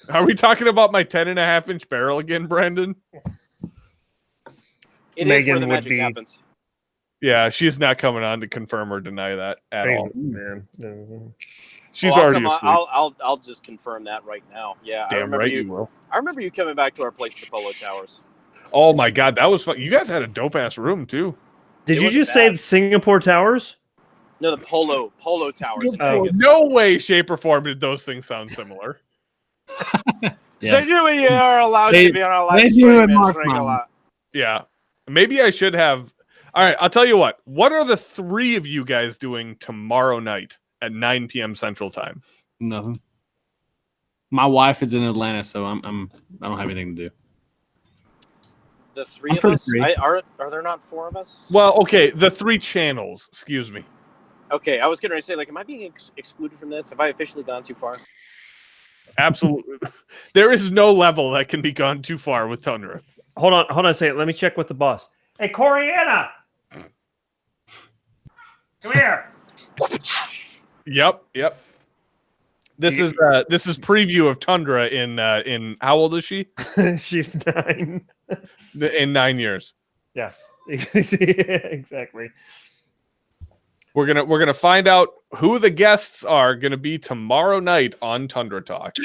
Are we talking about my 10.5-inch barrel again, Brandon? It is where the magic happens. Yeah, she's not coming on to confirm or deny that at all. Man. She's already asleep. I'll just confirm that right now. Yeah, Damn right you will. I remember you coming back to our place at the Polo Towers. Oh my God, that was fun. You guys had a dope ass room too. Did you just say the Singapore Towers? No, the Polo Towers in Vegas. No way, shape, or form did those things sound similar. So you are allowed to be on our live stream and drink a lot. Yeah, maybe I should have. All right, I'll tell you what. What are the three of you guys doing tomorrow night at 9 p.m. Central Time? Nothing. My wife is in Atlanta, so I don't have anything to do. The three of us? Are there not four of us? Well, okay, the three channels. Excuse me. Okay, I was going to say, am I being excluded from this? Have I officially gone too far? Absolutely. There is no level that can be gone too far with Tundra. Hold on a second. Let me check with the boss. Hey, Coriana! Come here. Yep. This is preview of Tundra in how old is she? She's 9. In 9 years. Yes. Exactly. We're gonna find out who the guests are gonna be tomorrow night on Tundra Talk.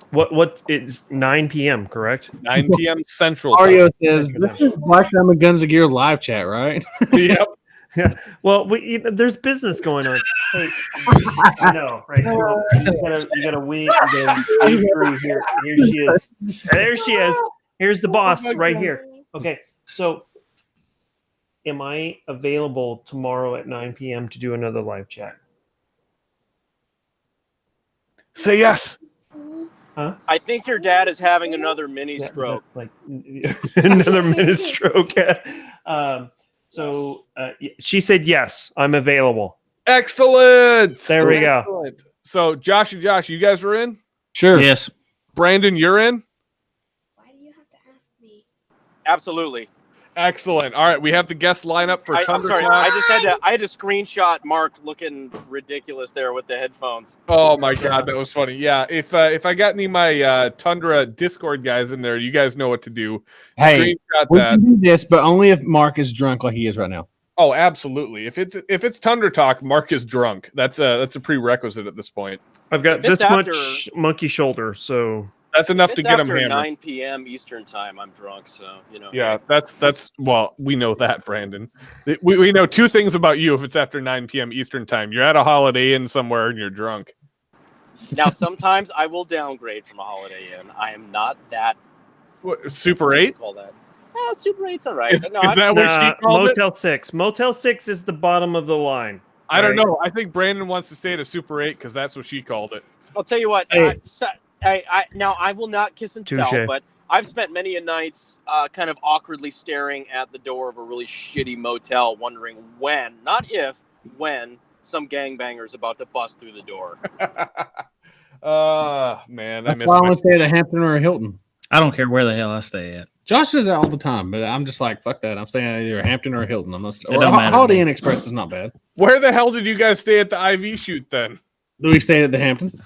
What it's 9 p.m. correct? 9 p.m. Central. Mario says this is Black Diamond Guns of Gear live chat, right? Yep. Yeah. Well, there's business going on. Hey, I know, right? You gotta weed through here. Here she is. There she is. Here's the boss right here. Okay, so am I available tomorrow at 9 p.m. to do another live chat? Say yes. Huh? I think your dad is having another mini stroke. Like another mini stroke. So she said yes, I'm available. Excellent. There we go. So Josh and Josh, you guys are in? Sure. Yes. Brandon, you're in? Why do you have to ask me? Absolutely. Excellent. All right, we have the guest lineup for I'm Tundra sorry, Talk. I had to screenshot Mark looking ridiculous there with the headphones. Oh my God, that was funny. Yeah, if I got any of my Tundra Discord guys in there, you guys know what to do. Hey, Screenshot we that. can do this, but only if Mark is drunk like he is right now. Oh, absolutely. If it's Tundra Talk, Mark is drunk. That's a prerequisite at this point. I've got this much monkey shoulder, so that's enough to get him hammered. 9 p.m. Eastern time, I'm drunk, so you know. Yeah, that's well, we know that, Brandon. We know two things about you if it's after 9 p.m. Eastern time. You're at a Holiday Inn somewhere and you're drunk. Now, sometimes I will downgrade from a Holiday Inn. I am not that. What, Super 8? Call that. Super 8's all right. Is that what she called Motel 6. Motel 6 is the bottom of the line. I don't know. I think Brandon wants to stay at a Super 8 because that's what she called it. I'll tell you what. Hey. Now I will not kiss and tell, Touche. but I've spent many a nights kind of awkwardly staring at the door of a really shitty motel, wondering when, not if, when some gangbanger is about to bust through the door. Man, I That's miss why I my want to stay at a Hampton or a Hilton. I don't care where the hell I stay at. Josh does that all the time, but I'm just like, fuck that. I'm staying at either a Hampton or a Hilton. I'm not. It don't matter to Holiday me. Inn Express is not bad. Where the hell did you guys stay at the IV shoot then? We stayed at the Hampton.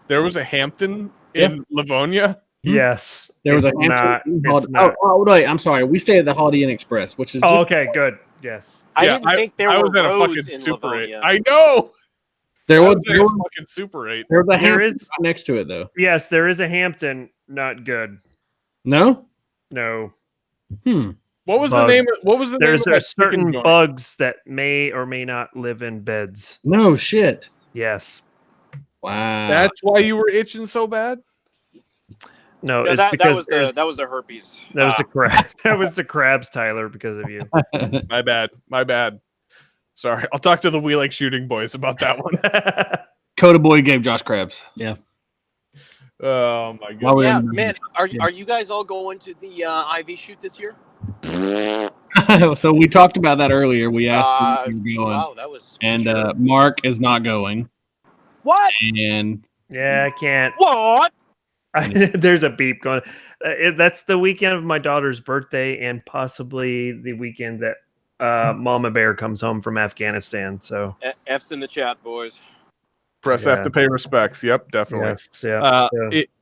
There was a Hampton in Livonia. Yes. There was a it's Hampton. not. Oh, wait. I'm sorry. We stayed at the Holiday Inn Express, which is. Oh, Just, okay, good. Yes. I didn't think there I were was at a fucking roads in Super 8. Livonia. I know. There I was was at a fucking Super 8. there was a There Hampton is- right next to it though. Yes, there is a Hampton. Not good. No. No. What was Bug. the name? What was the There's name of a that chicken certain joint? bugs that may or may not live in beds. No shit. Yes. Wow. That's why you were itching so bad. No, No, it's that because was the herpes. that was the crab. That was the crabs, Tyler, because of you. My bad. My bad. Sorry. I'll talk to the We Like Shooting boys about that one. Coda Boy gave Josh crabs. Oh my While god. we were Yeah, in the- man. Are you guys all going to the IV shoot this year? So we talked about that earlier. We asked if you were going, Wow, that was. and sure. Mark is not going. What? And Yeah, I can't. What? There's a beep going. That's the weekend of my daughter's birthday, and possibly the weekend that Mama Bear comes home from Afghanistan. So F's in the chat, boys. Press Yeah. F to pay respects. Yep, definitely. yes, yeah.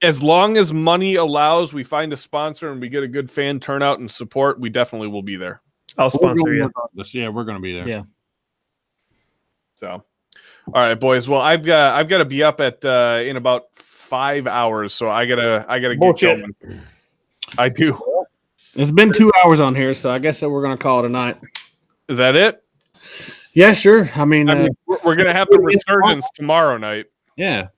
As long as money allows, we find a sponsor and we get a good fan turnout and support, we definitely will be there. I'll sponsor you. regardless. Yeah, we're going to be there. Yeah. So, all right, boys. Well, I've got to be up at in about 5 hours, so I gotta get Bullshit. going. I do. It's been 2 hours on here, so I guess that we're going to call it a night. Is that it? Yeah, sure. I mean, We're gonna have the resurgence tomorrow night. yeah.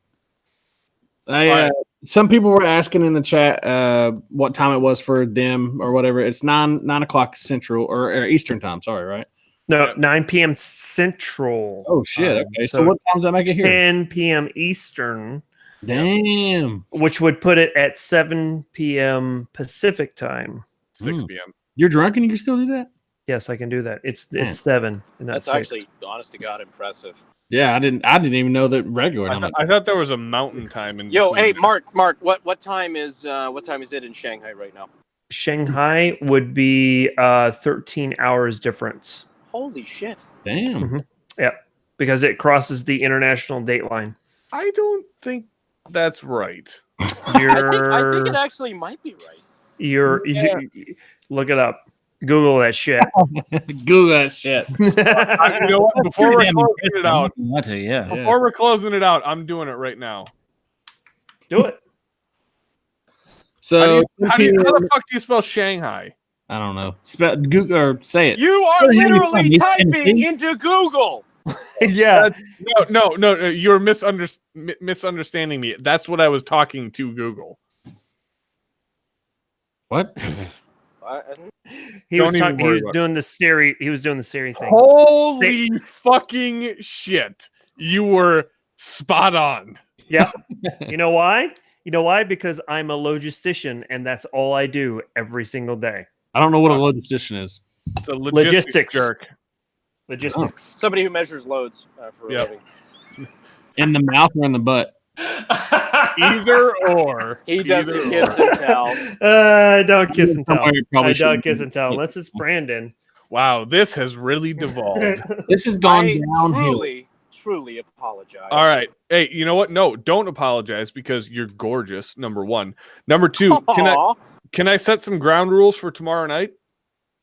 Alright. Some people were asking in the chat what time it was for them or whatever. It's 9 o'clock Central or Eastern time. Sorry, right? No, 9 p.m. Central. Oh shit. Okay. So what time does that make it here? 10 p.m. Eastern, Damn. which would put it at 7 p.m. Pacific time. 6 p.m. You're drunk and you can still do that? Yes, I can do that. It's Man. 7. And not That's 6. actually, honest to God, impressive. Yeah, I didn't even know that regular. I thought there was a mountain time in. Yo, between hey, there. Mark, what time is it in Shanghai right now? Shanghai would be 13 hours difference. Holy shit! Damn. Because it crosses the international date line. I don't think that's right. I think You're, it actually might be right. you look it up. Google that shit. Google that shit. You know what? Before we're Damn closing impressive. it out, I'm not gonna lie to you, yeah. before we're closing it out, I'm doing it right now. Do it. So How the fuck do you spell Shanghai? I don't know. Google or say it. You are Oh, you literally mean typing NP? into Google. Yeah. No. You're misunderstanding me. That's what I was talking to Google. What? He Don't was, even he worry was about it. doing the Siri. He was doing the Siri thing. Holy fucking shit! You were spot on. Yeah. You know why? You know why? Because I'm a logistician, and that's all I do every single day. I don't know what a logistician is. It's a logistics jerk. Logistics. Somebody who measures loads for a Yep. living. In the mouth or in the butt? Either or. He doesn't Either kiss or. and tell. Don't kiss and tell. Somewhere you probably I don't shouldn't kiss be. and tell unless it's Brandon. Wow, this has really devolved. This has gone I downhill. truly apologize. All right. Hey, you know what? No, don't apologize because you're gorgeous. Number one. Number two, Aw, can I set some ground rules for tomorrow night?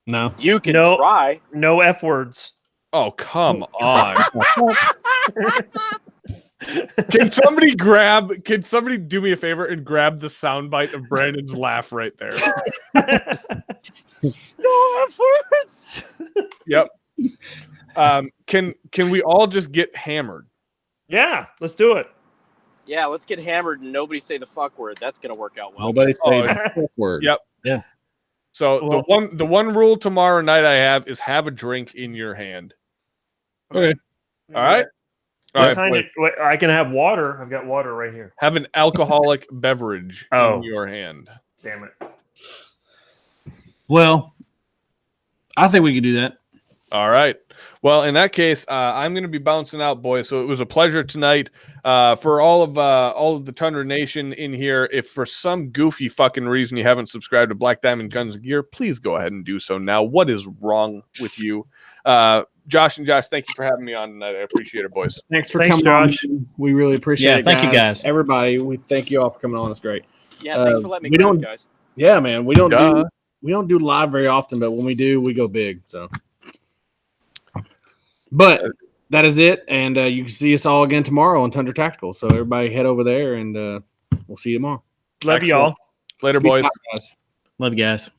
No. you can No. try. No F words. Oh, come on. Can somebody do me a favor and grab the soundbite of Brandon's laugh right there? No efforts. Yep. Can we all just get hammered? Yeah, let's do it. Yeah, let's get hammered and nobody say the fuck word. That's gonna work out well. Nobody say Oh, that word. Yep. Yeah. So Well- the one rule tomorrow night I have is have a drink in your hand. Okay. All right. All right, I can have water. I've got water right here. have an alcoholic beverage in your hand. Damn it. Well, I think we could do that. All right. Well, in that case, I'm going to be bouncing out, boys. So it was a pleasure tonight. For all of the Tundra Nation in here, if for some goofy fucking reason you haven't subscribed to Black Diamond Guns and Gear, please go ahead and do so now. What is wrong with you? Josh and Josh, thank you for having me on tonight. I appreciate it, boys. Thanks for coming Josh. on. We really appreciate it. Thank you, guys. Everybody, we thank you all for coming on. It's great. Yeah, thanks for letting me go, guys. Yeah, man. We don't do live very often, but when we do, we go big. So, but that is it, and you can see us all again tomorrow on Tundra Tactical. So everybody head over there, and we'll see you tomorrow. Love you all. Later, boys. Guys. Love you guys.